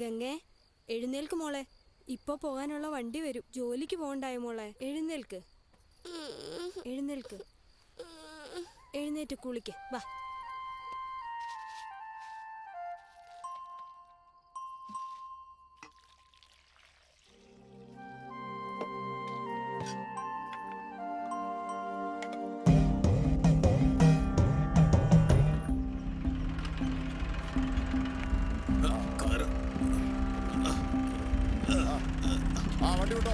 ഗംഗേ, എഴുന്നേൽക്ക് മോളെ. ഇപ്പൊ പോകാനുള്ള വണ്ടി വരും. ജോലിക്ക് പോകണ്ടായോ മോളെ? എഴുന്നേൽക്ക്, എഴുന്നേൽക്ക്, എഴുന്നേറ്റ് കുളിക്ക്. വാ. വണ്ടി വിട്ടോ.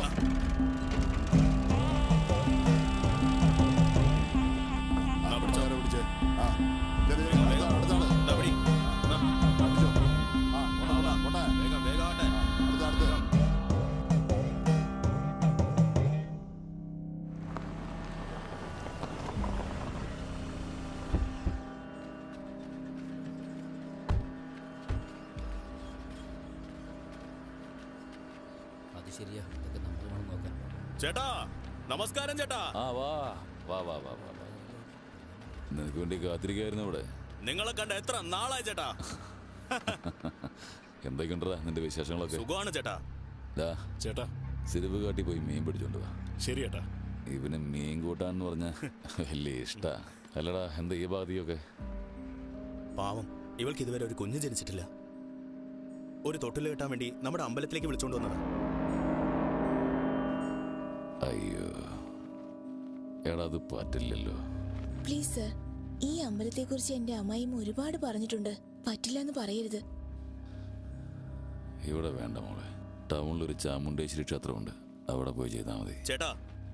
ചേട്ടാ നമസ്കാരം. ചേട്ടാ വാ വാ വാ വാ വാ. നിനക്ക് വേണ്ടി കാത്തിരിക്കായിരുന്നു ഇവിടെ. നിങ്ങളെ കണ്ട എത്ര നാളായി ചേട്ടാ. എന്തൊക്കെയുണ്ടാ നിന്റെ വിശേഷങ്ങളൊക്കെ? സുഖമാണ് ചേട്ടാ. ചേട്ടാ സിരിവ് കാട്ടി പോയി മീൻ പിടിച്ചോണ്ട് വാ. ശരി ചേട്ടാ. ഇവന് മീൻ കൂട്ടാന്ന് പറഞ്ഞ വലിയ ഇഷ്ടാ. അല്ലടാ എന്താ ഈ ഭാഗത്തൊക്കെ? പാവം, ഇവൾക്ക് ഇതുവരെ ഒരു കുഞ്ഞ് ജനിച്ചിട്ടില്ല. ഒരു തൊട്ടിൽ കെട്ടാൻ വേണ്ടി നമ്മുടെ അമ്പലത്തിലേക്ക് വിളിച്ചോണ്ട് വന്നതാ. അയ്യോ എടാ, അത് പറ്റില്ലല്ലോ. പ്ലീസ് സർ, ഈ അമ്പലത്തെ കുറിച്ച് എന്റെ അമ്മായിയും ഒരുപാട് പറഞ്ഞിട്ടുണ്ട്. പറ്റില്ല എന്ന് പറയരുത്. ഇവിടെ വേണ്ട മോളെ. ടൗണിലൊരു ചാമുണ്ടേശ്വരി ക്ഷേത്രമുണ്ട്, അവിടെ പോയി ചെയ്താൽ മതി. ചേട്ടാ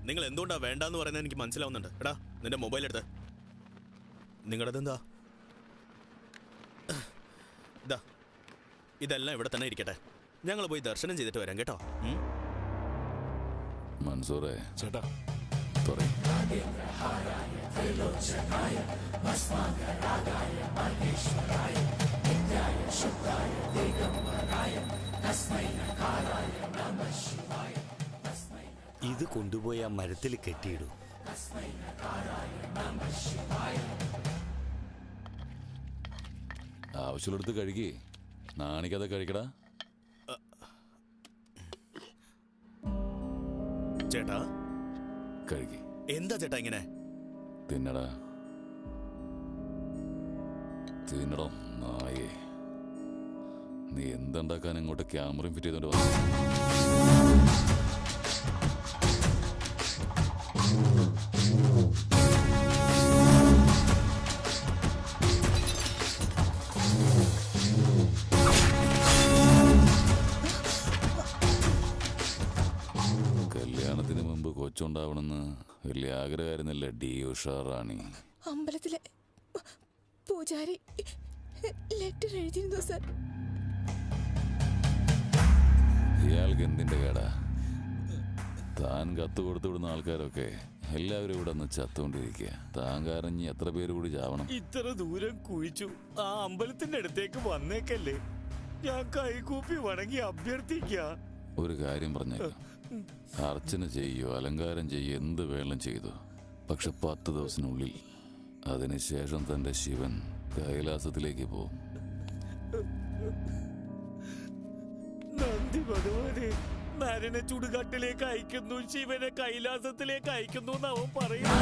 നിങ്ങൾ എന്തുകൊണ്ടാ വേണ്ടെന്ന് പറയുന്നത് എനിക്ക് മനസ്സിലാവുന്നുണ്ട്. എടാ നിന്റെ മൊബൈൽ എടുത്ത്. നിങ്ങളുടെതെന്താ? ഇതെല്ലാം ഇവിടെ തന്നെ ഇരിക്കട്ടെ. ഞങ്ങൾ പോയി ദർശനം ചെയ്തിട്ട് വരാം കേട്ടോ. മൻസൂറേ ചേട്ടാ ഇത് കൊണ്ടുപോയി ആ മരത്തിൽ കെട്ടിയിടും. ആവശ്യമുള്ളടുത്ത് കഴുകി, നാണിക്കാതെ കഴിക്കടാ. ചേട്ടാ കഴുകി. എന്താ ചേട്ടാ ഇങ്ങനെ? തിന്നടാ, തിന്നടോ നായേ. നീ എന്തുണ്ടാക്കാൻ ഇങ്ങോട്ട് ക്യാമറയും ഫിറ്റ് ചെയ്തോണ്ട് വന്നു? കല്യാണത്തിന് മുമ്പ് കൊച്ചുണ്ടാവണമെന്ന് വലിയ ആഗ്രഹമായിരുന്നല്ലേ ഡി ഉഷാറാണി? അമ്പലത്തിലെ പൂജാരി ലെറ്റർ എഴുതിയിരുന്നു സർ. ഇയാൾക്ക് എന്തിന്റെ കേടാ? താൻ കത്ത് കൊടുത്തു വിടുന്ന ആൾക്കാരൊക്കെ എല്ലാവരും ഇവിടെ ഒന്ന് ചത്തുകൊണ്ടിരിക്കുക. താൻ കരഞ്ഞ് എത്ര പേര് കൂടി ചാവണം? ഇത്ര ദൂരം കുഴിച്ചു ആ അമ്പലത്തിന്റെ അടുത്തേക്ക് വന്നേക്കല്ലേ. ഞാൻ കൈകൂപ്പി വണങ്ങി അഭ്യർത്ഥിക്ക. ഒരു കാര്യം പറഞ്ഞേക്കാം, അർച്ചന ചെയ്യോ അലങ്കാരം ചെയ്യോ എന്ത് വേണം ചെയ്തു. പക്ഷെ 10 ദിവസത്തിനുള്ളിൽ അതിനുശേഷം തന്റെ ശിവൻ കൈലാസത്തിലേക്ക് പോകും. നന്ദി ഭഗവാനെ. നരനെ ചുടുകാട്ടിലേക്ക് അയക്കുന്നു, ശിവനെ കൈലാസത്തിലേക്ക് അയക്കുന്നു എന്നവൻ പറയുന്നു.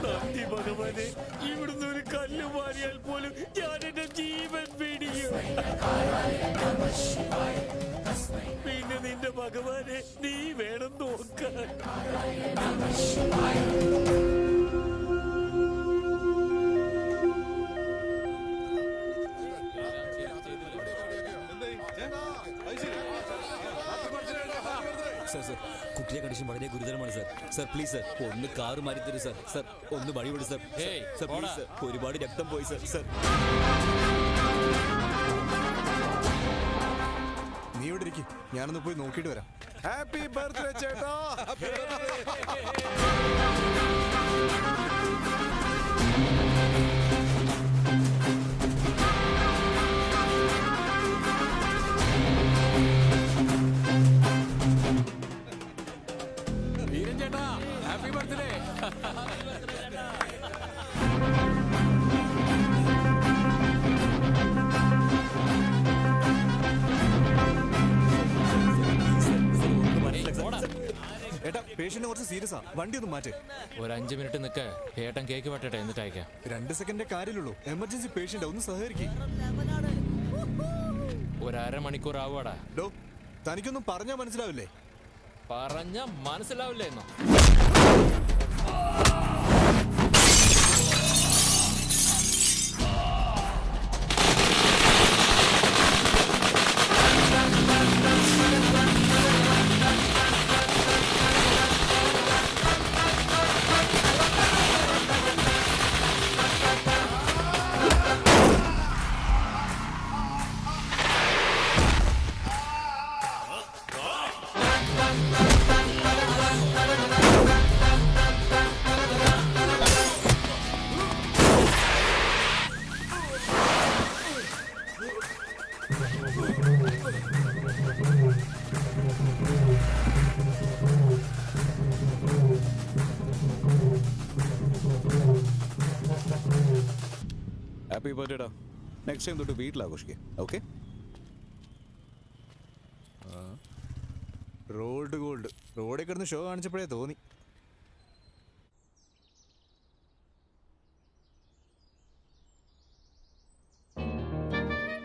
നന്ദി ഭഗവാനെ. ഇവിടുന്ന് ഒരു കല്ല് മാറിയാൽ പോലും ഞാൻ എന്റെ ജീവൻ പിടിയും. പിന്നെ നിന്റെ ഭഗവാനെ നീ വേണം നോക്കാൻ. സർ സർ കുട്ടിയുടെ കണ്ടീഷൻ വളരെ ഗുരുതരമാണ് സർ. സർ പ്ലീസ് സർ ഒന്ന് കാറ് മാറ്റി തരും സർ. സർ ഒന്ന് വഴി വിടും സർ. സർ പ്ലീസ് സർ, ഒരുപാട് രക്തം പോയി സർ. സർ നീ ഇവിടെ ഇരിക്കും, ഞാനൊന്ന് പോയി നോക്കിയിട്ട് വരാം. ഹാപ്പി ബർത്ത്ഡേ ചേട്ടാ. ചേട്ടാ ഹാപ്പി ബർത്ത്ഡേ. പേഷ്യന്റ് കുറച്ച് സീരിയസ് ആ, വണ്ടി ഒന്ന് മാറ്റേ. ഒരു 5 മിനിറ്റ് നിൽക്ക്, ഏട്ടൻ കേക്ക് വെട്ടട്ടെ, എന്നിട്ട് അയക്കാം. 2 സെക്കൻഡേ കാര്യമുള്ളൂ. എമർജൻസി പേഷ്യന്റ് ഒന്ന് സഹകരിക്കും. ഒരു 1/2 മണിക്കൂർ ആവുവാടാ. ഡോ, തനിക്കൊന്നും പറഞ്ഞാ മനസ്സിലാവില്ലേ? പറഞ്ഞ മനസ്സിലാവില്ലേ എന്നോ? ഹാപ്പി ബർത്ത്ഡേടാ. നെക്സ്റ്റ് ടൈം തൊട്ട് വീട്ടിൽ ആഘോഷിക്കാം. ഓക്കെ? റോൾഡ് ഗോൾഡ് റോഡിൽ കിടന്ന് ഷോ കാണിച്ചപ്പോഴേ തോന്നി.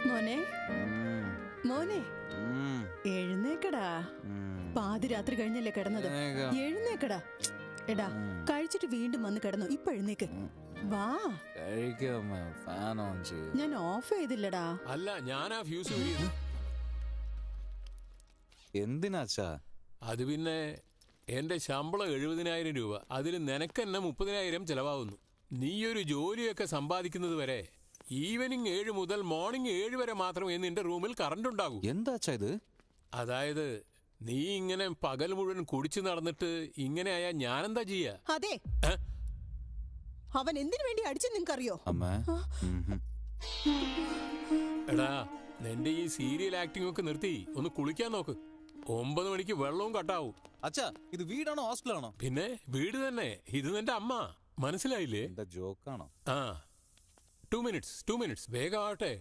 മോനെ മോനെ എഴുന്നേക്കടാ. പാതിരാത്രി കഴിഞ്ഞല്ലേ കിടന്നത്? എഴുന്നേക്കടാ. എടാ കഴിച്ചിട്ട് വീണ്ടും വന്ന് കിടന്നു. ഇപ്പൊ എഴുന്നേക്ക്. വാ. ഞാൻ ഓഫ് ചെയ്തില്ലടാ. അല്ല, ഞാനാ ഫ്യൂസ് ഊരിയത്. എന്തിനാച്ചാ? അത് പിന്നെ എന്റെ ശമ്പളം 70,000 രൂപ. അതിൽ നിനക്കെന്നെ 30,000 ചെലവാകുന്നു. നീയൊരു ജോലിയൊക്കെ സമ്പാദിക്കുന്നത് വരെ ഈവനിങ് 7 മുതൽ മോർണിംഗ് 7 വരെ മാത്രമേ നിന്റെ റൂമിൽ കറണ്ട് ഉണ്ടാകൂ. എന്താച്ചാ ഇത്? അതായത് നീ ഇങ്ങനെ പകൽ മുഴുവൻ കുടിച്ചു നടന്നിട്ട് ഇങ്ങനെ ആയാ ഞാനെന്താ ചെയ്യാ? അതെ, അവൻ എന്തിനു വേണ്ടി അടിച്ചു നിങ്ങൾക്കറിയോ? എടാ, നിന്റെ ഈ സീരിയൽ ആക്ടിംഗ് ഒക്കെ നിർത്തി ഒന്ന് കുളിക്കാൻ നോക്ക്. 9 മണിക്ക് വെള്ളവും കട്ടാവും. അച്ഛാ, ഇത് വീടാണോ ഹോസ്റ്റലാണോ? പിന്നെ വീട് തന്നെ. ഇത് നിന്റെ അമ്മ. മനസ്സിലായില്ലേ? ജോക്കാണോ? ആ, 2 മിനിറ്റ്സ് വേഗം ആവട്ടെ.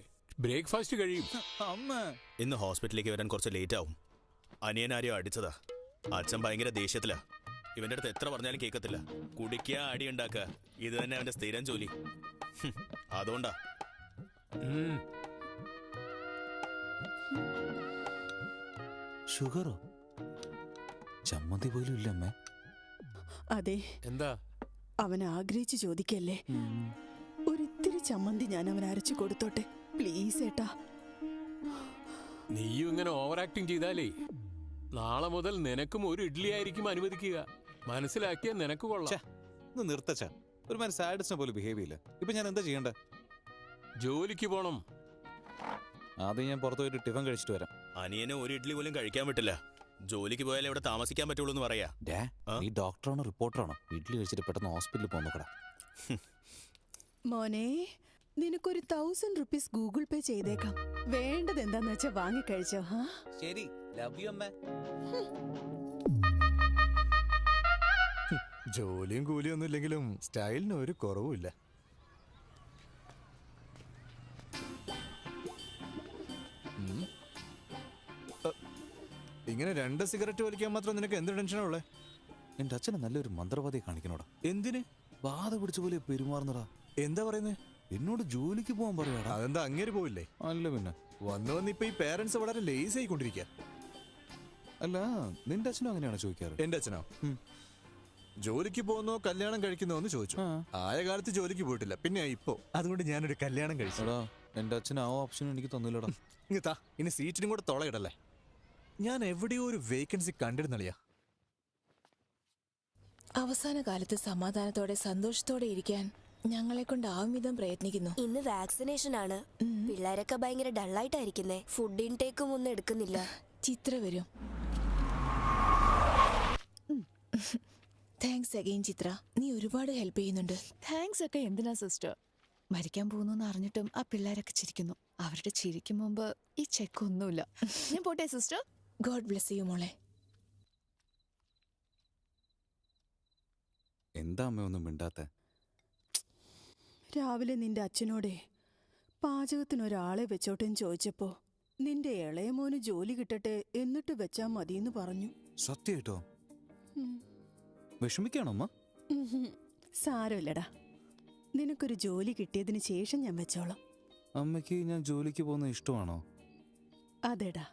ബ്രേക്ക്ഫാസ്റ്റ് കഴിയും. അമ്മ ഇന്ന് ഹോസ്പിറ്റലിലേക്ക് വരാൻ കുറച്ച് ലേറ്റ് ആവും. അനിയനാരെയോ അടിച്ചതാ. അച്ഛൻ ഭയങ്കര ദേഷ്യത്തിലാ. ഇവന്റെ അടുത്ത് എത്ര പറഞ്ഞാലും കേൾക്കത്തില്ല. കുടിക്കുക, അടി ഉണ്ടാക്കുക, ഇത് തന്നെ അവന്റെ സ്ഥിരം ജോലി. അതുകൊണ്ടാ. ഷുഗറോ? ചമ്മന്തി പോലും ഇല്ല അമ്മേ. അതെ, എന്താ അവൻ ആഗ്രഹിച്ചു ചോദിക്കല്ലേ? ഒരിത്തിരി ചമ്മന്തി ഞാൻ അവൻ അരച്ചു കൊടുത്തോട്ടെ പ്ലീസ് ഏട്ടാ. നീയും ഇങ്ങനെ ഓവർ ആക്ടിങ് ചെയ്താലേ നാളെ മുതൽ നിനക്കും ഒരു ഇഡ്ഡലി ആയിരിക്കും അനുവദിക്കുക. മനസ്സിലാക്കിയ നിനക്ക് കൊള്ളാം. നിർത്തച്ചാ, ഒരു മാതിരി സാഡിസ്റ്റിനെ പോലെ ബിഹേവ് ചെയ്യില്ല. ഇപ്പൊ ഞാൻ എന്താ ചെയ്യണ്ടേ? ജോലിക്ക് പോണം. ആദ്യം ഞാൻ പുറത്തു പോയിട്ട് ടിഫൻ കഴിച്ചിട്ട് വരാം. അനിയനെ ഒരു ഇഡ്ഡലി പോലും കഴിക്കാൻ പറ്റില്ല. ജോലിക്ക് പോയാലേ ഇവിടെ താമസിക്കാൻ പറ്റുള്ളൂ എന്ന് പറയാ. നീ ഡോക്ടറാണോ റിപ്പോർട്ടറാണോ? ഇഡ്ഡലി കഴിച്ചിട്ട് പെട്ടെന്ന് ഹോസ്പിറ്റലിൽ പോകുന്നോക്കടാ. മോനെ, നിനക്കൊരു 1000 rupees ഗൂഗിൾ പേ ചെയ്തേക്കാം. വേണ്ടത് എന്താന്ന് വെച്ചാ വാങ്ങിക്കഴിച്ചോ. ശരി, ലവ് യു അമ്മ. ജോലിയും കൂലിയും ഒന്നും ഇല്ലെങ്കിലും സ്റ്റൈലിന് ഒരു കുറവുമില്ല. ഇങ്ങനെ 2 സിഗരറ്റ് വലിക്കാൻ മാത്രം നിനക്ക് എന്ത് ടെൻഷനാ ഉള്ളേ? എന്റെ അച്ഛനെ നല്ലൊരു മന്ത്രവാദിയെ കാണിക്കണോടാ. എന്തിന്? ബാധ പിടിച്ച പോലെ പെരുമാറുന്നടാ. എന്താ പറയുന്നേ? എന്നോട് ജോലിക്ക് പോകാൻ പറയാടാ. അതെന്താ അങ്ങേര് പോവില്ലേ? അല്ല പിന്നെ വന്ന് ഇപ്പൊ ഈ പേരൻസ് വളരെ ലേസ് ആയിക്കൊണ്ടിരിക്കുക. അല്ല, നിന്റെ അച്ഛനും അങ്ങനെയാണോ ചോദിക്കാറ്? എന്റെ അച്ഛനോ ജോലിക്ക് പോകുന്നോ കല്യാണം കഴിക്കുന്നോ എന്ന് ചോദിച്ചു. ആയ കാലത്ത് ജോലിക്ക് പോയിട്ടില്ല, പിന്നെ ഇപ്പോ അതുകൊണ്ട് ഞാനൊരു കല്യാണം കഴിച്ചടാ. എന്റെ അച്ഛൻ ആ ഓപ്ഷൻ എനിക്ക് തന്നില്ലടാ. ഇങ്ങത്താ, ഇനി സീറ്റിനും കൂടെ തൊളയിടല്ലേ. ഞാൻ എവിടെയോ ഒരു വേക്കൻസി കണ്ടിരുന്നളിയാ. അവസാന കാലത്ത് സമാധാനത്തോടെ സന്തോഷത്തോടെ ഇരിക്കാൻ ഞങ്ങളെ കൊണ്ട് ആവും വിധം പ്രയത്നിക്കുന്നു. ഇന്ന് വാക്സിനേഷൻ ആണ്. പിള്ളേരൊക്കെ ഭയങ്കര ഡള്ളായിട്ടായിരിക്കുന്നേ. ഫുഡ് ഇൻടേക്കും ഒന്നും എടുക്കുന്നില്ല. ചിത്ര വരും. താങ്ക്സ് അഗൈൻ ചിത്ര, നീ ഒരുപാട് ഹെൽപ്പ് ചെയ്യുന്നുണ്ട്. താങ്ക്സ് ഒക്കെ എന്തിനാ സിസ്റ്റർ? മരിക്കാൻ പോകുന്നു അറിഞ്ഞിട്ടും ആ പിള്ളേരൊക്കെ ചിരിക്കുന്നു. അവരുടെ ചിരിക്കും മുമ്പ് ഈ ചെക്കൊന്നുമില്ല. ഞാൻ പോട്ടെ സിസ്റ്റർ. ഗോഡ് ബ്ലെസ് യു മോളെ. എന്താ അമ്മ ഒന്നും മിണ്ടാത്ത? രാവിലെ നിന്റെ അച്ഛനോടെ പാചകത്തിനൊരാളെ വെച്ചോട്ടെന്ന് ചോദിച്ചപ്പോ നിന്റെ ഇളയ മോന് ജോലി കിട്ടട്ടെ എന്നിട്ട് വെച്ചാ മതിയെന്ന് പറഞ്ഞു. സത്യമായിട്ടോ? വിഷമിക്കാണോ അമ്മ? സാരമില്ലടാ, നിനക്കൊരു ജോലി കിട്ടിയതിന് ശേഷം ഞാൻ വെച്ചോളാം. അമ്മയ്ക്ക് ഞാൻ ജോലിക്ക് പോകുന്നത് ഇഷ്ടമാണോ? അതെടാ,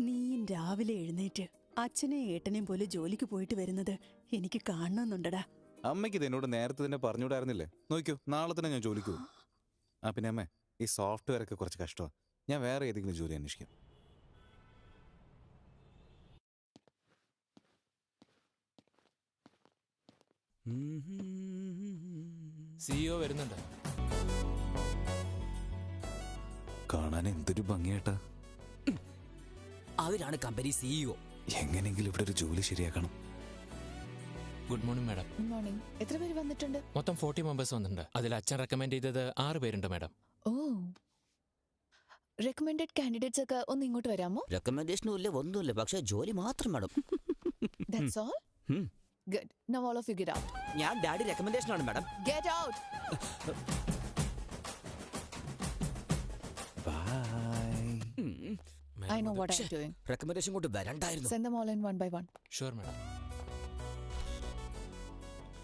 നീയും രാവിലെ എഴുന്നേറ്റ് അച്ഛനെയും ഏട്ടനെയും പോലെ ജോലിക്ക് പോയിട്ട് വരുന്നത് എനിക്ക് കാണണമെന്നുണ്ടടാ. അമ്മയ്ക്ക് ഇത് എന്നോട് നേരത്തെ തന്നെ പറഞ്ഞുകൂടായിരുന്നില്ലേ? നോക്കിയോ, നാളെ തന്നെ ഞാൻ ജോലിക്ക് പോകും. പിന്നെ അമ്മേ, ഈ സോഫ്റ്റ്വെയർ ഒക്കെ കുറച്ച് കഷ്ടമാണ്. ഞാൻ വേറെ ഏതെങ്കിലും ജോലി അന്വേഷിക്കാം. സിഇഒ വരുന്നുണ്ട്. കാണാൻ എന്തൊരു ഭംഗിയായിട്ടാ. അവരാണ് കമ്പനി സിഇഒ. എങ്ങനെയെങ്കിലും ഇവിടെ ഒരു ജോലി ശരിയാക്കണം. Good morning madam. Good morning. എത്ര പേര് വന്നിട്ടുണ്ട്? മൊത്തം 40 മെമ്പേഴ്സ് വന്നിട്ടുണ്ട്. അതിൽ അച്ഛൻ റെക്കമെൻഡ് ചെയ്തത് 6 പേരുണ്ട് മാഡം. ഓ, റെക്കമെൻഡഡ് കാൻഡിഡേറ്റ്സ് ഒക്കെ ഒന്ന് ഇങ്ങോട്ട് വരാമോ? റെക്കമെൻഡേഷനും ഇല്ല, ഒന്നുമില്ല, പക്ഷെ ജോലി മാത്രം madam. That's all? Good. Now all of you get out. ഞാൻ ഡാഡി റെക്കമെൻഡേഷൻ ആണ് madam. Get out. Bye. I know what I'm doing. Recommendation കൊണ്ട് വരണ്ടായിരുന്നു. Send them all in one by one. Sure madam.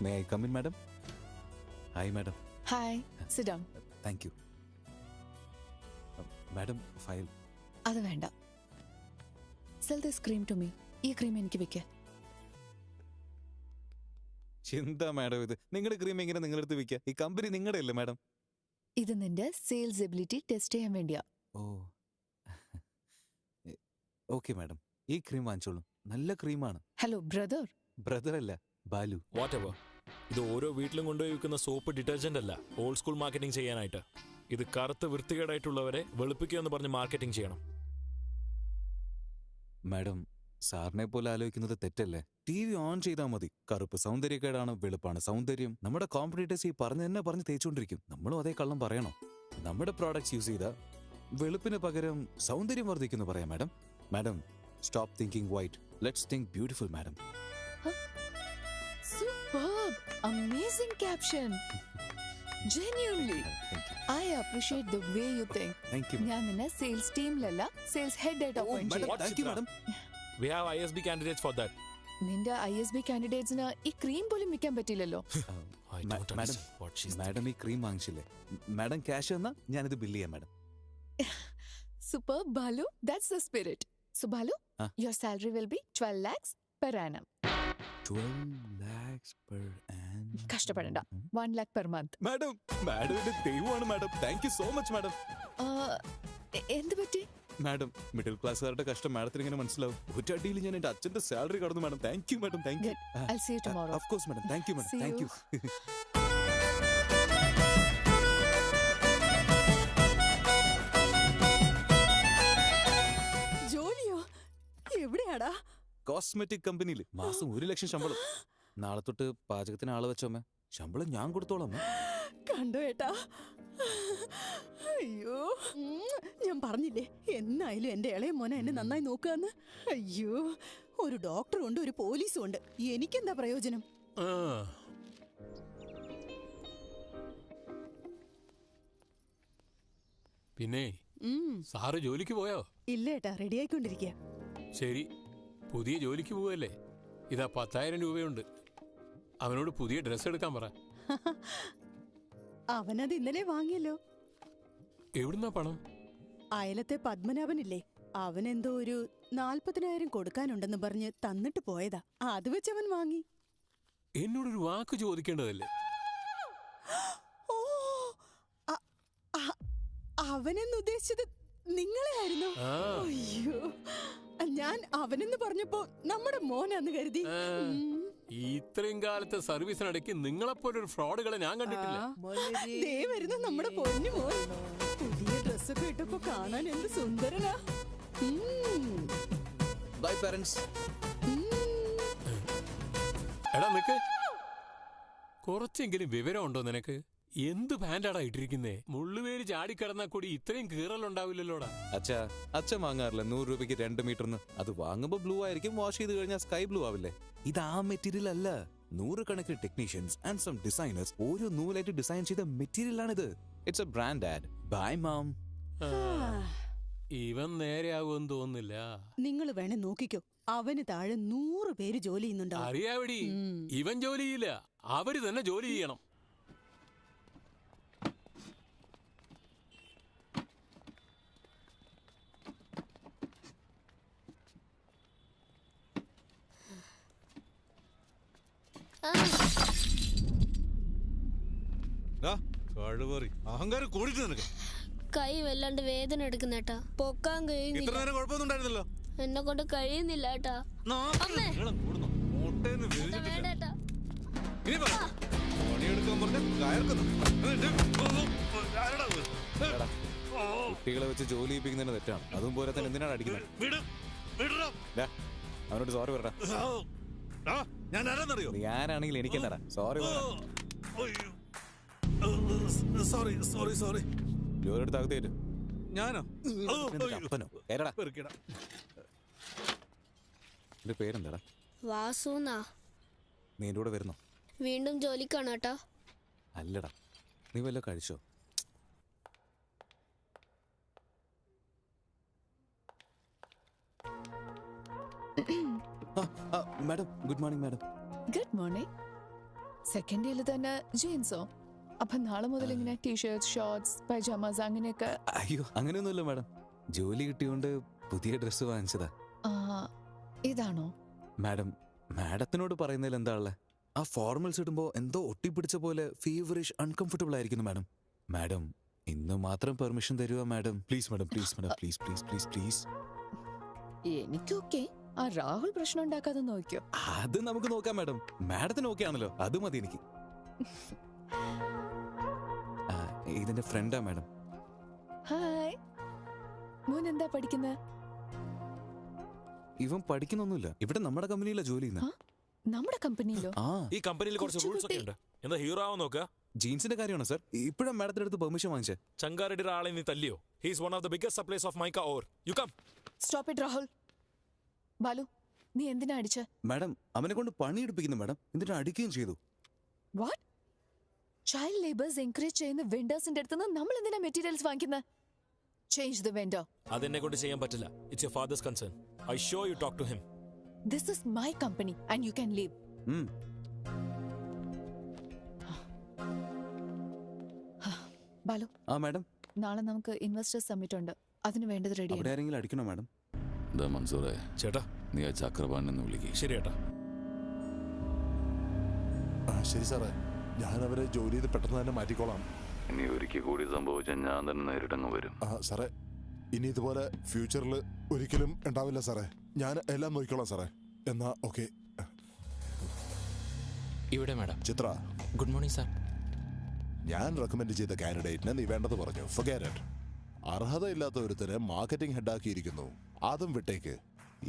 May I come in, madam? Hi, madam. Hi. Sit down. Thank you. Madam, file. അത് വേണ്ട. Sell this cream to me. ഈ cream എനിക്ക് വെക്ക്. എന്താ madam ഇത്? നിങ്ങളുടെ cream എങ്ങനെ നിങ്ങളെടുത്ത് വിൽക്കുക? ഈ കമ്പനി നിങ്ങളുടെ അല്ലേ മാഡം? ഇത് നിന്റെ സെയിൽസ് എബിലിറ്റി ടെസ്റ്റ് ചെയ്യാൻ വേണ്ടിയാ. ഓ, ഓക്കെ മാഡം, ഈ ക്രീം വാങ്ങിച്ചോളൂ. നല്ല ക്രീമാണ്. Hello brother. ബ്രദർ അല്ല, ബാലു. What ever. ഇത് ഓരോ വീട്ടിലും കൊണ്ടുപോയി വിൽക്കുന്ന സോപ്പ് ഡിറ്റർജന്റ് അല്ല, ഓൾഡ് സ്കൂൾ മാർക്കറ്റിംഗ് ചെയ്യാനായിട്ട്. ഇത് കറുത്ത് വൃത്തികേടായിട്ടുള്ളവരെ വെളുപ്പിക്കുക എന്ന് പറഞ്ഞ് മാർക്കറ്റിംഗ് ചെയ്യണം. മാഡം, സാറിനെ പോലെ ആലോചിക്കുന്നത് തെറ്റല്ലേ? TV ഓൺ ചെയ്താൽ മതി. കറുപ്പ് സൗന്ദര്യക്കേടാണ്, വെളുപ്പാണ് സൗന്ദര്യം. നമ്മുടെ കോമ്പറ്റീറ്റേഴ്സ് ഈ പറഞ്ഞ് തേച്ചുകൊണ്ടിരിക്കും. നമ്മളും അതേ കള്ളം പറയണോ? നമ്മുടെ പ്രോഡക്ട്സ് യൂസ് ചെയ്താൽ വെളുപ്പിന് പകരം സൗന്ദര്യം വർദ്ധിക്കുന്നു പറയാം madam. Madam, stop thinking white, let's think beautiful madam. Superb. Amazing caption. Genuinely. I appreciate the way you think. Thank you. ഞാൻ നിന്നെ സെയിൽസ് ടീമിലല്ല, സെയിൽസ് ഹെഡ് ആയിട്ട് അപ്പോയിന്റ് ചെയ്യും. Thank you, madam. We have ISB candidates for that. നിന്റെ ISB കാൻഡിഡേറ്റ്സിന് ഈ cream പോലും വിൽക്കാൻ പറ്റില്ലല്ലോ. Madam, ഈ ക്രീം വാങ്ങിച്ചില്ലേ? മാഡം ക്യാഷ് തന്നാ ഞാനിത് ബില്ല് ചെയ്യാം madam. Superb, Balu. That's the spirit. So Balu, your salary will be 12 lakhs per annum. 12 lakhs per annum. കഷ്ടപ്പെടണ്ട. 1 lakh per month. Madam, madam എന്റെ ദൈവമാണ് madam. Thank you so much madam. എന്ത് പറ്റി? Madam, middle ക്ലാസ്സുകാരുടെ കഷ്ടം മാഡത്തിന് ഇങ്ങനെ മനസ്സിലാവും. ഒറ്റയടിയിൽ ഞാൻ എന്റെ അച്ഛന്റെ സാലറി കടന്നു madam. Thank you madam, thank U. I'll see you tomorrow. Of course madam. Thank you madam. Thank you. ജോലിയോ? എവിടെയാടാ? കോസ്മെറ്റിക് കമ്പനിയിൽ മാസം 1 ലക്ഷം ശമ്പളം. നാളെ തൊട്ട് പാചകത്തിന് ആള് വെച്ചോമ്മ. ശമ്പളം ഞാൻ കൊടുത്തോളാം. കണ്ടോ ഏട്ടാ? അയ്യോ, ഞാൻ പറഞ്ഞില്ലേ എന്നായാലും എന്റെ ഇളയ മോനെ എന്നെ നന്നായി നോക്കാന്ന്. അയ്യോ, ഒരു ഡോക്ടറും ഉണ്ട്, ഒരു പോലീസും ഉണ്ട്. എനിക്കെന്താ പ്രയോജനം? പിന്നെ സാറ് ജോലിക്ക് പോയോ? ഇല്ല ഏട്ടാ, റെഡി ആയിക്കൊണ്ടിരിക്കുക. ശരി, പുതിയ ജോലിക്ക് പോവല്ലേ? ഇതാ 10,000 രൂപയുണ്ട്. അവനോട് പുതിയ ഡ്രസ് എടുക്കാൻ പറ. അവനത് ഇന്നലെ വാങ്ങിയല്ലോ. എവിടുന്നാ പണം? അയലത്തെ പത്മനാഭനില്ലേ, അവനെന്തോ ഒരു 40,000 കൊടുക്കാനുണ്ടെന്ന് പറഞ്ഞ് തന്നിട്ട് പോയതാ. അത് വെച്ചവൻ വാങ്ങി. എന്നോടൊരു വാക്ക് ചോദിക്കേണ്ടതല്ലേ? ഓ, അവനെന്ന് ഉദ്ദേശിച്ചത് നിങ്ങളെ ആയിരുന്നു. അയ്യോ, ഞാൻ അവനെന്ന് പറഞ്ഞപ്പോ നമ്മുടെ മോനാന്ന് കരുതി. ഇത്രയും കാലത്തെ സർവീസിനിടയ്ക്ക് നിങ്ങളെപ്പോലൊരു ഫ്രോഡുകളെ ഞാൻ കണ്ടിട്ടില്ല. ദേ വരുന്ന നമ്മുടെ പൊന്നു മോൻ. പുതിയ ഡ്രസ്സൊക്കെ ഇട്ടപ്പോ കാണാൻ എന്ത് സുന്ദരനാ. By parents. എടാ നിക്ക്, കുറച്ചെങ്കിലും വിവരം ഉണ്ടോ നിനക്ക്? എന്ത് പാന്റാടാ ഇട്ടിരിക്കുന്നേ? മുള്ളുവേലി ചാടിക്കിടന്നാ കൂടി ഇത്രയും കീറലുണ്ടാവില്ലല്ലോടാ. അച്ഛൻ വാങ്ങാറില്ല 100 രൂപയ്ക്ക് 2 മീറ്ററിന്. അത് വാങ്ങുമ്പോ ബ്ലൂ ആയിരിക്കും, വാഷ് ചെയ്ത് കഴിഞ്ഞാൽ സ്കൈ ബ്ലൂ ആവില്ലേ? ഇത് ആ മെറ്റീരിയൽ അല്ല. 100 കണക്കിന് ടെക്നീഷ്യൻസ് ആൻഡ് സം ഡിസൈനേഴ്സ് ഓരോ നൂലായിട്ട് ഡിസൈൻ ചെയ്ത മെറ്റീരിയൽ ആണിത്. It's A brand add by മാം. ഇവൻ നേരെയാകുമെന്ന് തോന്നുന്നില്ല. നിങ്ങൾ വേണേ നോക്കിക്കോ, അവന് താഴെ 100 പേര് ജോലി ചെയ്യുന്നുണ്ടാവും. അറിയാവടി, ഇവൻ ജോലി ചെയ്യില്ല, അവര് തന്നെ ജോലി ചെയ്യണം. അഹങ്കാരം കൂടിട്ട് നിനക്ക്. കൈ വല്ലാണ്ട് വേദന എടുക്കുന്നേട്ടാ, പൊക്കാൻ കഴിയുന്നില്ല. എന്നെ കൊണ്ട് കഴിയുന്നില്ല ഏട്ടാ. കുട്ടികളെ വെച്ച് ജോലി ചെയ്യിപ്പിക്കുന്നതിന് തെറ്റാണ്. അതും പോലെ തന്നെ എന്തിനാണ് അടിക്കുന്നത്? അവനോട് സോറി പറ. ഞാനാണെങ്കിൽ എനിക്കെന്താ സോറി സോറി. ജോലി എടുത്ത് അകത്ത് കയറ്റും. ഞാനോ? അപ്പനോ? എന്റെ പേരെന്താടാ? വാസുന്നാ. നീ എന്റെ കൂടെ വരുന്നോ? വീണ്ടും ജോലിക്കാണോ ഏട്ടാ? അല്ലടാ, നീ വല്ല കഴിച്ചോ? Madam good morning. Madam good morning. Second ഡേയിൽ തന്നെ ജീൻസോ? അപ്പൊ നാളെ മുതൽ ഇങ്ങനെ ടീഷർട്സ്, ഷോർട്സ്, പൈജാമാസ് അങ്ങനെയൊക്കെ? അയ്യോ അങ്ങനെയൊന്നുമില്ല മാഡം, ജോലി കിട്ടിയോണ്ട് പുതിയ ഡ്രസ്സ് വാങ്ങിച്ചതാ. ഇതാണോ? മാഡം മാഡത്തിനോട് പറയുന്നതിൽ എന്താ ഉള്ളത്? ആ ഫോർമൽസ് ഇടുമ്പോ എന്തോ ഒട്ടിപ്പിടിച്ച പോലെ ഫീവറിഷ് അൺകംഫർട്ടബിൾ ആയിരിക്കുന്നു മാഡം. മാഡം ഇന്ന് മാത്രം പെർമിഷൻ തരുക madam. Please madam, please madam, please please please please. എനിക്കൊക്കെ ആ രാഹുൽ പ്രശ്നം ഉണ്ടാക്കാതെ നോക്കിയോ? അത് നമുക്ക് നോക്കാം മാഡം. മാഡത്തിന് ഓക്കെ ആണല്ലോ, അത് മതി എനിക്ക്. ഇതിന്റെ ഫ്രണ്ടാ മാഡം. ഹായ്. മോൻ എന്താ പഠിക്കുന്നത്? ഇവൻ പഠിക്കുന്നൊന്നുമില്ല, ഇവിടെ നമ്മുടെ കമ്പനിയിലെ ജോലി ചെയ്യുന്നത്. നമ്മുടെ കമ്പനിയിലോ? ഈ കമ്പനിയിൽ കുറച്ച് റൂൾസ് ഒക്കെ ഉണ്ട്. എന്താ ഹീറോ ആവാൻ നോക്കുക? ജീൻസിന്റെ കാര്യമാണോ സാർ? ഇപ്പോഴും മാഡത്തിന്റെ അടുത്ത് പെർമിഷൻ വാങ്ങിച്ചേ. ചങ്കാരെഡ്ഡിയുടെ ആളെ നീ തല്ലിയോ? He is one of the biggest supplies of mica or. You come. Stop it Rahul. Balu, നീ എന്തിനാ അടിച്ചേ? മാഡം അവനെ കൊണ്ട് പണിയെടുപ്പിക്കുന്നു മാഡം, എന്നിട്ട് അടിക്കുകയും ചെയ്തു. വാട്ട്? ചൈൽഡ് ലേബേഴ്സ് എൻകറേജ് ചെയ്യുന്ന വെൻഡേഴ്സിന്റെ അടുത്ത് നിന്ന് നമ്മൾ എന്തിനാ മെറ്റീരിയൽസ് വാങ്ങിക്കുന്നത്? Change the vendor. അതെന്നെ കൊണ്ട് ചെയ്യാൻ പറ്റില്ല. It's your father's concern. I show you talk to him. This is my company and you can leave. Balu. ആ മാഡം. നാളെ നമുക്ക് ഇൻവെസ്റ്റേഴ്സ് സമ്മിറ്റ് ഉണ്ട്, അതിന് വേണ്ടത് റെഡി. അവിടെ ആരെങ്കിലും അടിക്കണോ മാഡം? മൻസൂറേ ചേട്ടാ, നീ ആ ചക്രപാണിന്ന് വിളിക്കുക. ശരി ചേട്ടാ. ശരി സാറേ, ഞാൻ അവരെ ജോലി ചെയ്ത് പെട്ടെന്ന് തന്നെ മാറ്റിക്കോളാം. ഇനി ഒരിക്കൽ കൂടി സംഭവിച്ചാൽ ഞാൻ തന്നെ നേരിട്ടങ്ങ് വരും. സാറേ, ഇനി ഇതുപോലെ ഫ്യൂച്ചറിൽ ഒരിക്കലും ഉണ്ടാവില്ല സാറേ. ഞാൻ എല്ലാം നോക്കിക്കോളാം സാറേ. എന്നാ ഓക്കെ. ഇവിടെ madam. Chitra. Good morning sir. ഞാൻ റെക്കമെൻഡ് ചെയ്ത കാൻഡിഡേറ്റിനെ നീ വേണ്ടത് പറഞ്ഞു. Forget it. അർഹതയില്ലാത്ത ഒരുത്തരെ മാർക്കറ്റിംഗ് ഹെഡാക്കിയിരിക്കുന്നു. അതും വിട്ടേക്ക്.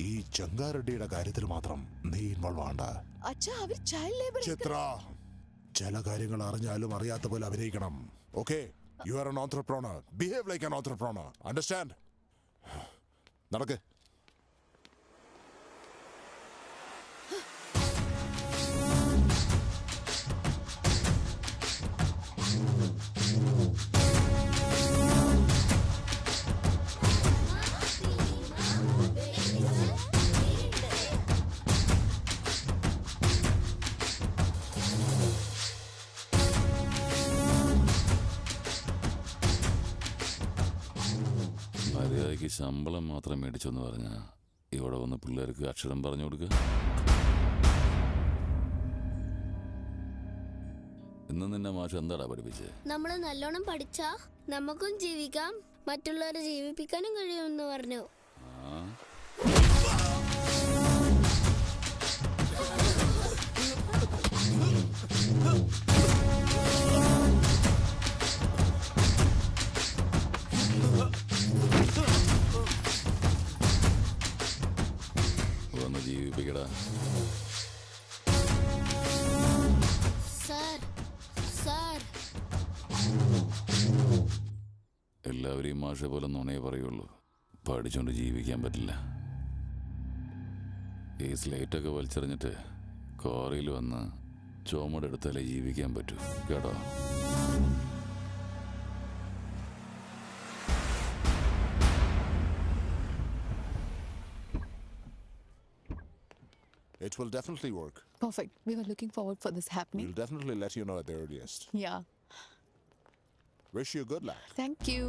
ഈ ചങ്കാറെഡ്ഡിയുടെ കാര്യത്തിൽ മാത്രം നീ ഇൻവോൾവ് ആവണ്ട. ചിത്ര, ചില കാര്യങ്ങൾ അറിഞ്ഞാലും അറിയാത്ത പോലെ അഭിനയിക്കണം. Okay? You are an entrepreneur. Behave like an entrepreneur. Understand? നടക്ക്. മര്യാദയ്ക്ക് ശമ്പളം മാത്രം മേടിച്ചെന്ന് പറഞ്ഞ ഇവിടെ വന്ന് പിള്ളേർക്ക് അക്ഷരം പറഞ്ഞു കൊടുക്കുക. ഇന്ന് നിന്നെ മാഷ് എന്താടാ പഠിപ്പിച്ചേ? നമ്മള് നല്ലോണം പഠിച്ചാ നമുക്കും ജീവിക്കാം, മറ്റുള്ളവരെ ജീവിപ്പിക്കാനും കഴിയുമെന്ന് പറഞ്ഞു. വന്ന് ജീവിപ്പിക്കടാ. എല്ലാവരെയും മാഷെ പോലെ നുണയെ പറയുള്ളൂ. പഠിച്ചോണ്ട് ജീവിക്കാൻ പറ്റില്ല. ഈ സ്ലേറ്റൊക്കെ വലിച്ചെറിഞ്ഞിട്ട് കോറിയിൽ വന്ന് ചുമട് എടുത്താലേ ജീവിക്കാൻ പറ്റൂ. കേട്ടോ? It will definitely work. Perfect. We were looking forward for this happening. We'll definitely let you know at the earliest. Yeah. Wish you good luck. Thank you.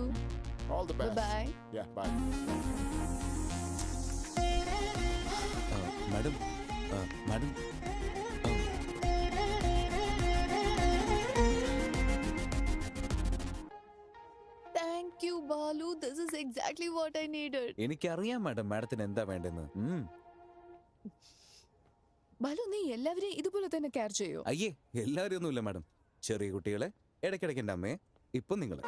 All the best. Bye-bye. Yeah, bye. Madam madam Thank you, Balu. This is exactly what I needed. എനിക്കറിയാം madam മാഡത്തിന് എന്താ വേണ്ടെന്ന്. ബാലു, നീ എല്ലാവരെയും ഇതുപോലെ തന്നെ care ചെയ്യോ? അയ്യേ, എല്ലാവരും ഒന്നുമില്ല മാഡം. ചെറിയ കുട്ടികളെ, ഇടയ്ക്കിടയ്ക്ക് എൻ്റെ അമ്മയെ, ഇപ്പൊ നിങ്ങളെ.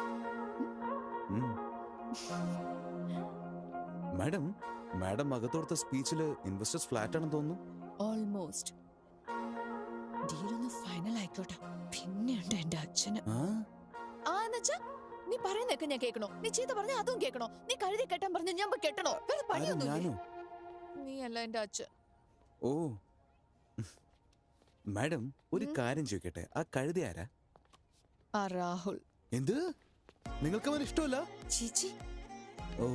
മാഡം മാഡം അകത്തോടുത്ത സ്പീച്ചില് ഇൻവെസ്റ്റേഴ്സ് ഫ്ലാറ്റ് ആണെന്ന് തോന്നുന്നു. ഓൾമോസ്റ്റ്. ഡീലൊന്ന് ഫൈനൽ ആയിക്കോട്ടെ. പിന്നെയുണ്ട് എന്റെ അച്ഛന്. എന്നുവെച്ചാ നീ പറയുന്നൊക്കെ ഞാൻ കേൾക്കണോ? നീ ചീത്ത പറഞ്ഞ അതും കേൾക്കണോ? നീ കഴുതി കെട്ടാൻ പറഞ്ഞ ഞാൻ കെട്ടണോ? പണിയൊന്നും. നീ അല്ല എന്റെ അച്ഛൻ. ഓ മാഡം, ഒരു കാര്യം ചോദിക്കട്ടെ, ആ കഴുതി ആരാ? ആ രാഹുൽ. എന്ത്? നിങ്ങൾക്ക് അവൻ ഇഷ്ടമല്ല? ചീച്ചി. ഓ,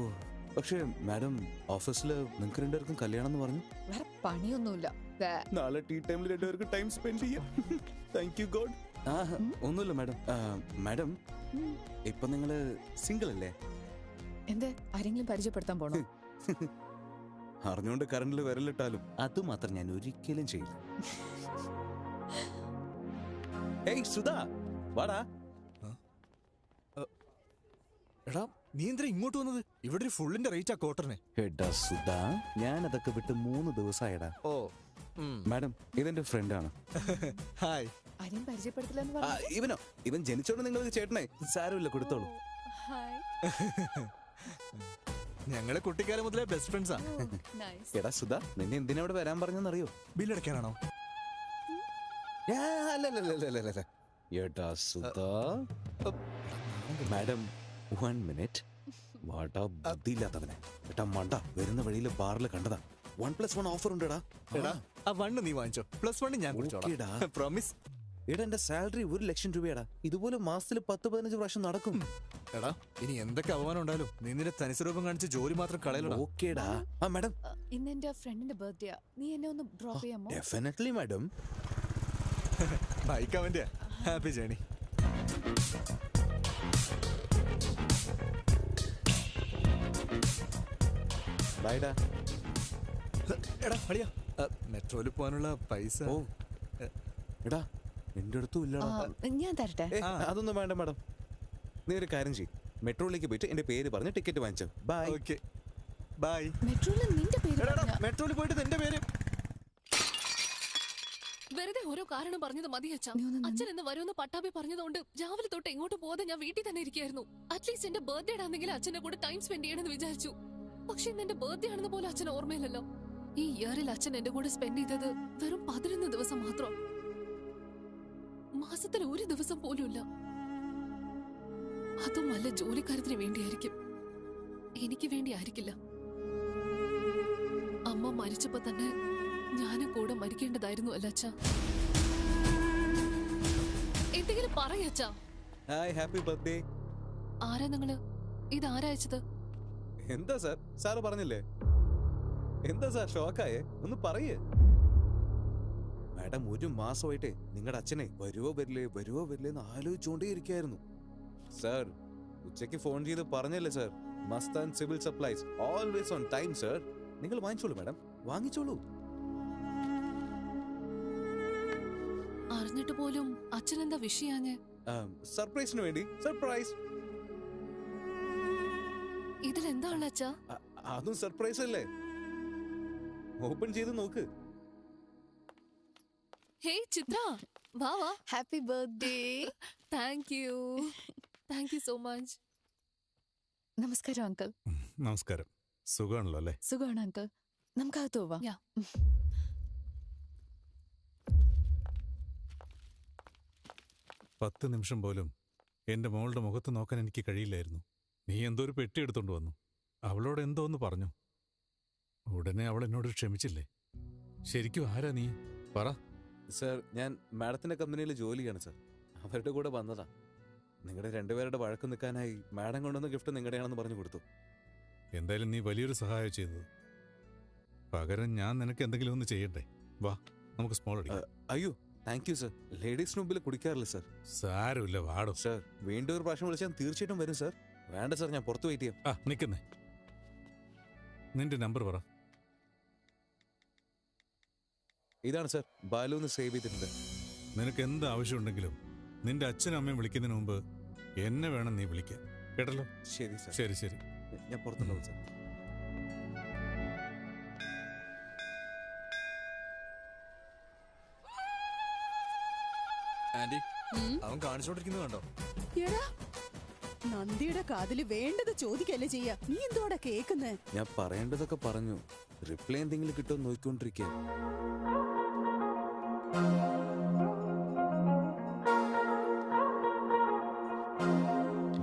പക്ഷേ മാഡം ഓഫീസില് നിങ്ങൾക്ക് രണ്ടുപേർക്കും കല്യാണം എന്ന് പറഞ്ഞു. വേറെ പണിയൊന്നുമില്ല. നാളെ ടീ ടൈമിൽ രണ്ടുപേർക്ക് ടൈം സ്പെൻഡ് ചെയ്യാം. Thank you God. ഒന്നുമില്ല മാഡം. മാഡം ഇപ്പൊ നിങ്ങള് സിംഗിൾ അല്ലേ? എന്തേ, ആരെങ്കിലും പരിചയപ്പെടുത്താൻ പോണോ? അറിഞ്ഞുകൊണ്ട് കറണ്ടിൽ വിരലിട്ടാലും അത് മാത്രം ഞാൻ ഒരിക്കലും ചെയ്യില്ല. ഏയ് സുധാ, വാടാ. എടാ, നീ എന്തിനാ ഇങ്ങോട്ട് വന്നത്? ഇവിടെ ഒരു ഫുള്ളിന്റെ റേറ്റ് ആ ക്വാർട്ടറിന്. എടാ സുധാ, ഞാൻ അതൊക്കെ വിട്ട് 3 ദിവസമായടാ. ഓ മാഡം, ഇതെന്റെ ഫ്രണ്ടാണ്. ഹായ്. ആരെയും പരിചയപ്പെടുത്തില്ലെന്ന് പറഞ്ഞു. ഇവനോ? ഇവൻ ജനിച്ചോണ്ട് നിങ്ങൾക്ക് ചേട്ടനെ സാരമില്ല, കൊടുത്തോളൂ. ഞങ്ങള് കുട്ടിക്കാലം മുതലേ ബെസ്റ്റ് ഫ്രണ്ട്സാ. എടാ സുധാ, നിന്നെ എന്തിനാ ഇവിടെ വരാൻ പറഞ്ഞെന്നറിയോ? ബില്ലടയ്ക്കാനാണോ? അല്ലല്ലല്ലല്ലല്ല. എടാ സുധാ, മാഡം 1 മിനിറ്റ്. വാട്ടാ ബുദ്ധിയില്ലാത്തവനെ. ഏട്ടാ മണ്ട, വരുന്ന വഴിയിൽ ബാറിൽ കണ്ടതാ. 1+1 ഓഫർ ഉണ്ടെടാ. എടാ, ആ 1 നീ വാങ്ങിച്ചോ, +1 ഞാൻ കുടിച്ചോളാം. പ്രോമിസ്. എടാ, എന്റെ സാലറി 1 ലക്ഷം രൂപയാടാ. ഇതുപോലെ മാസത്തിൽ 10-15 പ്രാവശ്യം നടക്കും. എടാ, ഇനി എന്തൊക്കെ അപമാനം ഉണ്ടായാലും നീ നിന്റെ തനിസ്വരൂപം കാണിച്ച് ജോലി മാത്രം കളയലടാ. ഓക്കേടാ. ആ മാഡം, ഇന്ന് എന്റെ ഫ്രണ്ടിന്റെ ബർത്ത്ഡേ. നീ എന്നെ ഒന്ന് ഡ്രോപ്പ് ചെയ്യാമോ? Definitely madam. ബൈക്ക് അവന്റെ. Happy journey. ബൈഡാ. എടാ അളിയാ, മെട്രോയിൽ പോകാനുള്ള പൈസ. ഓ എടാ, എന്റെ അടുത്തും ഇല്ലടാ. ഞാൻ തരട്ടെ. അതൊന്നും വേണ്ട മാഡം. നീ ഒരു കാര്യം ചെയ്യ്, മെട്രോയിലേക്ക് പോയിട്ട് എന്റെ പേര് പറഞ്ഞ് ടിക്കറ്റ് വാങ്ങിച്ചോ. ബൈ. Okay bye. മെട്രോയിൽ നിന്റെ പേര്? മെട്രോയിൽ പോയിട്ട് എന്റെ പേര്. വെറുതെ ഓരോ കാരണം പറഞ്ഞത് മതി അച്ഛാ. അച്ഛൻ എന്ന് വരുമെന്ന് പട്ടാപ്പി പറഞ്ഞതുകൊണ്ട് രാവിലെ തൊട്ട് എങ്ങോട്ട് പോകാതെ ഞാൻ വീട്ടിൽ തന്നെ ഇരിക്കുകയായിരുന്നു. അറ്റ്ലീസ്റ്റ് എന്റെ ബർത്ത്ഡേ ആണെങ്കിൽ അച്ഛന്റെ കൂടെ ടൈം സ്പെൻഡ് ചെയ്യണമെന്ന് വിചാരിച്ചു. പക്ഷെ ഇന്ന് എന്റെ ബർത്ത്ഡേ ആണെന്ന് പോലും അച്ഛൻ ഓർമ്മയില്ലല്ലോ. ഈ ഇയറിൽ അച്ഛൻ എന്റെ കൂടെ സ്പെൻഡ് ചെയ്തത് വെറും 11 ദിവസം മാത്രം. മാസത്തിൽ 1 ദിവസം പോലും ഇല്ല. അതും വല്ല ജോലിക്കാര്യത്തിന് വേണ്ടിയായിരിക്കും, എനിക്ക് വേണ്ടി ആയിരിക്കില്ല. അമ്മ മരിച്ചപ്പോ തന്നെ ഞാനും കൂടെ മരിക്കേണ്ടതായിരുന്നു അല്ല അച്ഛാ. എന്തെങ്കിലും പറയച്ചാ. Hi, happy birthday. ആരാ നിങ്ങള്? ഇതാരാ അയച്ചത്? എന്താ സാർ, സാറ് പറഞ്ഞില്ലേ? എന്താ സാർ ഷോക്കായേ? ഒന്ന് പറയേ. മാഡം 1 മാസമായിട്ടേ നിങ്ങളുടെ അച്ഛനെ വരുവോ വരില്ലേ എന്ന് ആലോചിച്ചുകൊണ്ടേ ഇരിക്കായിരുന്നു. സാർ ഉച്ചയ്ക്ക് ഫോൺ ചെയ്ത് പറഞ്ഞല്ലേ sir, Mastan civil supplies always on time sir. നിങ്ങൾ വാങ്ങിച്ചോളൂ മാഡം, വാങ്ങിച്ചോളൂ. അറിഞ്ഞിട്ട് പോലും അച്ഛൻ എന്താ വിഷയാഞ്ഞ്? സർപ്രൈസിന് വേണ്ടി സർപ്രൈസ്. ഇതിലെന്താണ് അച്ഛാ? അതും സർപ്രൈസ് അല്ലേ? ഓപ്പൺ ചെയ്ത് നോക്ക്. ഹേ ചിത്ര, വാ വാ. Happy birthday. Thank you so much. നമസ്കാരം അങ്കിൾ. നമസ്കാരം. സുഖമാണല്ലോ അല്ലേ? സുഖമാണ് അങ്കിൾ. നമുക്കകത്ത് പോവാം. 10 നിമിഷം പോലും എന്റെ മോളുടെ മുഖത്ത് നോക്കാൻ എനിക്ക് കഴിയില്ലായിരുന്നു. നീ എന്തോ ഒരു പെട്ടി എടുത്തോണ്ട് വന്നു. അവളോട് എന്തോ ഒന്ന് പറഞ്ഞു. ഉടനെ അവൾ എന്നോട് ക്ഷമിച്ചില്ലേ? ശരിക്കും ആരാ നീ? പറ. സാർ, ഞാൻ മാഡത്തിന്റെ കമ്പനിയിൽ ജോലി ചെയ്യാണ് സാർ. അവരുടെ കൂടെ വന്നതാ. നിങ്ങളുടെ 2 പേരുടെ വഴക്ക് നിൽക്കാനായി മാഡം കൊണ്ടുവന്ന ഗിഫ്റ്റ് നിങ്ങളുടെയാണെന്ന് പറഞ്ഞു കൊടുത്തു. എന്തായാലും നീ വലിയൊരു സഹായം ചെയ്തത്. പകരം ഞാൻ നിനക്ക് എന്തെങ്കിലും ഒന്ന് ചെയ്യട്ടെ? വാ നമുക്ക് സ്മോൾ അടിക്കാം. അയ്യോ താങ്ക് യു സർ. ലേഡീസിന് മുമ്പിൽ കുടിക്കാറില്ല സർ. സാരമില്ല, വാടോ. സർ വീണ്ടും ഒരു പ്രാവശ്യം വിളിച്ചാൽ തീർച്ചയായിട്ടും വരും സർ. വേണ്ട സർ, ഞാൻ പുറത്ത് വെയിറ്റ് ചെയ്യാം. നിൽക്കുന്നേ, നിന്റെ നമ്പർ പറ. ഇതാണ് സർ, ബാലുന്ന് സേവ് ചെയ്തിട്ടുണ്ട്. നിനക്ക് എന്ത് ആവശ്യമുണ്ടെങ്കിലും നിന്റെ അച്ഛനും അമ്മയും വിളിക്കുന്നതിന് മുമ്പ് എന്നെ വേണം നീ വിളിക്കാൻ, കേട്ടല്ലോ? ശരി സർ. ശരി ശരി, ഞാൻ പുറത്തുണ്ടാവും സർ. ആന്റി, അവൻ കാണിച്ചോണ്ടിരിക്കുന്നത് കണ്ടോ? എടാ, നന്ദിയുടെ കാതില് വേണ്ടത് ചോദിക്കല്ലേ ചെയ്യാ. നീ എന്തോടാ കേക്കുന്നേ? ഞാൻ പറയേണ്ടതൊക്കെ പറഞ്ഞു. റിപ്ലൈ എന്തെങ്കിലും കിട്ടുമോ നോക്കിക്കൊണ്ടിരിക്കുക.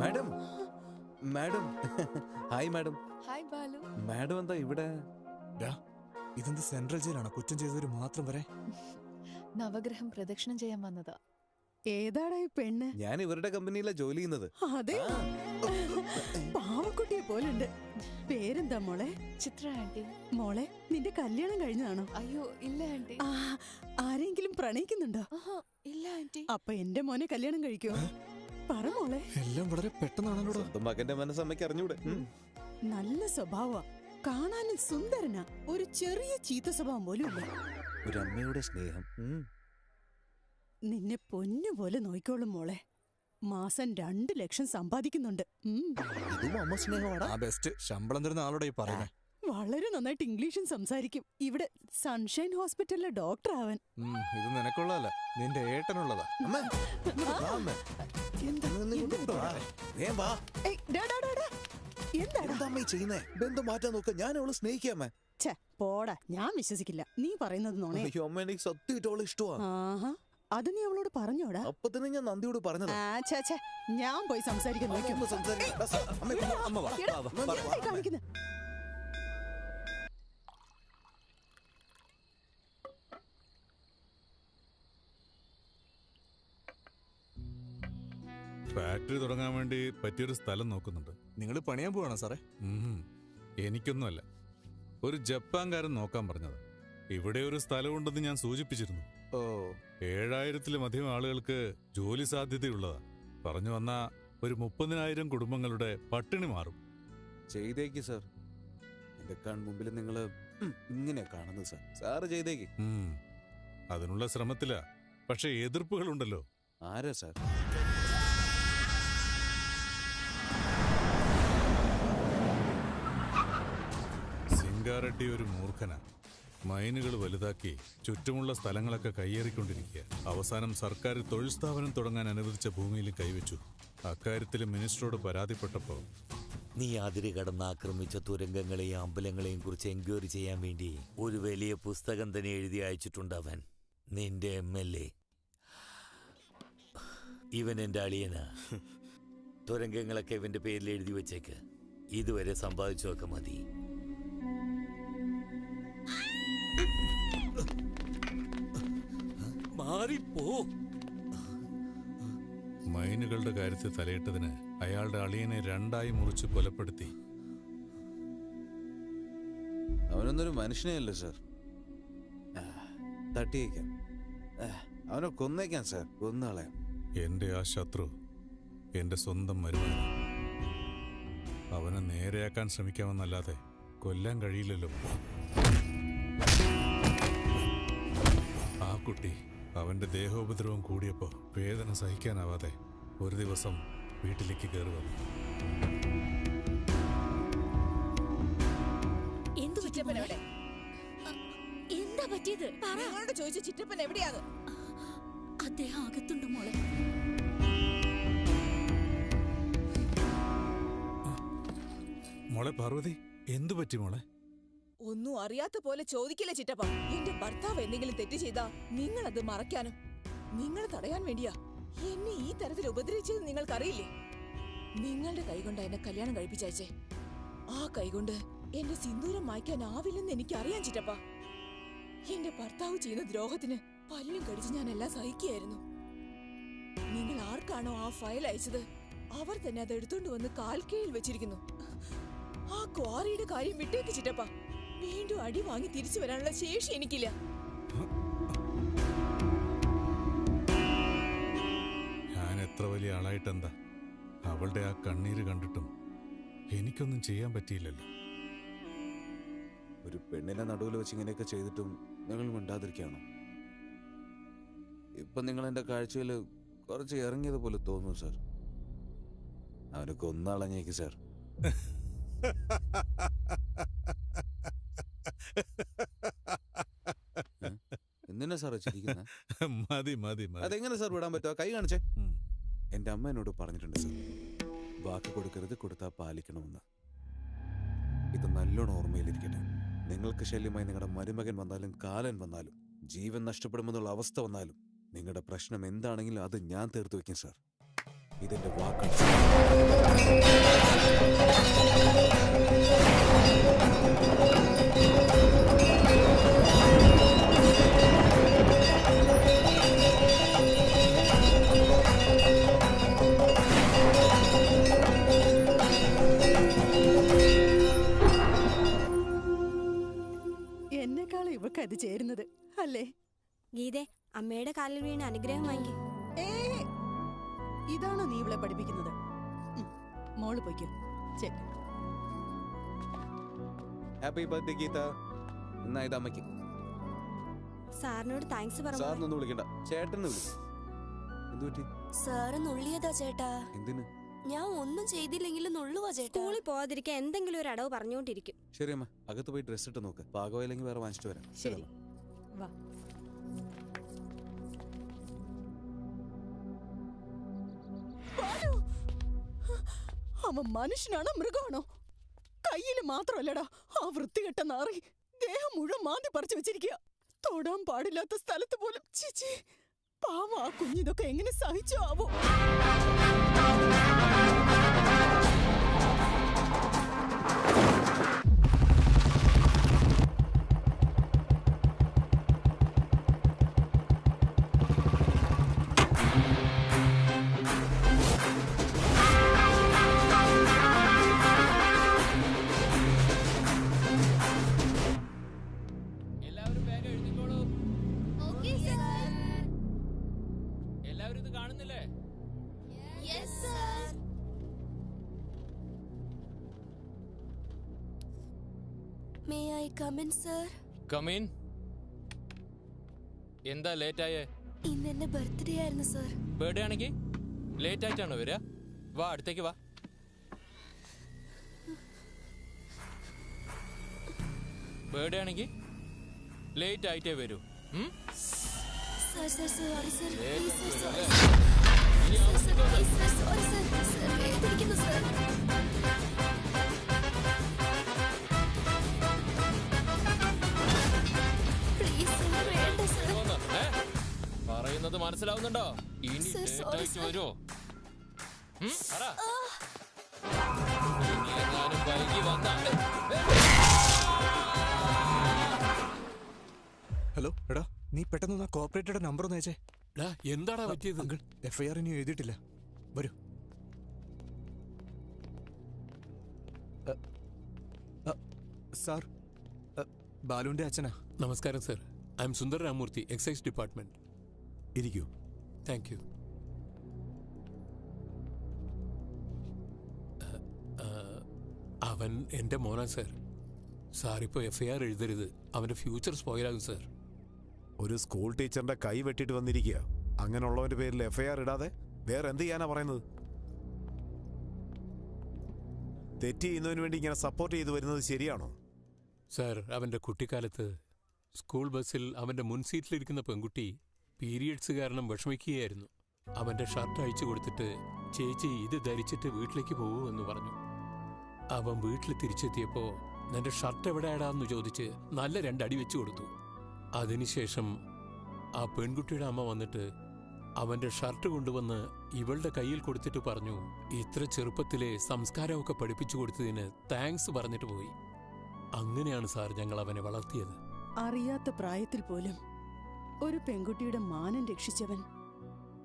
Madam, madam. Hi madam. Hi Balu. Madam എന്താ ഇവിടെ? ഇതെന്ത് സെൻട്രൽ ജയിലാണോ? കുറ്റം ചെയ്തവര് മാത്രം വരെ. നവഗ്രഹം പ്രദക്ഷിണം ചെയ്യാൻ വന്നതാ. ഏതാടാ ഈ പെണ്ണ്? ഞാൻ ഇവരുടെ കമ്പനിയിലാ ജോലി ചെയ്യുന്നത്. അതെ, പാവക്കുട്ടിയെ പോലുണ്ട്. പേരെന്താ മോളെ? ചിത്ര ആന്റി. മോളെ, നിന്റെ കല്യാണം കഴിഞ്ഞതാണോ? അയ്യോ ഇല്ല ആന്റി. ആരെങ്കിലും പ്രണയിക്കുന്നുണ്ടോ? ഇല്ല ആന്റി. അപ്പൊ എന്റെ മോനെ കല്യാണം കഴിക്കോ? പറ മോളെ. എല്ലാം വളരെ പെട്ടെന്നാണല്ലോ. സ്വന്തം മകന്റെ മനസ്സമ്മയ്ക്ക് അറിഞ്ഞൂടെ? നല്ല സ്വഭാവ, കാണാനും സുന്ദരനാ. ഒരു ചെറിയ ചീത്ത സ്വഭാവം പോലും ഇല്ല. ഒരു അമ്മയുടെ സ്നേഹം. നിന്നെ പൊന്നുപോലെ നോയിക്കോളും മോളെ. മാസം 2 ലക്ഷം സമ്പാദിക്കുന്നുണ്ട്. ഇതും അമ്മ സ്നേഹമാണ്. ബെസ്റ്റ് ശമ്പളം തരുന്ന ആളോടെ ഈ പറയുന്നത്. വളരെ നന്നായിട്ട് ഇംഗ്ലീഷും സംസാരിക്കും. ഇവിടെ സൺഷൈൻ ഹോസ്പിറ്റലിലെ ഡോക്ടർ ആവൻ. ഇത് നിനക്കുള്ളതല്ല, നിന്റെ ഏട്ടനുള്ളതാ. ബന്ധം മാറ്റാൻ നോക്ക. ഞാൻ അവളെ സ്നേഹിക്കാമേ. പോടാ, ഞാൻ വിശ്വസിക്കില്ല. നീ പറയുന്നത് നോണേ. അമ്മ എനിക്ക് സത്യമായിട്ട് അവളെ ഇഷ്ടമാണ്. അത് നീ അവളോട് പറഞ്ഞോടാ? അപ്പൊ തന്നെ ഞാൻ നന്ദിയോട് പറഞ്ഞത്. ഞാൻ പോയി സംസാരിക്കാൻ കാണിക്കുന്നത്. ഫാക്ടറി തുടങ്ങാൻ വേണ്ടി പറ്റിയൊരു സ്ഥലം നോക്കുന്നുണ്ട്. നിങ്ങൾ പണിയാൻ പോവാണോ സാറേ? എനിക്കൊന്നുമല്ല, ഒരു ജപ്പാൻകാരൻ നോക്കാൻ പറഞ്ഞത്. ഇവിടെ ഒരു സ്ഥലമുണ്ടെന്ന് ഞാൻ സൂചിപ്പിച്ചിരുന്നു. 7000-ലും ആളുകൾക്ക് ജോലി സാധ്യതയുള്ളതാ. പറഞ്ഞു വന്ന ഒരു 30,000 കുടുംബങ്ങളുടെ പട്ടിണി മാറും. ചെയ്തേക്ക് സാർ. എന്റെ കൺമുമ്പിൽ നിങ്ങള് ഇങ്ങനെ കാണുന്നത് സാർ. സാറ് ചെയ്തേക്ക്. അതിനുള്ള ശ്രമത്തിലാ. പക്ഷെ എതിർപ്പുകളുണ്ടല്ലോ. ആരാ സാർ? സിംഗാറെഡ്ഡി ഒരു മൂർഖനാ. മൈനുകൾ വലുതാക്കി ചുറ്റുമുള്ള സ്ഥലങ്ങളൊക്കെ കയ്യേറിക്കൊണ്ടിരിക്കുക. അവസാനം സർക്കാർ തൊഴിൽ സ്ഥാപനം തുടങ്ങാൻ അനുവദിച്ച ഭൂമിയിൽ കൈവച്ചു. അക്കാര്യത്തിൽ മിനിസ്റ്ററോട് പരാതിപ്പെട്ടപ്പോ, നീ അതിര് കടന്ന് ആക്രമിച്ച തുരങ്കങ്ങളെയും അമ്പലങ്ങളെയും കുറിച്ച് എൻക്വയറി ചെയ്യാൻ വേണ്ടി ഒരു വലിയ പുസ്തകം തന്നെ എഴുതി അയച്ചിട്ടുണ്ട് അവൻ. നിന്റെ MLA. ഇവൻ എന്റെ അളിയനാ. തുരങ്കങ്ങളൊക്കെ ഇവന്റെ പേരിൽ എഴുതി വെച്ചേക്ക്. ഇതുവരെ സമ്പാദിച്ചൊക്കെ മതി. മാറിപ്പോ. മൈനുകളുടെ കാര്യത്തിൽ തലയിട്ടതിന് അയാളുടെ അളിയനെ 2ആയി മുറിച്ച് കൊലപ്പെടുത്തി. അവനൊന്നൊരു മനുഷ്യനെയല്ലേ സാർ. തട്ടിയേക്കാം, അവനെ കൊന്നേക്കാം സാർ. കൊന്നാളയാം. എന്റെ ആ ശത്രു എന്റെ സ്വന്തം മരുമകൻ. അവനെ നേരെയാക്കാൻ ശ്രമിക്കാമെന്നല്ലാതെ കൊല്ലാൻ കഴിയില്ലല്ലോ. ആ കുട്ടി അവന്റെ ദേഹോപദ്രവം കൂടിയപ്പോ വേദന സഹിക്കാനാവാതെ ഒരു ദിവസം വീട്ടിലേക്ക് കയറി വന്നു. എന്താ പറ്റിയത്? ചോദിച്ചു ചിറ്റപ്പൻ എവിടെയാണ്? അദ്ദേഹം അകത്തുണ്ട് മോളെ. മോളെ പാർവതി, എന്തു പറ്റി മോളെ? ഒന്നും അറിയാത്ത പോലെ ചോദിക്കില്ല ചിറ്റപ്പ. എന്റെ ഭർത്താവ് എന്തെങ്കിലും തെറ്റ് ചെയ്താ നിങ്ങൾ അത് മറയ്ക്കാനും നിങ്ങൾ തടയാൻ വേണ്ടിയാ എന്നെ ഈ തരത്തിൽ ഉപദ്രവിച്ചത് നിങ്ങൾക്കറിയില്ലേ? നിങ്ങളുടെ കൈകൊണ്ട് എന്നെ കല്യാണം കഴിപ്പിച്ചയച്ചേ. ആ കൈകൊണ്ട് എന്റെ സിന്ദൂരം മായ്ക്കാനാവില്ലെന്ന് എനിക്കറിയാൻ ചിറ്റപ്പ. എന്റെ ഭർത്താവ് ചെയ്യുന്ന ദ്രോഹത്തിന് പല്ലും കടിച്ച് ഞാൻ എല്ലാം സഹിക്കുകയായിരുന്നു. നിങ്ങൾ ആർക്കാണോ ആ ഫയൽ അയച്ചത് അവർ തന്നെ അത് എടുത്തോണ്ട് വന്ന് കാൽക്കീഴിൽ വെച്ചിരിക്കുന്നു. ആ ക്വാറിയുടെ കാര്യം വിട്ടേക്ക് ചിറ്റപ്പ. വീണ്ടും അടി വാങ്ങി തിരിച്ചു വരാനുള്ള ശേഷി എനിക്കില്ല. എത്ര വലിയ ആളായിട്ടെന്താ? അവളുടെ ആ കണ്ണീര് കണ്ടിട്ടും എനിക്കൊന്നും ചെയ്യാൻ പറ്റിയില്ലല്ലോ. ഒരു പെണ്ണിനെ നടുവിൽ വെച്ച് ഇങ്ങനെയൊക്കെ ചെയ്തിട്ടും നിങ്ങൾ മിണ്ടാതിരിക്കുകയാണോ? ഇപ്പൊ നിങ്ങൾ എന്റെ കാഴ്ചയിൽ കുറച്ച് ഇറങ്ങിയത് പോലെ തോന്നുന്നു സാർ. അവനെ കൊന്നാളഞ്ഞേക്ക് സാർ. എന്തിനാ സാർ വെച്ചിരിക്കുന്നത്? മതി മതി മതി. അതെങ്ങനെ സാർ വിടാൻ പറ്റുമോ? കൈ കാണിച്ചേ. എന്റെ അമ്മ എന്നോട് പറഞ്ഞിട്ടുണ്ട് സാർ, വാക്ക് കൊടുക്കരുത്, കൊടുത്താൽ പാലിക്കണമെന്ന്. ഇത് നല്ലോണം ഓർമ്മയിലിരിക്കട്ടെ. നിങ്ങൾക്ക് ശല്യമായി നിങ്ങളുടെ മരുമകൻ വന്നാലും കാലൻ വന്നാലും ജീവൻ നഷ്ടപ്പെടുമെന്നുള്ള അവസ്ഥ വന്നാലും നിങ്ങളുടെ പ്രശ്നം എന്താണെങ്കിലും അത് ഞാൻ തീർത്തു വയ്ക്കും സാർ. ഇതെന്റെ വാക്കാണ്. എന്നെക്കാളും ഇവക്ക് അത് ചേരുന്നത് അല്ലേ? ഗീതേ, അമ്മയുടെ കാലിൽ വീണ് അനുഗ്രഹം വാങ്ങി. ഇതാണോ നീ ഇവളെ പഠിപ്പിക്കുന്നത്? മോള് പൊയ്ക്കോ. Happy birthday Geetha. എന്നാ ഇത് അമ്മയ്ക്ക്. സാറിനോട് താങ്ക്സ് പറഞ്ഞു. സാറിനൊന്നും വിളിക്കണ്ട, ചേട്ടനെ വിളിക്കും. എന്തു പറ്റി? സാറ് നുള്ളിയതാ ചേട്ടാ. എന്തിന്? ഞാൻ ഒന്നും ചെയ്തില്ലെങ്കിലും നുള്ളുവാ ചേട്ടാ. സ്കൂളിൽ പോവാതിരിക്കാൻ എന്തെങ്കിലും ഒരു അടവ് പറഞ്ഞുകൊണ്ടിരിക്കും. ശരി അമ്മ, അകത്ത് പോയി ഡ്രസ് ഇട്ട് നോക്ക്. പാകമായില്ലെങ്കിൽ വേറെ വാങ്ങിച്ചിട്ട് വരാം. ശരി, വാ. അവൻ മനുഷ്യനാണോ മൃഗമാണോ? കയ്യില് മാത്രമല്ലടാ ആ വൃത്തികെട്ട നാറി. ദേഹം മുഴുവൻ മാന്തി പറിച്ചു വെച്ചിരിക്കുക. തൊടാൻ പാടില്ലാത്ത സ്ഥലത്ത് പോലും. ചിച്ചി, പാവം ആ കുഞ്ഞിതൊക്കെ എങ്ങനെ സഹിച്ചോ ആവോ? May I come in, sir? Come in. എന്താ ലേറ്റ് ആയേ? ഇന്ന് എന്റെ ബർത്ത്ഡേ ആയിരുന്നു സർ. ബർത്ത്ഡേ ആണെങ്കിൽ ലേറ്റ് ആയിട്ടാണോ വരിക? വാ, അടുത്തേക്ക് വാ. ബർത്ത്ഡേ ആണെങ്കിൽ ലേറ്റ് ആയിട്ടേ വരൂ. Sir sir sorry sir. പറയുന്നത് മനസ്സിലാവുന്നുണ്ടോ? ഇനി ലേറ്റ് ആയിട്ട് വരുമോ? എങ്ങാനും വൈകി വന്നാ. ഹലോ എടാ, നീ പെട്ടെന്ന് കോർപ്പറേറ്ററുടെ നമ്പർ ഒന്ന് അയച്ചേ. എന്താടാ പറ്റിയത്? അങ്കിൾ, FIR ഇനി എഴുതിയിട്ടില്ല. വരൂ. സാർ, ബാലുവിന്റെ അച്ഛനാ. നമസ്കാരം sir. I am Sundar Ramurthy, excise department. ഇരിക്കൂ. Thank you. അവൻ എൻ്റെ മോനാ സർ. സാറിപ്പോൾ FIR എഴുതരുത്, അവൻ്റെ ഫ്യൂച്ചർ സ്പോയിലാകും സർ. ഒരു സ്കൂൾ ടീച്ചറിന്റെ കൈ വെട്ടിട്ട് വന്നിരിക്കുക. അങ്ങനെയുള്ളവന്റെ പേരിൽ FIR ഇടാതെ വേറെ എന്ത് ചെയ്യാനാ പറയുന്നത്? തെറ്റ് ചെയ്യുന്നതിന് വേണ്ടി ഇങ്ങനെ സപ്പോർട്ട് ചെയ്തു വരുന്നത് ശരിയാണോ? സർ, അവൻ്റെ കുട്ടിക്കാലത്ത് സ്കൂൾ ബസ്സിൽ അവൻ്റെ മുൻ സീറ്റിലിരിക്കുന്ന പെൺകുട്ടി പീരിയഡ്സ് കാരണം വിഷമിക്കുകയായിരുന്നു. അവൻ്റെ ഷർട്ട് അഴിച്ചു കൊടുത്തിട്ട് ചേച്ചി ഇത് ധരിച്ചിട്ട് വീട്ടിലേക്ക് പോകൂ എന്ന് പറഞ്ഞു. അവൻ വീട്ടിൽ തിരിച്ചെത്തിയപ്പോൾ നിന്റെ ഷർട്ട് എവിടെയാടാന്ന് ചോദിച്ച് നല്ല 2 അടി വെച്ചു കൊടുത്തു. അതിനുശേഷം ആ പെൺകുട്ടിയുടെ അമ്മ വന്നിട്ട് അവൻ്റെ ഷർട്ട് കൊണ്ടുവന്ന് ഇവളുടെ കയ്യിൽ കൊടുത്തിട്ട് പറഞ്ഞു, ഇത്ര ചെറുപ്പത്തിലെ സംസ്കാരമൊക്കെ പഠിപ്പിച്ചു കൊടുത്തതിന് താങ്ക്സ് പറഞ്ഞിട്ട് പോയി. അങ്ങനെയാണ് സാർ ഞങ്ങൾ അവനെ വളർത്തിയത്. അറിയാത്ത പ്രായത്തിൽ പോലും ഒരു പെൺകുട്ടിയുടെ മാനം രക്ഷിച്ചവൻ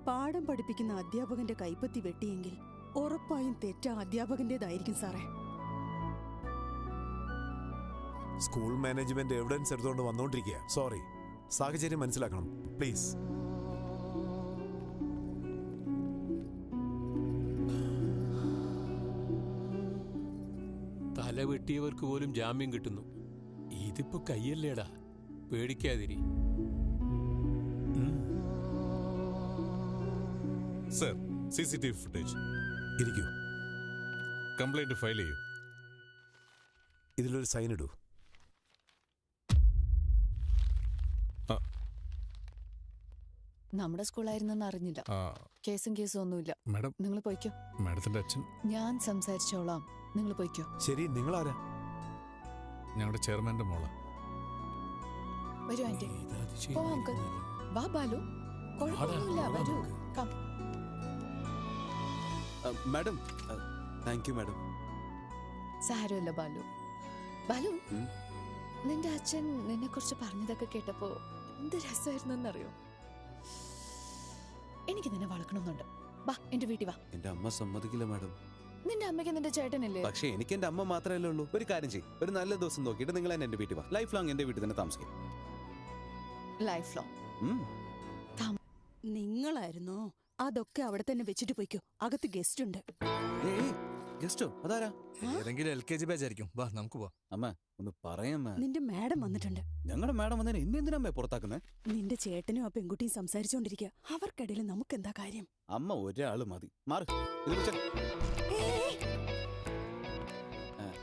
പാഠം പഠിപ്പിക്കുന്ന അധ്യാപകന്റെ കൈപ്പത്തി വെട്ടിയെങ്കിൽ ഉറപ്പായും തെറ്റ അധ്യാപകന്റേതായിരിക്കും സാറേ. സ്കൂൾ മാനേജ്മെന്റ് എവിഡൻസ് എടുത്തുകൊണ്ട് വന്നുകൊണ്ടിരിക്കുക. സോറി, സാഹചര്യം മനസ്സിലാക്കണം പ്ലീസ്. തട്ടിയവർക്ക് പോലും ജാമ്യം കിട്ടുന്നു. ഇതിപ്പോ കയ്യല്ലേടാ, പേടിക്കാതിരി. Sir, CCTV footage. ഇരിക്കൂ. കംപ്ലൈന്റ് ഫയൽ ചെയ്യൂ. ഇതിലൊരു സൈൻ ഇടൂ. നമ്മുടെ സ്കൂളായിരുന്നെന്ന് അറിഞ്ഞില്ല. കേസും ഒന്നുമില്ല. മാഡം, നിങ്ങൾ പോയിക്കോ. മാഡത്തിന്റെ അച്ഛൻ. ഞാൻ സംസാരിച്ചോളാം, നിങ്ങൾ പോയിക്കോ. ശരി, നിങ്ങളാരാ? ഞങ്ങളുടെ ചെയർമാന്റെ മോളാ. വരൂ ആന്റി. പോ അങ്കിൾ. വാ ബാലു. കുഴപ്പമൊന്നുമില്ല, വരൂ. Come. Madam, thank you madam. സാരമില്ല ബാലു. ബാലു, നിന്റെ അച്ഛൻ നിന്നെ കുറിച്ച് പറഞ്ഞതൊക്കെ കേട്ടപ്പോ എന്ത് രസമായിരുന്നറിയോ? എനിക്ക് നിന്നെ വളക്കണമെന്നുണ്ട്. വാ, എന്റെ വീട്ടിൽ വാ. എന്റെ അമ്മ സമ്മതിക്കില്ല മാഡം. നിന്റെ അമ്മയ്ക്ക് നിന്റെ ചേട്ടനില്ലേ? പക്ഷേ എനിക്ക് എന്റെ അമ്മ മാത്രമല്ലേ ഉള്ളൂ. ഒരു കാര്യം ചെയ്യും, ഒരു നല്ല ദിവസം നോക്കിയിട്ട് നിങ്ങൾ എന്നെ എന്റെ വീട്ടിൽ വാ. ലൈഫ് ലോങ് എന്റെ വീട്ടിൽ തന്നെ താമസിക്കും. Life long? നിങ്ങളായിരുന്നോ? അതൊക്കെ അവിടെ തന്നെ വെച്ചിട്ട് പോയിക്കോ. അകത്ത് ഗസ്റ്റ് ഉണ്ട്. ഗസ്റ്റോ? അതാരാ? ഏതെങ്കിലും LKG ബാച്ച് ആയിരിക്കും. വാ, നമുക്ക് പോവാം. അമ്മ ഒന്ന് പറയാമ്മ. നിന്റെ മാഡം വന്നിട്ടുണ്ട്. ഞങ്ങളുടെ മാഡം വന്നതിന് എന്നെ എന്തിനാ പുറത്താക്കുന്നേ? നിന്റെ ചേട്ടനും ആ പെൺകുട്ടിയും സംസാരിച്ചോണ്ടിരിക്കുക. അവർക്കിടയിൽ നമുക്ക് എന്താ കാര്യം? അമ്മ ഒരാള് മതി. മാറ്.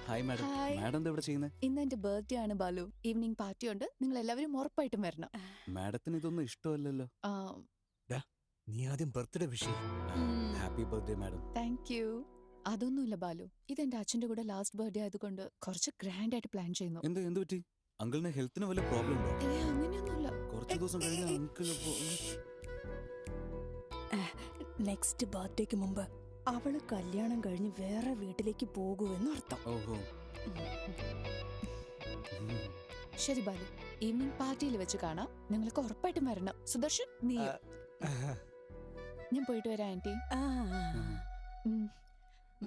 Hi madam. മാഡം എന്താ ഇവിടെ ചെയ്യുന്നത്? ഇന്ന് എന്റെ ബർത്ത്ഡേ ആണ് ബാലു. ഈവനിങ് പാർട്ടി ഉണ്ട്. നിങ്ങൾ എല്ലാവരും ഉറപ്പായിട്ടും വരണം. മാഡത്തിന് ഇതൊന്നും ഇഷ്ടമല്ലല്ലോ. നീ ആദ്യം birthday wish. Happy birthday madam. Thank U. അതൊന്നുമില്ല ബാലു, ഇതെന്റെ അച്ഛന്റെ കൂടെ ലാസ്റ്റ് ബർത്ത്ഡേ ആയതുകൊണ്ട് കുറച്ച് ഗ്രാൻഡ് ആയിട്ട് പ്ലാൻ ചെയ്യുന്നു. എന്ത് പറ്റി? അങ്കിളിന് ഹെൽത്തിന് വല്ല പ്രോബ്ലം ഉണ്ടോ? അങ്ങനെയൊന്നുമില്ല. കുറച്ച് ദിവസം കഴിഞ്ഞ അങ്കിൾ നെക്സ്റ്റ് ബർത്ത്ഡേക്ക് മുമ്പ് അവള് കല്യാണം കഴിഞ്ഞ് വേറെ വീട്ടിലേക്ക് പോകുമെന്നർത്ഥം. ഓഹോ. ശരി ബാലു, ഈവനിങ് പാർട്ടിയിൽ വെച്ച് കാണാം. നിങ്ങൾക്ക് ഉറപ്പായിട്ടും വരണം. സുദർശൻ, നീ. ഞാൻ പോയിട്ട് വരാം ആന്റി.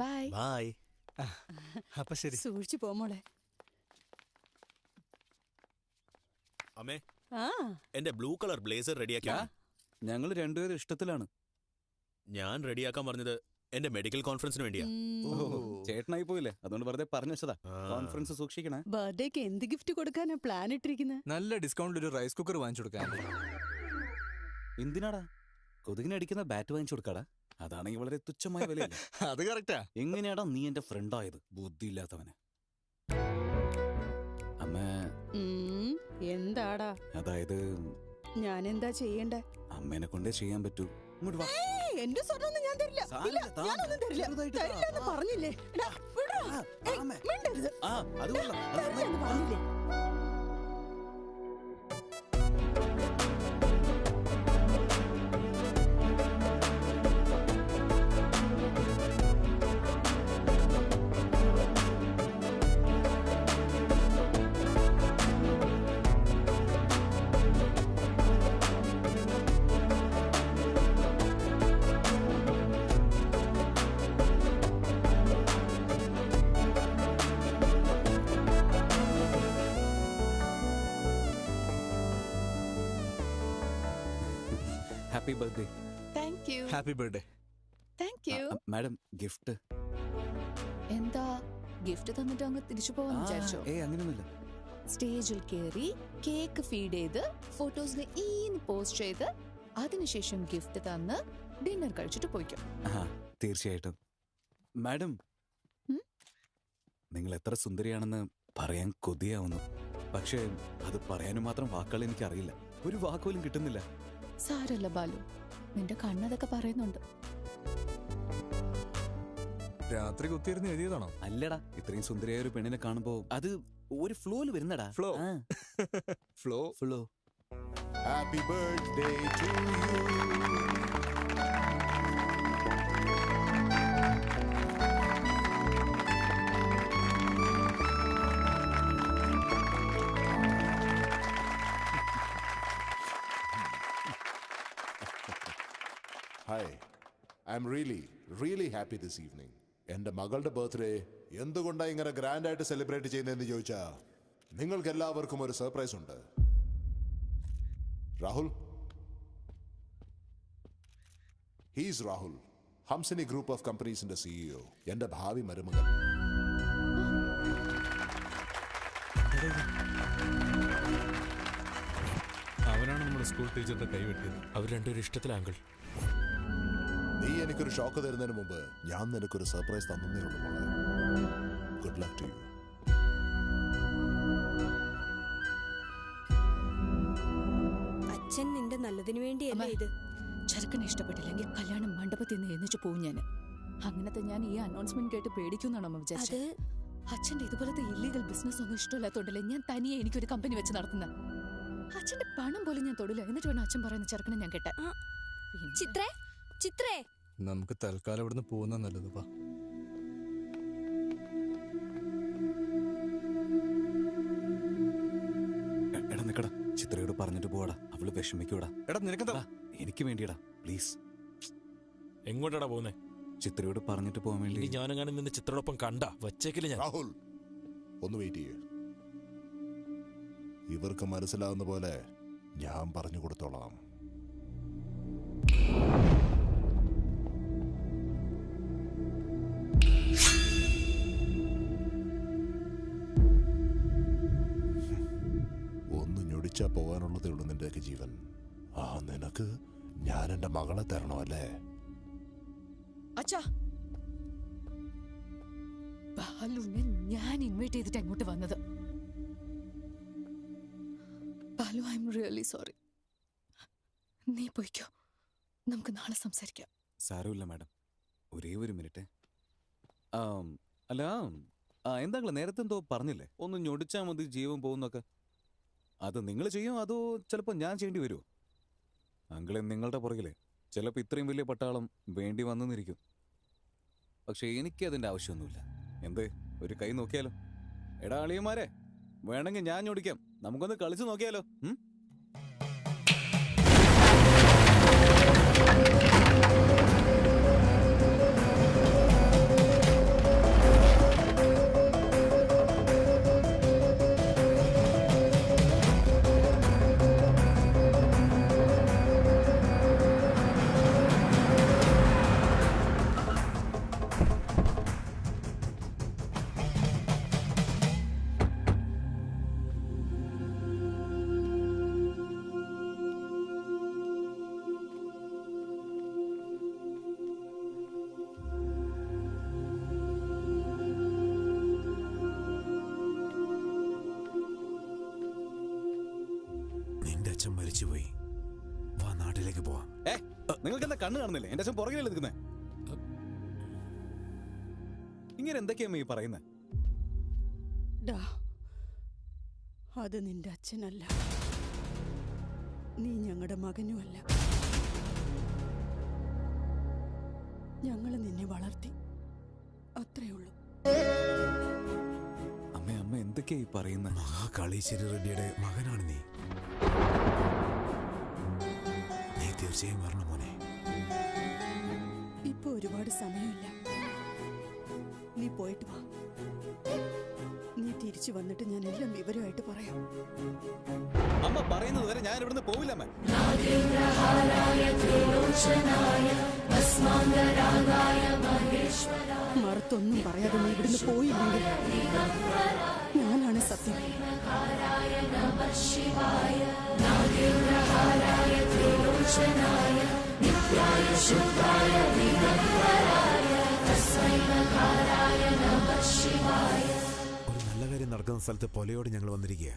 ബൈ. ബൈ. അപ്പൊ ശരി, സൂക്ഷിച്ചു പോമോളെ. അമ്മേ, എന്റെ ബ്ലൂ കളർ ബ്ലേസർ റെഡിയാക്കിയാ? ഞങ്ങൾ രണ്ടുപേരും ഇഷ്ടത്തിലാണ്. ഞാൻ റെഡിയാക്കാൻ പറഞ്ഞത് എന്റെ മെഡിക്കൽ കോൺഫറൻസിന് വേണ്ടിയാ. ചേട്ടനായി പോയില്ലേ, അതുകൊണ്ട് വെറുതെ പറഞ്ഞു വെച്ചതാ. കോൺഫറൻസ് സൂക്ഷിക്കണേ. ബർത്ത്ഡേക്ക് എന്ത് ഗിഫ്റ്റ് കൊടുക്കാനാ പ്ലാൻ ഇട്ടിരിക്കുന്നത്? നല്ല ഡിസ്കൗണ്ടിൽ ഒരു റൈസ് കുക്കർ വാങ്ങിച്ചു കൊടുക്കാൻ. എന്തിനാടാ? കൊതുകിനടിക്കുന്ന ബാറ്റ് വാങ്ങിച്ചു കൊടുക്കാടാ. അതാണെങ്കിൽ വളരെ തുച്ഛമായ വില. അത് കറക്റ്റാ. എങ്ങനെയാടാ നീ എന്റെ ഫ്രണ്ട് ആയത്? ബുദ്ധിയില്ലാത്തവന്. അമ്മ, എന്താടാ? അതായത് ഞാൻ എന്താ ചെയ്യണ്ടേ? അമ്മേനെ കൊണ്ടേ ചെയ്യാൻ പറ്റൂ. ഇങ്ങോട്ട് വാ. എന്റെ സ്വർണ്ണൊന്നും ഞാൻ തരില്ല. ഞാനൊന്നും തരില്ല. തരില്ലെന്ന് പറഞ്ഞില്ലേ? മിണ്ടരുത്. തരില്ലെന്ന് പറഞ്ഞില്ലേ? Happy birthday. Thank you. Happy birthday. Thank you. Madam, gift. എന്താ ഗിഫ്റ്റ് തന്നിട്ട് അങ്ങ് തിരിച്ചു പോവാന്ന് വിചാരിച്ചോ? അങ്ങനെയൊന്നുമില്ല. സ്റ്റേജിൽ കയറി കേക്ക് ഫീഡ് ചെയ്ത് ഫോട്ടോസിന് പോസ്റ്റ് ചെയ്ത് അതിനുശേഷം ഗിഫ്റ്റ് തന്ന് ഡിന്നർ കഴിച്ചിട്ട് പോയിക്കോ. തീർച്ചയായിട്ടും. മാഡം, നിങ്ങൾ എത്ര സുന്ദരിയാണെന്ന് പറയാൻ കൊതിയാവുന്നു. പക്ഷേ അത് പറയാനും മാത്രം വാക്കുകൾ എനിക്കറിയില്ല. ഒരു വാക്കുപോലും കിട്ടുന്നില്ല. സാരല്ല ബാലു, നിന്റെ കണ്ണതൊക്കെ പറയുന്നുണ്ട്. രാത്രി കുത്തിയിരുന്ന് എഴുതിയതാണോ? അല്ലടാ, ഇത്രയും സുന്ദരിയായ ഒരു പെണ്ണിനെ കാണുമ്പോ അത് ഒരു ഫ്ലോയിൽ വരുന്നടാ. Flow. Flow. Flow. Happy birthday to you. Hi, I am really happy this evening. എൻ്റെ മകളുടെ ബർത്ത്ഡേ എന്തുകൊണ്ടാണ് ഇങ്ങനെ ഗ്രാൻഡ് ആയിട്ട് സെലിബ്രേറ്റ് ചെയ്യുന്നതെന്ന് ചോദിച്ചാ നിങ്ങൾക്ക് എല്ലാവർക്കും ഒരു സർപ്രൈസ് ഉണ്ട്. Rahul, he's Rahul, Hamsini group of കമ്പനീസിന്റെ CEO, എൻ്റെ ഭാവി മരുമകൻ. അവനാണ് നമ്മുടെ സ്കൂൾ ടീച്ചറുടെ കൈ വെട്ടിയത്. അവർ രണ്ടുപേരും ഇഷ്ടത്തിലാ അങ്കിൾ. നീ എനിക്കൊരു ഷോക്ക് തരുന്നതിന് മുമ്പ് ഞാൻ നിനക്കൊരു സർപ്രൈസ് തന്നേ ഉള്ളൂ മോളെ. Good luck to you. അച്ഛൻ നിന്റെ നല്ലതിനു വേണ്ടിയല്ലേ ഇത്. ചെറുക്കനെ ഇഷ്ടപ്പെട്ടില്ലെങ്കിൽ കല്യാണം മണ്ഡപത്തിൽ നിന്ന് എഴുന്നേറ്റ് പോവും ഞാൻ. അങ്ങനത്തെ ഞാൻ ഈ അനൗൺസ്മെന്റ് കേട്ട് പേടിക്കുന്നാണോ അമ്മ വിചാരിച്ചത്? അച്ഛന്റെ ഇതുപോലത്തെ ഇല്ലീഗൽ ബിസിനസ് ഒന്നും ഇഷ്ടമില്ലാത്തോണ്ടല്ലേ ഞാൻ തനിയെ എനിക്കൊരു കമ്പനി വെച്ച് നടത്തുന്നത്. അച്ഛന്റെ പണം പോലും ഞാൻ തൊടില്ല. എന്നിട്ട് വേണം അച്ഛൻ പറയുന്ന ചെറുക്കനെ ഞാൻ കേട്ടെ. ചിത്രേ ചിത്രേ, നമുക്ക് തൽക്കാലം ഇവിടുന്ന് പോകുന്ന നല്ലത്. വാ. എടാ നിക്കടാ, ചിത്രയോട് പറഞ്ഞിട്ട് പോടാ, അവള് വിഷമിക്കൂടാ. എടാ നിനക്കെന്താ? എനിക്ക് വേണ്ടിയടാ, പ്ലീസ്. എങ്ങോട്ടാടാ പോകുന്നേ? ചിത്രയോട് പറഞ്ഞിട്ട് പോകാൻ വേണ്ടി. ഞാനെങ്ങാനും നിന്ന് ചിത്രയോടൊപ്പം കണ്ട വച്ചേക്കില്ല ഞാൻ. രാഹുൽ, ഒന്ന് വെയിറ്റ് ചെയ്യേ. ഇവർക്ക് മനസ്സിലാവുന്ന പോലെ ഞാൻ പറഞ്ഞു കൊടുത്തോളാം. ഒന്ന് ഞൊടിച്ചാ പോകാനുള്ളതേ ഉള്ളൂ നിന്റെയൊക്കെ ജീവൻ. ആ നിനക്ക് ഞാൻ എന്റെ മകളെ തരണോ അല്ലേ? അച്ഛാ, ബാലുവിനെ ഞാൻ ഇൻവൈറ്റ് ചെയ്തിട്ട് എങ്ങോട്ട് വന്നത്? Balu, I am really sorry. നീ പോയിക്കോ, നമുക്ക് നാളെ സംസാരിക്കാം. സാരമില്ല മാഡം, ഒരേ ഒരു മിനിറ്റ്. അല്ല, എന്താ നേരത്തെ എന്തോ പറഞ്ഞില്ലേ, ഒന്ന് ഞൊടിച്ചാൽ മതി ജീവൻ പോകുന്നൊക്കെ. അത് നിങ്ങൾ ചെയ്യും, അതോ ചിലപ്പോൾ ഞാൻ ചെയ്യേണ്ടി വരുമോ? അങ്കിളെ, നിങ്ങളുടെ പുറകില് ചിലപ്പോൾ ഇത്രയും വലിയ പട്ടാളം വേണ്ടി വന്നെന്നിരിക്കും. പക്ഷെ എനിക്ക് അതിൻ്റെ ആവശ്യമൊന്നുമില്ല. എന്തേ, ഒരു കൈ നോക്കിയാലോ? എടാ അളിയന്മാരെ, വേണമെങ്കിൽ ഞാൻ ഞൊടിക്കാം, നമുക്കൊന്ന് കളിച്ചു നോക്കിയാലോ? മരിച്ചുപോയി. വാ, നാട്ടിലേക്ക് പോവാം. നിങ്ങൾക്ക് എന്താ കണ്ണ് കാണുന്നില്ലേ? എന്റെ അച്ഛൻ പുറകിലല്ലേ നിൽക്കുന്നേ? ഇങ്ങനെ എന്തൊക്കെയാ ഈ പറയുന്നത്? അത് നിന്റെ അച്ഛനല്ല, നീ ഞങ്ങളുടെ മകനുമല്ല. ഞങ്ങള് നിന്നെ വളർത്തി, അത്രേ ഉള്ളൂ. അമ്മ എന്തൊക്കെയാ ഈ പറയുന്നത്? മഹാകാളീശ്വരി റെഡ്ഡിയുടെ മകനാണ് നീ. നീ തീർച്ചയായും വരണം മോനെ. ഇപ്പൊ ഒരുപാട് സമയമില്ല, നീ പോയിട്ട് വാ. നീ തിരിച്ചു വന്നിട്ട് ഞാൻ എല്ലാം വിവരമായിട്ട് പറയാം. അമ്മ പറയുന്നത് വരെ ഞാൻ ഇവിടുന്ന് പോവില്ല. മറുത്തൊന്നും പറയാതെ നീ ഇവിടുന്ന് പോയില്ലെങ്കിൽ ഞാനാണ് സത്യം. ഒരു നല്ല കാര്യം നടക്കുന്ന സ്ഥലത്ത് പൊലയോട് ഞങ്ങൾ വന്നിരിക്കുക.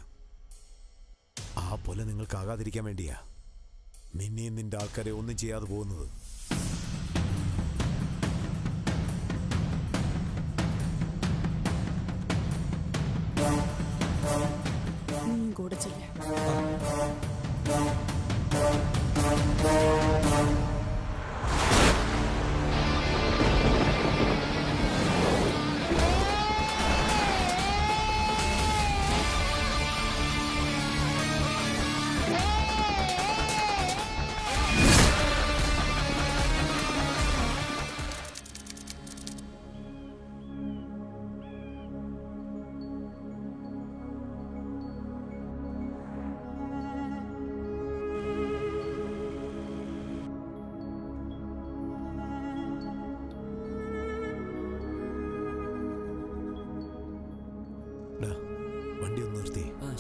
ആ പൊല നിങ്ങൾക്കാകാതിരിക്കാൻ വേണ്ടിയാ നിന്നെയും നിന്റെ ആൾക്കാരെ ഒന്നും ചെയ്യാതെ പോകുന്നത്. നീ കൂടെ ചെയ്യാം.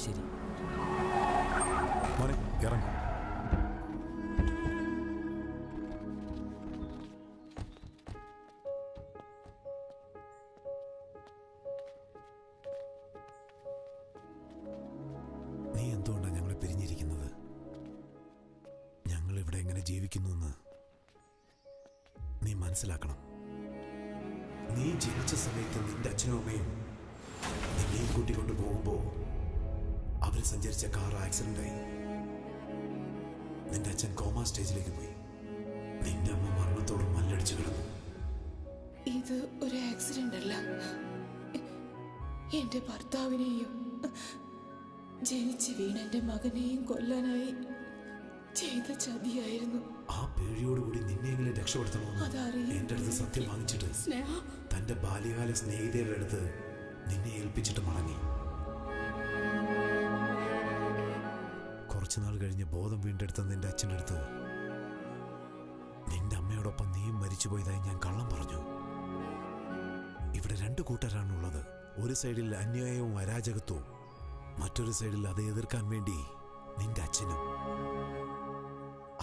ശരി. മോനെ ഇറങ്ങും. നീ എന്തുകൊണ്ടാണ് ഞങ്ങളെ പിരിഞ്ഞിരിക്കുന്നത്? ഞങ്ങൾ ഇവിടെ എങ്ങനെ ജീവിക്കുന്നു എന്ന് നീ മനസ്സിലാക്കണം. നീ ജനിച്ച സമയത്ത് നിന്റെ അച്ഛനും അമ്മയും നിന്നെയും കൂട്ടിക്കൊണ്ട് പോകുമ്പോൾ അവർ സഞ്ചരിച്ച കാർ ആക്സിഡന്റായി. നിന്റെ അച്ഛൻ കോമ സ്റ്റേജിലേക്ക് പോയി. നിന്റെ അമ്മ മരണത്തോട് മല്ലടിച്ചു കിടന്നു. ഇത് ഒരു ആക്സിഡന്റ് അല്ല, എന്റെ ഭർത്താവിനെയും ജനിച്ച് വീണ എന്റെ മകനെയും കൊല്ലാനായി ചെയ്ത ചതിയായിരുന്നു. ആ പേടിയോടുകൂടി നിന്നെയെങ്കിലും രക്ഷപ്പെടുത്തണമെന്ന് എന്റെ അടുത്ത് സത്യം വാങ്ങിച്ചിട്ട് തന്റെ ബാല്യകാല സ്നേഹിതരുടെ അടുത്ത് നിന്നെ ഏൽപ്പിച്ചിട്ട് മടങ്ങി. കുറച്ചുനാൾ കഴിഞ്ഞ് ബോധം വീണ്ടെടുത്ത നിന്റെ അച്ഛൻ്റെ അടുത്ത് നിന്റെ അമ്മയോടൊപ്പം നീയും മരിച്ചുപോയതായി ഞാൻ കള്ളം പറഞ്ഞു. ഇവിടെ രണ്ടു കൂട്ടരാണുള്ളത്. ഒരു സൈഡിൽ അന്യായവും അരാജകത്വവും, മറ്റൊരു സൈഡിൽ അത് എതിർക്കാൻ വേണ്ടി നിന്റെ അച്ഛനും.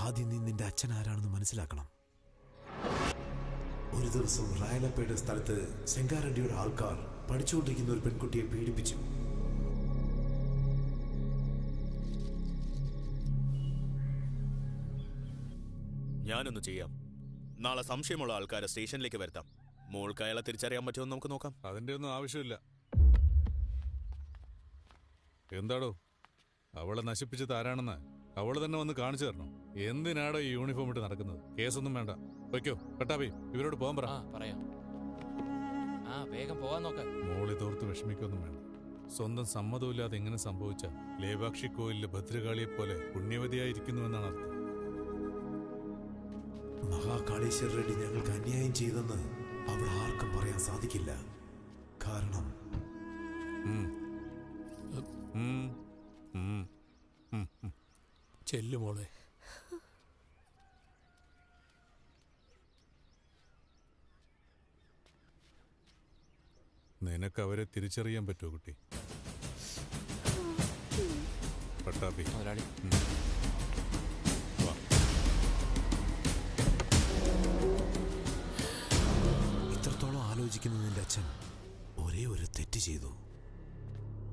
ആദ്യം നീ നിന്റെ അച്ഛൻ ആരാണെന്ന് മനസ്സിലാക്കണം. ഒരു ദിവസം റായലപ്പേട് സ്ഥലത്ത് സെങ്കാറെഡ്ഡിയുടെ ആൾക്കാർ പഠിച്ചുകൊണ്ടിരിക്കുന്ന ഒരു പെൺകുട്ടിയെ പീഡിപ്പിച്ചു. ഞാനൊന്ന് ചെയ്യാം. നാളെ സംശയമുള്ള ആൾക്കാരെ സ്റ്റേഷനിലേക്ക് വരുത്താം. മോൾക്ക് അയാളെ തിരിച്ചറിയാൻ പറ്റുമോ നമുക്ക് നോക്കാം. അതിന്റെ ഒന്നും ആവശ്യമില്ല. എന്താടോ, അവളെ നശിപ്പിച്ചത് ആരാണെന്ന് അവള് തന്നെ വന്ന് കാണിച്ചു തരണം. എന്തിനാടോ ഈ യൂണിഫോം ഇട്ട് നടക്കുന്നത്? കേസൊന്നും വേണ്ട. വയ്ക്കോ പട്ടാഭി, ഇവരോട് പോകാൻ പറ. പറയാം. വേഗം പോവാൻ നോക്ക. മോളി തോർത്ത് വിഷമിക്കൊന്നും വേണ്ട. സ്വന്തം സമ്മതമില്ലാതെ എങ്ങനെ സംഭവിച്ച ലേവാക്ഷി കോയിലിലെ ഭദ്രകാളിയെ പോലെ പുണ്യവതിയായിരിക്കുന്നുവെന്നാണ് അർത്ഥം. മഹാകാളേശ്വര റെഡ്ഡി ഞങ്ങൾക്ക് അന്യായം ചെയ്തെന്ന് അവിടെ ആർക്കും പറയാൻ സാധിക്കില്ല. കാരണം ചെല്ലുമോളെ. നിനക്ക് അവരെ തിരിച്ചറിയാൻ പറ്റുമോ കുട്ടി? പട്ടാഭി, ഇത്രത്തോളം ആലോചിക്കുന്ന നിന്റെ അച്ഛൻ ഒരേ ഒരു തെറ്റ് ചെയ്തു.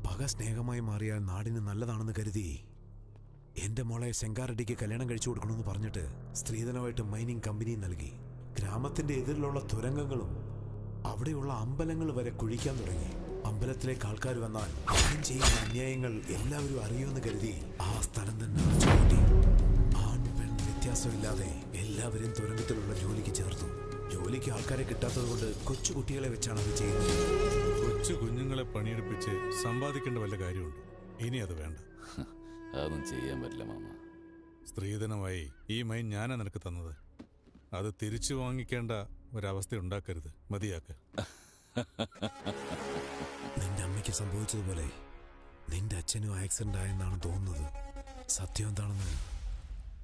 പക സ്നേഹമായി മാറിയാൽ നാടിന് നല്ലതാണെന്ന് കരുതി എന്റെ മോളെ സെങ്കാറെഡ്ഡിക്ക് കല്യാണം കഴിച്ചു കൊടുക്കണമെന്ന് പറഞ്ഞിട്ട് സ്ത്രീധനമായിട്ട് മൈനിങ് കമ്പനി നൽകി. ഗ്രാമത്തിന്റെ എതിരിലുള്ള തുരങ്കങ്ങളും അവിടെയുള്ള അമ്പലങ്ങൾ വരെ കുഴിക്കാൻ തുടങ്ങി. അമ്പലത്തിലേക്ക് ആൾക്കാർ വന്നാൽ ആരും ചെയ്യുന്ന അന്യായങ്ങൾ എല്ലാവരും അറിയുമെന്ന് കരുതി ആ സ്ഥലം തന്നെ അടച്ചുപൂട്ടി. ആൺ പെൺ വ്യത്യാസമില്ലാതെ എല്ലാവരെയും തുരങ്കത്തിലുള്ള ജോലിക്ക് ചേർത്തു. ജോലിക്ക് ആൾക്കാരെ കിട്ടാത്തത് കൊണ്ട് കൊച്ചു കുട്ടികളെ വെച്ചാണ് അത് ചെയ്യുന്നത്. കൊച്ചു കുഞ്ഞുങ്ങളെ പണിയെടുപ്പിച്ച് സമ്പാദിക്കേണ്ട വല്ല കാര്യമുണ്ട്? ഇനി അത് വേണ്ട. അതൊന്നും ചെയ്യാൻ പറ്റില്ല മാമ. സ്ത്രീധനമായി ഈ മൈൻ ഞാനാ നിനക്ക് തന്നത്. അത് തിരിച്ചു വാങ്ങിക്കേണ്ട ഒരവസ്ഥ ഉണ്ടാക്കരുത്. മതിയാക്ക. നിന്റെ അമ്മയ്ക്ക് സംഭവിച്ചതുപോലെ നിന്റെ അച്ഛനും ആക്സിഡന്റ് ആയെന്നാണ് തോന്നുന്നത്. സത്യം എന്താണെന്ന്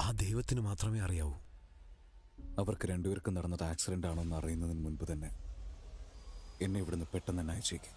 ആ ദൈവത്തിന് മാത്രമേ അറിയാവൂ. അവർക്ക് രണ്ടുപേർക്കും നടന്നത് ആക്സിഡന്റ് ആണോ എന്ന് അറിയുന്നതിന് മുൻപ് തന്നെ എന്നെ ഇവിടുന്ന് പെട്ടെന്ന് തന്നെ അയച്ചേക്കും.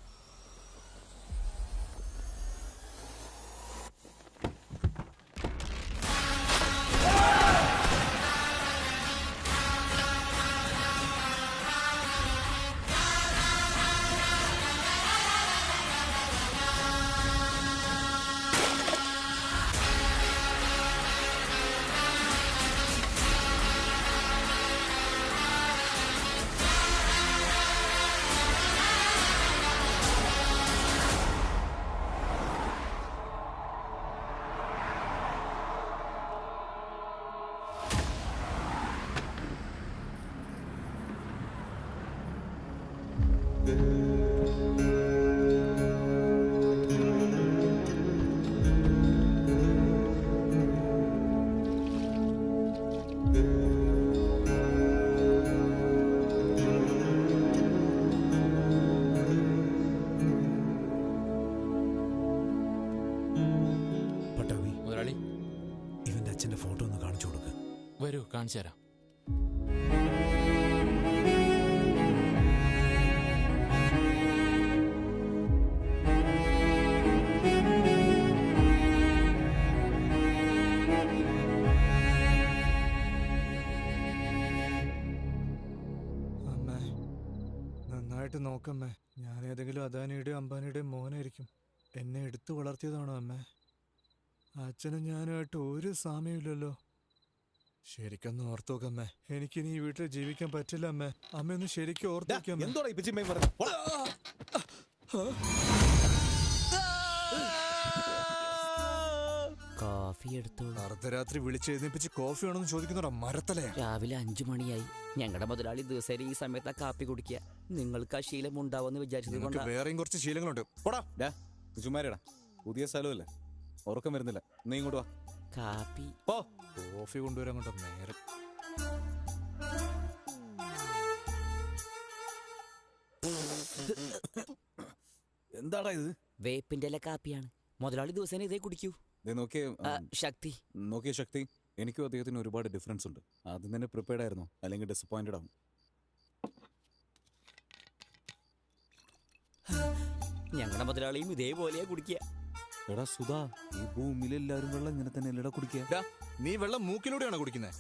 ഇവന്റെ അച്ഛന്റെ ഫോട്ടോ ഒന്ന് കാണിച്ചു കൊടുക്കുക. വരൂ, കാണിച്ചു തരാം. നന്നായിട്ട് നോക്കമ്മേ. ഞാൻ ഏതെങ്കിലും അദാനിയുടെയോ അംബാനിയുടെയോ മോനായിരിക്കും. എന്നെ എടുത്തു വളർത്തിയതാണോ അമ്മേ? അച്ഛനും ഞാനുമായിട്ട് ഒരു സാമ്യമില്ലല്ലോ. ശരിക്കൊന്ന് ഓർത്തു നോക്കമ്മേ. എനിക്കിനി ഈ വീട്ടിൽ ജീവിക്കാൻ പറ്റില്ല അമ്മേ. അമ്മയൊന്ന് ശരിക്കും ഓർത്തു നോക്കാം. കോഫി എടുത്തു. അർദ്ധരാത്രി വിളിച്ചെഴുന്നേപ്പിച്ച് കോഫി ആണെന്ന് ചോദിക്കുന്നോടാ മരത്തലേ. രാവിലെ 5 മണിയായി. ഞങ്ങളുടെ മുതലാളി ദിവസേന ഈ സമയത്താ കാപ്പി കുടിക്കുക. നിങ്ങൾക്ക് ആ ശീലം ഉണ്ടാവുമെന്ന് വിചാരിച്ചത് കൊണ്ട് വേറെയും കുറച്ച് ശീലങ്ങളുണ്ട്. ചുമ്മാരിടാ, പുതിയ സ്ഥലമല്ലേ, ഉറക്കം വരുന്നില്ല. നീ ഇങ്ങോട്ട് വാ. കാപ്പി കോഫി കൊണ്ടുവരാൻ കൊണ്ട് നേരം. എന്താടാ ഇത്? വേപ്പിന്റെ ഇല കാപ്പിയാണ്. മുതലാളി ദിവസേന ഇതേ കുടിക്കൂ. ശക്തി നോക്കിയ ശക്തി, എനിക്കും അദ്ദേഹത്തിന് ഒരുപാട് ഡിഫറൻസ് ഉണ്ട്. ആദ്യം തന്നെ പ്രിപ്പയർഡ് ആയിരുന്നു, അല്ലെങ്കിൽ ഡിസപ്പോയിന്റഡ് ആവും. ഞങ്ങളുടെ മുതലാളിയും ഇതേപോലെയാ കുടിക്കുക. എടാ സുധാ, ഈ ഭൂമിയിൽ എല്ലാവരും വെള്ളം ഇങ്ങനെ തന്നെ എല്ലടാ കുടിക്കുക. നീ വെള്ളം മൂക്കിലൂടെയാണോ കുടിക്കുന്നത്?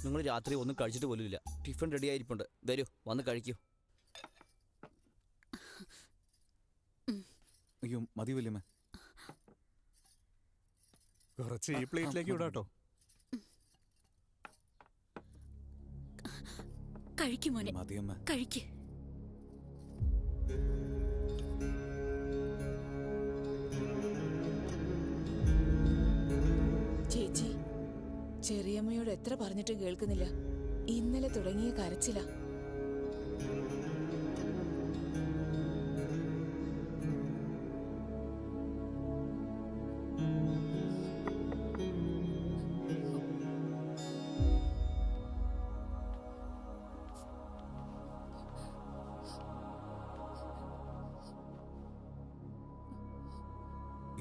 നിങ്ങൾ രാത്രി ഒന്നും കഴിച്ചിട്ട് പോലുമില്ല. ടിഫിൻ റെഡി ആയിരിപ്പുണ്ട്. വരൂ, വന്ന് കഴിക്കൂ. അയ്യോ മതി വല്യമ്മ, കുറച്ച് ഈ പ്ലേറ്റിലേക്ക് വിടാട്ടോ. കഴിക്കുമോനെ, മതിയമ്മ. കഴിക്ക്. ചേച്ചി, ചെറിയമ്മയോട് എത്ര പറഞ്ഞിട്ടും കേൾക്കുന്നില്ല. ഇന്നലെ തുടങ്ങിയ കരച്ചില.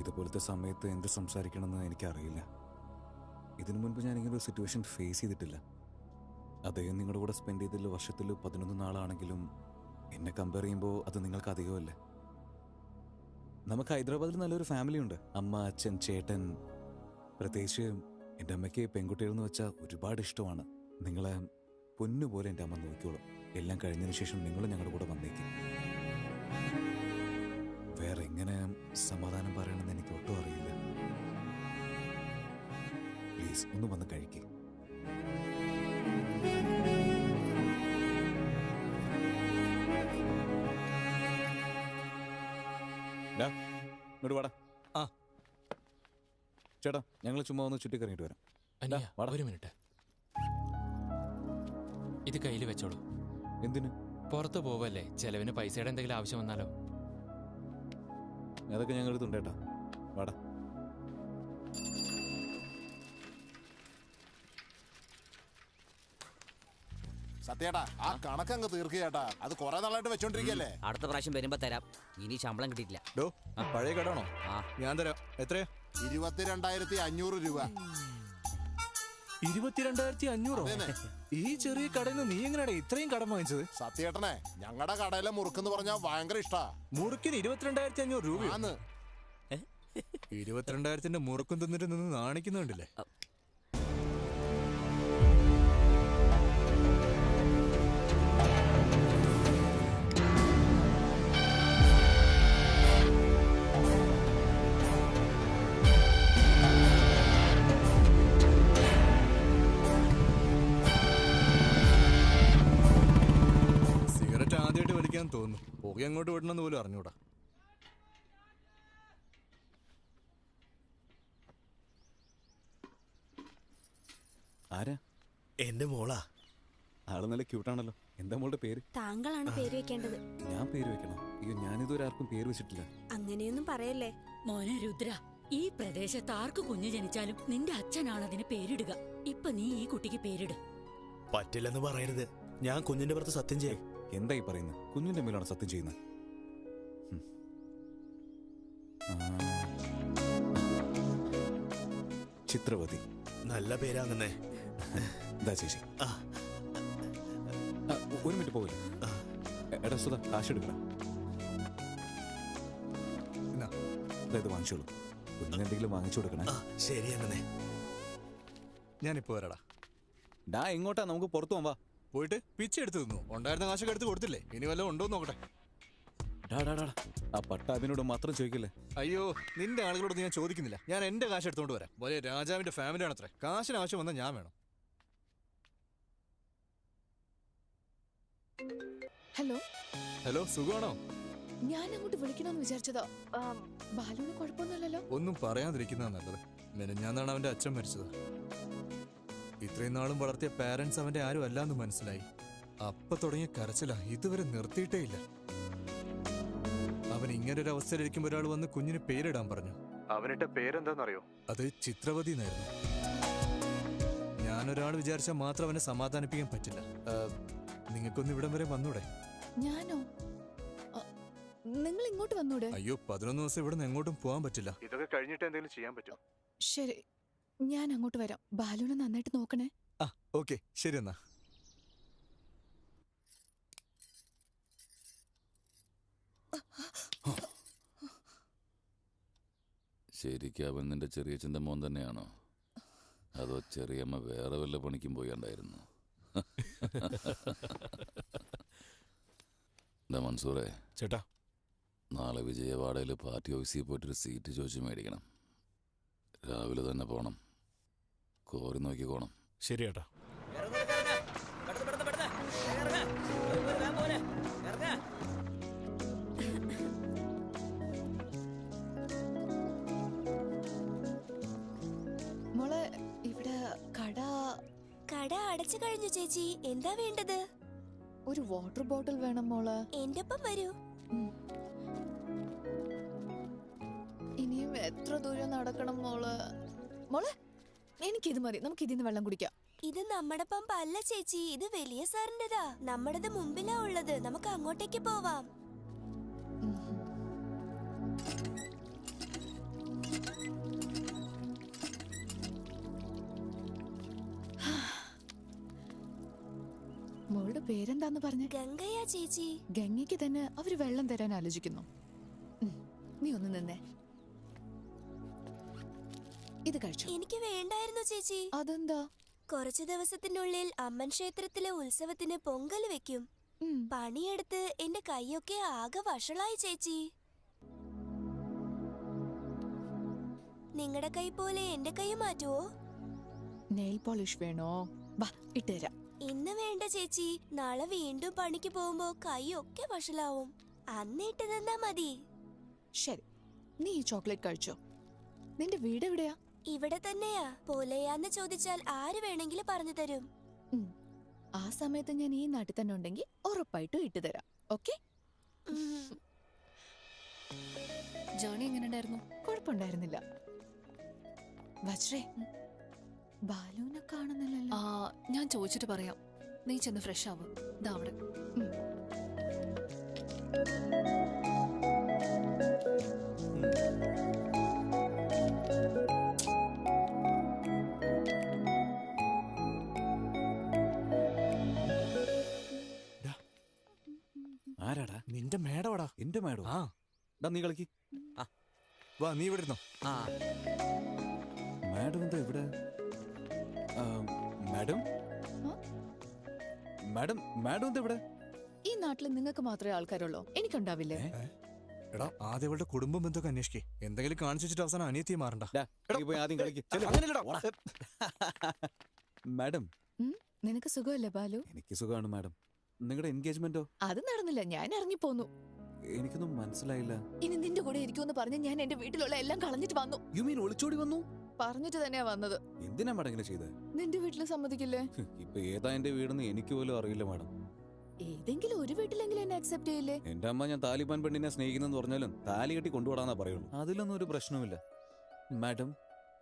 ഇതുപോലത്തെ സമയത്ത് എന്ത് സംസാരിക്കണമെന്ന് എനിക്കറിയില്ല. ഇതിനു മുൻപ് ഞാൻ ഇങ്ങനെ ഒരു സിറ്റുവേഷൻ ഫേസ് ചെയ്തിട്ടില്ല. അദ്ദേഹം നിങ്ങളുടെ കൂടെ സ്പെൻഡ് ചെയ്തതിൽ വർഷത്തിൽ 11 നാളാണെങ്കിലും എന്നെ കമ്പയർ ചെയ്യുമ്പോൾ അത് നിങ്ങൾക്ക് അധികമല്ലേ. നമുക്ക് ഹൈദരാബാദിൽ നല്ലൊരു ഫാമിലി ഉണ്ട്. അമ്മ, അച്ഛൻ, ചേട്ടൻ. പ്രത്യേകിച്ച് എൻ്റെ അമ്മയ്ക്ക് പെൺകുട്ടികളെന്ന് വെച്ചാൽ ഒരുപാട് ഇഷ്ടമാണ്. നിങ്ങളെ പൊന്നുപോലെ എൻ്റെ അമ്മ നോക്കിയോളും. എല്ലാം കഴിഞ്ഞതിന് ശേഷം നിങ്ങൾ ഞങ്ങളുടെ കൂടെ വന്നേക്കും. വേറെ എങ്ങനെ സമാധാനം പറയണമെന്ന് എനിക്ക് ഒട്ടും അറിയില്ല. പ്ലീസ് ഒന്ന് വന്ന് കഴിക്കേ. ഇങ്ങോട്ട് വാടാ. ചേട്ടാ, ഞങ്ങൾ ചുമ്മാ ഒന്ന് ചുറ്റിക്കറങ്ങിട്ട് വരാം. ഒരു മിനിറ്റ്, ഇത് കയ്യിൽ വെച്ചോളൂ. എന്തിനു? പുറത്ത് പോവല്ലേ, ചെലവിന് പൈസയുടെ എന്തെങ്കിലും ആവശ്യം വന്നാലോ. അതൊക്കെ ഞങ്ങൾ എടുത്തുണ്ടേട്ടാ. വാടാ. സത്യേട്ടാ, ആ കണക്കങ്ങ് തീർക്കുകേട്ടാ. അത് കുറെ നാളായിട്ട് വെച്ചോണ്ടിരിക്കല്ലേ. അടുത്ത പ്രാവശ്യം വരുമ്പോ തരാം. ഇനി ശമ്പളം കിട്ടിയിട്ടില്ല. പഴയ കടാണോ? ഞാൻ തരാം. എത്രയാ? 22,500 രൂപ. 22,500? ഈ ചെറിയ കടയിൽ നിന്ന് നീ എങ്ങനെയാണ് ഇത്രയും കടം വാങ്ങിച്ചത്? സത്യേട്ടനെ, ഞങ്ങളുടെ കടയിലെ മുറുക്കെന്ന് പറഞ്ഞാൽ ഭയങ്കര ഇഷ്ടാ. മുറുക്കിന് 22,500 രൂപയാണ്. 22,000ന്റെ മുറുക്കും തിന്നിട്ട് നിന്ന് നാണിക്കുന്നുണ്ടല്ലേ. സിഗരറ്റ് ആദ്യമായിട്ട് വലിക്കാൻ തോന്നുന്നു. പുക അങ്ങോട്ട് വിടണമെന്ന് പോലും അറിഞ്ഞൂടാ. ആരാ? എന്റെ മോളാ. ആള് നല്ല ക്യൂട്ടാണല്ലോ. എന്താ മോളുടെ പേര്? താങ്കളാണ് പേര് വെക്കേണ്ടത്. ഞാൻ പേര് വെക്കണം? അയ്യോ, ഞാനിതുവരെ ആർക്കും പേര് വെച്ചിട്ടില്ല. അങ്ങനെയൊന്നും പറയല്ലേ മോനെ രുദ്ര, ഈ പ്രദേശത്ത് ആർക്ക് കുഞ്ഞു ജനിച്ചാലും നിന്റെ അച്ഛനാണ് അതിന് പേരിടുക. ഇപ്പൊ നീ ഈ കുട്ടിക്ക് പേരിട്. പറ്റില്ലെന്ന് പറയരുത്. ഞാൻ കുഞ്ഞിന്റെ പുറത്ത് സത്യം ചെയ്യും. എന്തായി പറയുന്നത്? കുഞ്ഞിന്റെ മേലാണ് സത്യം ചെയ്യുന്നത്. ചിത്രവതി. നല്ല പേരാകുന്നേ. എന്താ ചേച്ചി? ഒരു മിനിറ്റ് പോകില്ല. എടാ സുധ, കാശ് എടുക്കണം. ഇത് വാങ്ങിച്ചോളൂ. കുഞ്ഞിനെന്തെങ്കിലും വാങ്ങിച്ചു കൊടുക്കണേ. ശരിയാണെന്നേ. ഞാനിപ്പോ വരടാ. ഡാ, എങ്ങോട്ടാ? നമുക്ക് പുറത്തു പോവാ. പോയിട്ട് പിച്ച എടുത്ത് തിന്നു. ഉണ്ടായിരുന്ന കാശൊക്കെ എടുത്ത് കൊടുത്തില്ലേ? ഇനി വല്ലതും ഉണ്ടോ നോക്കട്ടെ. ആ പട്ടാഭിനോട് മാത്രം ചോദിക്കില്ലേ? അയ്യോ, നിന്റെ ആളുകളോട് ഞാൻ ചോദിക്കുന്നില്ല. ഞാൻ എന്റെ കാശ് എടുത്തോണ്ട് വരാം. വലിയ രാജാവിന്റെ ഫാമിലി ആണത്രേ. കാശിന് ആവശ്യം വന്നാൽ ഞാൻ വേണം. ഹലോ ഹലോ, സുഖമാണോ? ഞാൻ അങ്ങോട്ട് വിളിക്കണമെന്ന് വിചാരിച്ചതാ. ബാലുവിന് കുഴപ്പമൊന്നുമില്ലല്ലോ? ഒന്നും പറയാതിരിക്കുന്നതാ നല്ലത്. മെനഞ്ഞാന്നാണ് അവന്റെ അച്ഛൻ മരിച്ചത്. ഇത്രയും നാളും വളർത്തിയ പാരന്റ്സ് അവന്റെ ആരും അല്ലാന്ന് മനസ്സിലായി. അപ്പൊ തുടങ്ങിയ കരച്ചില ഇതുവരെ നിർത്തിയിട്ടേ ഇല്ല. അവൻ ഇങ്ങനൊരു അവസ്ഥയിലിരിക്കുമ്പോൾ ഒരാൾ വന്ന് കുഞ്ഞിന് പേരിടാൻ പറഞ്ഞു. അവനിട്ട പേരെന്താണെന്നറിയോ? അത് ചിത്രവതി എന്നായിരുന്നു. ഞാനൊരാൾ വിചാരിച്ചാൽ മാത്രം അവനെ സമാധാനിപ്പിക്കാൻ പറ്റില്ല. നിങ്ങൾക്കൊന്ന് ഇവിടം വരെ വന്നൂടെ? ഞാനോ? നിങ്ങൾ ഇങ്ങോട്ട് വന്നൂടെ? അയ്യോ, 11 ദിവസം ഇവിടെ നിന്ന് എങ്ങോട്ടും പോകാൻ പറ്റില്ല. ഇതൊക്കെ കഴിഞ്ഞിട്ട് എന്തെങ്കിലും ചെയ്യാൻ പറ്റും? ശരി, ഞാൻ അങ്ങോട്ട് വരാം. ബാലുവിനെ നന്നായിട്ട് നോക്കണേ. ഓക്കെ, ശരി എന്നാ. ശരിക്കും അവൻ നിന്റെ ചെറിയച്ഛൻ്റെ മോൻ തന്നെയാണോ? അതോ ചെറിയമ്മ വേറെ വല്ല പണിക്കും പോയിണ്ടായിരുന്നു? മൻസൂറേ ചേട്ടാ, നാളെ വിജയവാഡയിൽ പാർട്ടി ഓഫീസിൽ പോയിട്ടൊരു സീറ്റ് ചോദിച്ച് മേടിക്കണം. രാവിലെ തന്നെ പോണം. കോറി നോക്കിക്കോണം. ശരി ചേട്ടാ. മോളെ, ഇവിടെ കട അടച്ചു കഴിഞ്ഞു ചേച്ചി. എന്താ വേണ്ടത്? ഒരു വാട്ടർ ബോട്ടിൽ വേണം മോളെ. എന്റെ ഒപ്പം വരൂ. ഇനിയും എത്ര ദൂരം നടക്കണം മോളെ? മോളെ, എനിക്കിത് മതി. നമുക്ക് ഇതിന്ന് വെള്ളം കുടിക്കാം. ഇത് നമ്മുടെ പമ്പ് അല്ല ചേച്ചി, ഇത് വലിയ സാറിന്റെതാ. നമ്മുടേത് മുമ്പിലാ ഉള്ളത്. നമുക്ക് അങ്ങോട്ടേക്ക് പോവാം. മോളുടെ പേരെന്താന്ന് പറഞ്ഞ? ഗംഗയാ ചേച്ചി. ഗംഗയ്ക്ക് തന്നെ അവര് വെള്ളം തരാൻ ആലോചിക്കുന്നു. നീ ഒന്ന് നിന്നേ. ഇത് കഴിച്ചു. എനിക്ക് വേണ്ടായിരുന്നു ചേച്ചി. അതെന്താ? കുറച്ചു ദിവസത്തിനുള്ളിൽ അമ്മൻ ക്ഷേത്രത്തിലെ ഉത്സവത്തിന് പൊങ്കൽ വെക്കും. പണിയെടുത്ത് എന്റെ കൈയൊക്കെ ആകെ വഷളായി ചേച്ചി. നിങ്ങളുടെ കൈ പോലെ എന്റെ കൈ മാറ്റുവോ? നെയിൽ പോളിഷ് വേണോ? വാ, ഇട്ടുതരാം. ഇന്ന് വേണ്ട ചേച്ചി. നാളെ വീണ്ടും പണിക്ക് പോകുമ്പോ കൈയൊക്കെ വഷളാവും. അന്നിട്ട് തന്നാ മതി. ശരി, നീ ഈ ചോക്ലേറ്റ് കഴിച്ചോ. നിന്റെ വീട് എവിടെയാ? ഇവിടെ തന്നെയാ. പോലെയാന്ന് ചോദിച്ചാൽ ആര് വേണമെങ്കിലും പറഞ്ഞു തരും. ആ സമയത്ത് ഞാൻ ഈ നാട്ടിൽ തന്നെ ഉണ്ടെങ്കിൽ ഉറപ്പായിട്ടും ഇട്ടുതരാം. ഓക്കെ? ജേണി എങ്ങനെ ഉണ്ടായിരുന്നു? കുഴപ്പമുണ്ടായിരുന്നില്ല. വജ്രേ, ബാലുവിനെ കാണുന്നില്ലല്ലോ. ഞാൻ ചോദിച്ചിട്ട് പറയാം. നീ ചെന്ന് ഫ്രഷ് ആവും. ഇതാ അവിടെ. ആരാടാ? നിന്റെ മേഡവാടാ. എന്റെ മേഡോ? നീ കളിക്ക്. വാ, നീ ഇവിടെ ഇരുന്നോ. മാഡം എന്താ ഇവിടെ? മാഡം മാഡം മാഡം എന്താ ഇവിടെ? ഈ നാട്ടിൽ നിങ്ങൾക്ക് മാത്രമേ ആൾക്കാരുള്ളൂ. എനിക്കുണ്ടാവില്ലേ? എടാ, ആദ്യം അവളുടെ കുടുംബം ബന്ധമൊക്കെ അന്വേഷിക്കേ. എന്തെങ്കിലും കാണിച്ചു വെച്ചിട്ട് അവസാനം അനിയത്തിയെ മാറണ്ട. ആദ്യം കളിക്ക്. മാഡം, നിനക്ക് സുഖമല്ലേ ബാലു? എനിക്ക് സുഖമാണ് മാഡം. നിങ്ങളുടെ എൻഗേജ്മെന്റോ? അത് നടന്നില്ല. ഞാൻ ഇറങ്ങിപ്പോന്നു. എനിക്കൊന്നും മനസ്സിലായില്ല. ഇനി നിന്റെ കൂടെ ഇരിക്കുമെന്ന് പറഞ്ഞ് ഞാൻ എന്റെ വീട്ടിലുള്ള എല്ലാം കളഞ്ഞിട്ട് വന്നു. യു മീൻ ഒളിച്ചോടി വന്നു? പറഞ്ഞിട്ട് തന്നെയാ വന്നത്. എന്തിനാ മാഡം ഇങ്ങനെ ചെയ്തത്? നിന്റെ വീട്ടിൽ സമ്മതിക്കില്ലേ? ഇപ്പൊ ഏതാ എന്റെ വീടെന്ന് എനിക്ക് പോലും അറിയില്ല മാഡം. ഏതെങ്കിലും ഒരു വീട്ടിലെങ്കിലും എന്നെ അക്സെപ്റ്റ് ചെയ്യില്ലേ? എന്റെ അമ്മ ഞാൻ താലിബാൻ പെണ്ണിനെ സ്നേഹിക്കുന്നെന്ന് പറഞ്ഞാലും താലി കെട്ടി കൊണ്ടുപോടാന്നാ പറയുള്ളൂ. അതിലൊന്നും ഒരു പ്രശ്നവുമില്ല മാഡം.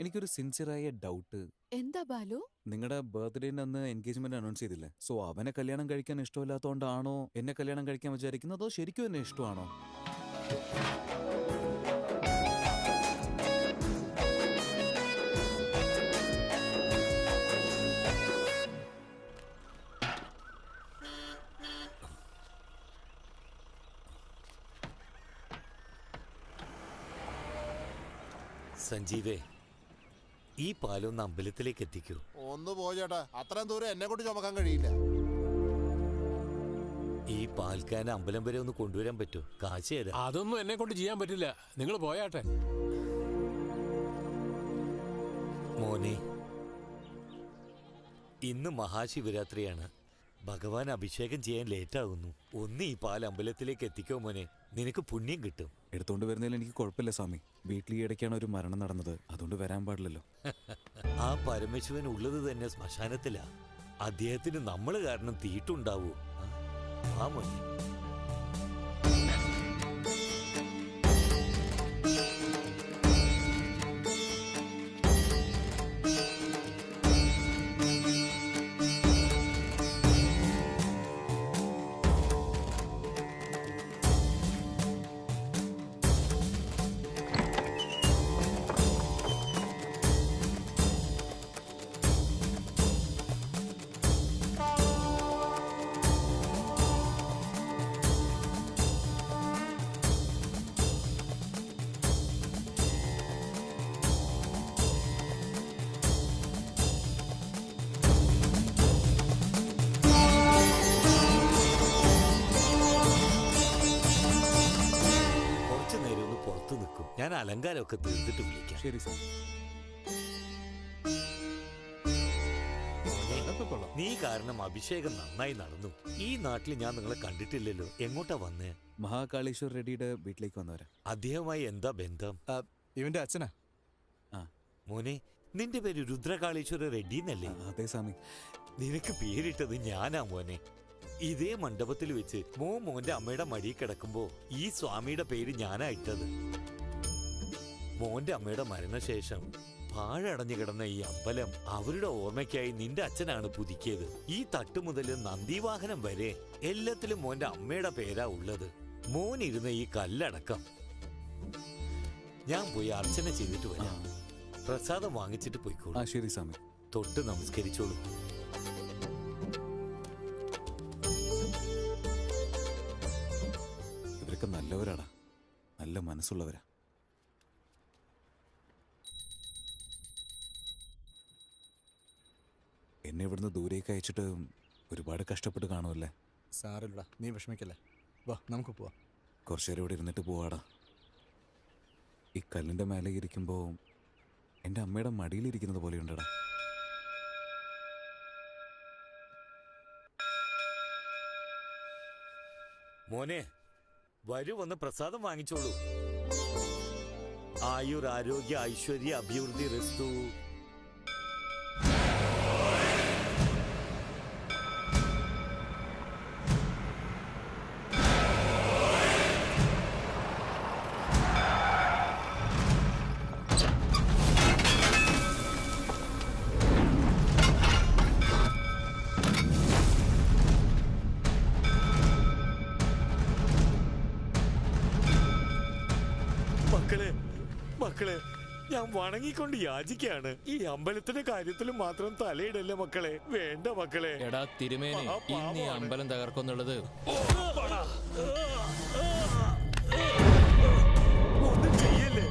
എനിക്കൊരു സിൻസിയറായ ഡൗട്ട്. എന്താ ബാലു? നിങ്ങളുടെ ബർത്ത്ഡേന്റെ അന്ന് എൻഗേജ്മെന്റ് അനൗൺസ് ചെയ്തില്ലേ? സോ അവനെ കല്യാണം കഴിക്കാൻ ഇഷ്ടമില്ലാത്തതുകൊണ്ടാണോ എന്നെ കല്യാണം കഴിക്കാൻ വിചാരിക്കുന്നത്? അതോ ശരിക്കും എന്നെ ഇഷ്ടമാണോ? സഞ്ജീവേ, ഈ പാലൊന്ന് അമ്പലത്തിലേക്ക് എത്തിക്കൂ. ഒന്ന് പോ ചേട്ടാ, അത്രയും ദൂരം എന്നെ കൊണ്ട് ചുമക്കാൻ കഴിയില്ല. ഈ പാൽക്കാൻ അമ്പലം വരെ ഒന്ന് കൊണ്ടുവരാൻ പറ്റുമോ? കാശ് തരാം. അതൊന്നും എന്നെ കൊണ്ട് ചെയ്യാൻ പറ്റില്ല. നിങ്ങൾ പോയാട്ടെ. മോനെ, ഇന്ന് മഹാശിവരാത്രിയാണ്. ഭഗവാൻ അഭിഷേകം ചെയ്യാൻ ലേറ്റാകുന്നു. ഒന്ന് ഈ പാൽ അമ്പലത്തിലേക്ക് എത്തിക്കോ മോനെ, നിനക്ക് പുണ്യം കിട്ടും. എടുത്തോണ്ട് വരുന്നതിൽ എനിക്ക് കുഴപ്പമില്ല സ്വാമി. വീട്ടിൽ ഈ ഇടയ്ക്കാണ് ഒരു മരണം നടന്നത്, അതുകൊണ്ട് വരാൻ പാടില്ലല്ലോ. ആ പരമശിവൻ ഉള്ളത് തന്നെ ശ്മശാനത്തിലാ. അദ്ദേഹത്തിന് നമ്മൾ കാരണം തീട്ടുണ്ടാവൂ. ആ മോനെ, ഞാൻ അലങ്കാരമൊക്കെ തീർത്തിട്ട് വിളിക്കാം. ശരി സാർ. നീ കാരണം അഭിഷേകം നന്നായി നടന്നു. ഈ നാട്ടിൽ ഞാൻ നിങ്ങളെ കണ്ടിട്ടില്ലല്ലോ. എങ്ങോട്ടാ വന്നേ? മഹാകാളീശ്വർ റെഡ്ഡിയുടെ വീട്ടിലേക്ക് വന്നവരാ. അദ്ദേഹമായി എന്താ ബന്ധം? ഇവന്റെ അച്ഛനാ. മോനെ, നിന്റെ പേര് രുദ്രകാളീശ്വര റെഡ്ഡി എന്നല്ലേ? അതെ സ്വാമി. നിനക്ക് പേരിട്ടത് ഞാനാ മോനെ. ഇതേ മണ്ഡപത്തിൽ വെച്ച് മോന്റെ അമ്മയുടെ മടിയിൽ കിടക്കുമ്പോ ഈ സ്വാമിയുടെ പേര് ഞാനാ ഇട്ടത്. മോന്റെ അമ്മയുടെ മരണശേഷം പാഴടഞ്ഞു കിടന്ന ഈ അമ്പലം അവരുടെ ഓർമ്മയ്ക്കായി നിന്റെ അച്ഛനാണ് പുതുക്കിയത്. ഈ തട്ട് മുതൽ നന്ദിവാഹനം വരെ എല്ലാത്തിലും മോന്റെ അമ്മയുടെ പേരാ ഉള്ളത്. മോനിരുന്ന ഈ കല്ലടക്കം. ഞാൻ പോയി അർച്ചന ചെയ്തിട്ട് വരാം. പ്രസാദം വാങ്ങിച്ചിട്ട് പോയിക്കോളൂ. ശരി സ്വാമി. തൊട്ട് നമസ്കരിച്ചോളൂ. ഇവരൊക്കെ നല്ലവരാടാ, നല്ല മനസ്സുള്ളവരാ. എന്നെ ഇവിടുന്ന് ദൂരേക്ക് അയച്ചിട്ട് ഒരുപാട് കഷ്ടപ്പെട്ട് കാണുമല്ലേ? സാരമില്ലടാ, നീ വിഷമിക്കല്ലേ. വാ നമുക്ക് പോവാം. കുറച്ചു നേരം ഇവിടെ ഇരുന്നിട്ട് പോവാടാ. ഈ കല്ലിൻ്റെ മേലെ ഇരിക്കുമ്പോൾ എൻ്റെ അമ്മയുടെ മടിയിലിരിക്കുന്നത് പോലെയുണ്ടടാ. മോനെ, വരൂ, വന്ന് പ്രസാദം വാങ്ങിച്ചോളൂ. ആയുർ ആരോഗ്യ ഐശ്വര്യ അഭിവൃദ്ധി രസ്തു. മക്കളെ, ഞാൻ വണങ്ങിക്കൊണ്ട് യാചിക്കാണ്. ഈ അമ്പലത്തിന്റെ കാര്യത്തിൽ മാത്രം തലയിടല്ലേ മക്കളെ. വേണ്ട മക്കളെ. എടാ തിരുമേനി, ഇന്ന് ഈ അമ്പലം തകർക്കുന്നുള്ളത് ഒന്നും ചെയ്യല്ലേ.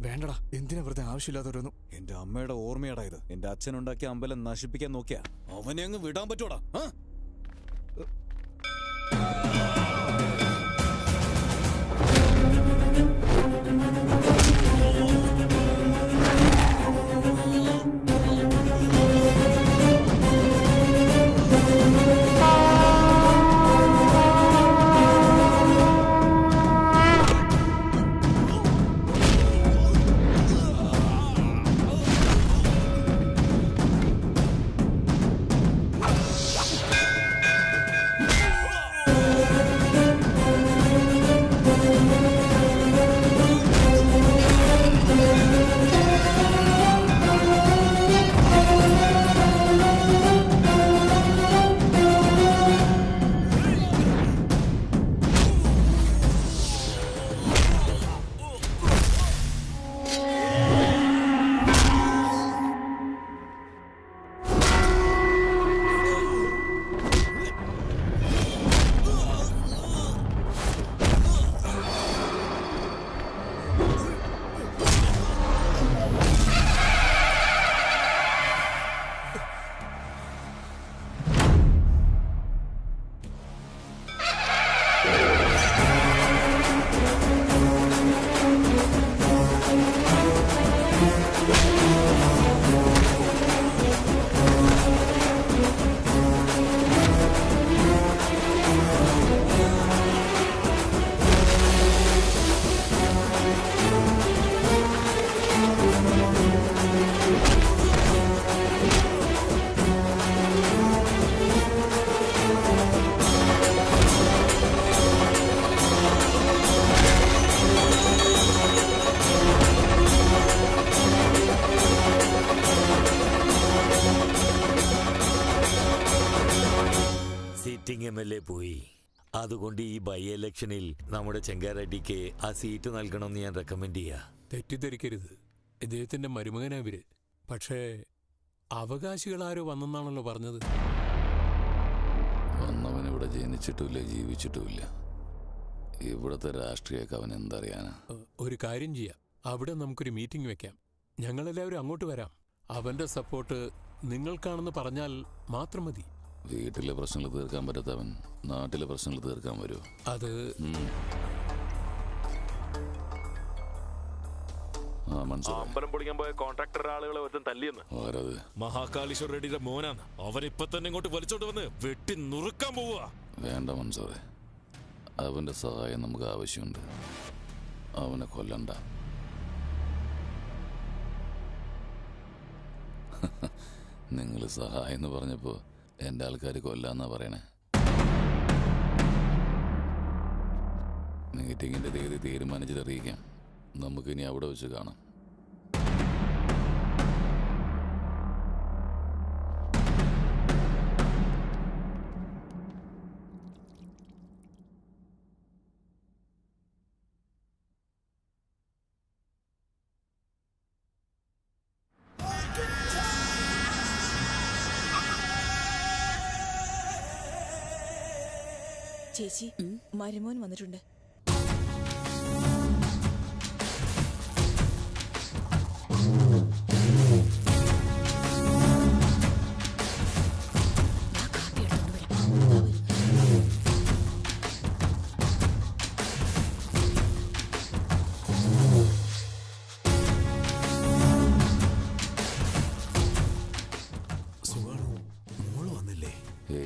വേണ്ടടാ, എന്തിനാ വെറുതെ ആവശ്യമില്ലാത്തവരൊന്നും. എന്റെ അമ്മയുടെ ഓർമ്മയാടാ ഇത്. എന്റെ അച്ഛനുണ്ടാക്കിയ അമ്പലം നശിപ്പിക്കാൻ നോക്കിയാ അവനെ അങ്ങ് വിടാൻ പറ്റൂടാ? സിറ്റിംഗ് MLA പോയി. അതുകൊണ്ട് ഈ ബൈ ഇലക്ഷനിൽ നമ്മുടെ ചെങ്കാറെഡ്ഡിക്ക് ആ സീറ്റ് നൽകണമെന്ന് ഞാൻ റെക്കമെൻഡ് ചെയ്യാ. തെറ്റിദ്ധരിക്കരുത്, ഇദ്ദേഹത്തിന്റെ മരുമകനാവര്. പക്ഷേ അവകാശികളാരോ വന്നെന്നാണല്ലോ പറഞ്ഞത്. വന്നവനിവിടെ ജനിച്ചിട്ടുമില്ല, ജീവിച്ചിട്ടുമില്ല. ഇവിടുത്തെ രാഷ്ട്രീയമൊക്കെ അവൻ എന്തറിയാനാ? ഒരു കാര്യം ചെയ്യാം, അവിടെ നമുക്കൊരു മീറ്റിംഗ് വെക്കാം. ഞങ്ങളെല്ലാവരും അങ്ങോട്ട് വരാം. അവന്റെ സപ്പോർട്ട് നിങ്ങൾക്കാണെന്ന് പറഞ്ഞാൽ മാത്രം മതി. വീട്ടിലെ പ്രശ്നങ്ങൾ തീർക്കാൻ പറ്റാത്തവൻ നാട്ടിലെ പ്രശ്നങ്ങൾ തീർക്കാൻ വരുമോ? അത് അമ്പലം പൊളിക്കാൻ പോയ കോൺട്രാക്ടർ ആളുകളെ ഒരുത്തൻ തല്ലിയെന്ന്. മഹാകാളീശ്വർ റെഡ്ഡിയുടെ മോനാണ്. അവനിപ്പൊ തന്നെ ഇങ്ങോട്ട് വലിച്ചോണ്ട് വന്ന് വെട്ടി നുറുക്കാൻ പോവുക. വേണ്ട മൻസൂറെ, അവന്റെ സഹായം നമുക്ക് ആവശ്യമുണ്ട്. അവനെ കൊല്ലണ്ട. നിങ്ങൾ സഹായം എന്ന് പറഞ്ഞപ്പോ എന്റെ ആൾക്കാർ കൊല്ലാന്നാ പറയണേ. മീറ്റിംഗിന്റെ തീയതി തീരുമാനിച്ചിട്ട് അറിയിക്കാം. നമുക്കിനി അവിടെ വെച്ച് കാണാം. ചേച്ചി, മരുമോൻ വന്നിട്ടുണ്ട്.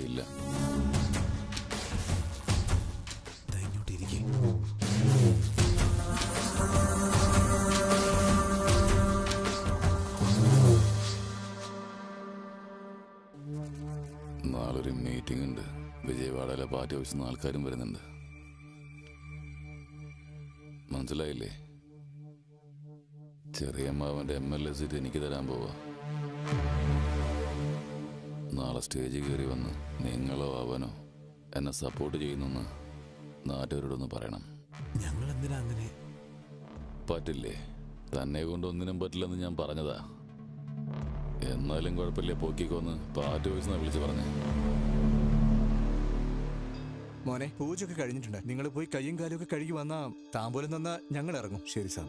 ഇല്ല, നാളൊരു മീറ്റിംഗ് ഉണ്ട്. വിജയവാഡയിലെ പാർട്ടി ഓഫീസിൽ നിന്ന് ആൾക്കാരും വരുന്നുണ്ട്. മനസ്സിലായില്ലേ? ചെറിയമ്മാവന്റെ MLA സീറ്റ് എനിക്ക് തരാൻ പോവാ. നാളെ സ്റ്റേജിൽ കയറി വന്ന് നിങ്ങളോ അവനോ എന്നെ സപ്പോർട്ട് ചെയ്യുന്നെന്ന് നാട്ടുകാരോടൊന്ന് പറയണം. ഞങ്ങൾ എന്തിനാ അങ്ങനെ? പറ്റില്ലേ? തന്നെ കൊണ്ട് ഒന്നിനും പറ്റില്ലെന്ന് ഞാൻ പറഞ്ഞതാ. എന്നാലും കുഴപ്പമില്ല, പൊക്കിക്കോന്ന് പാർട്ടി ഓഫീസിൽ നിന്ന് വിളിച്ച് പറഞ്ഞേ. മോനെ, പൂജയൊക്കെ കഴിഞ്ഞിട്ടുണ്ട്. നിങ്ങൾ പോയി കയ്യും കാലും ഒക്കെ കഴുകി വന്നാ താമ്പോലം തന്നാ ഞങ്ങൾ ഇറങ്ങും. ശരി സാർ.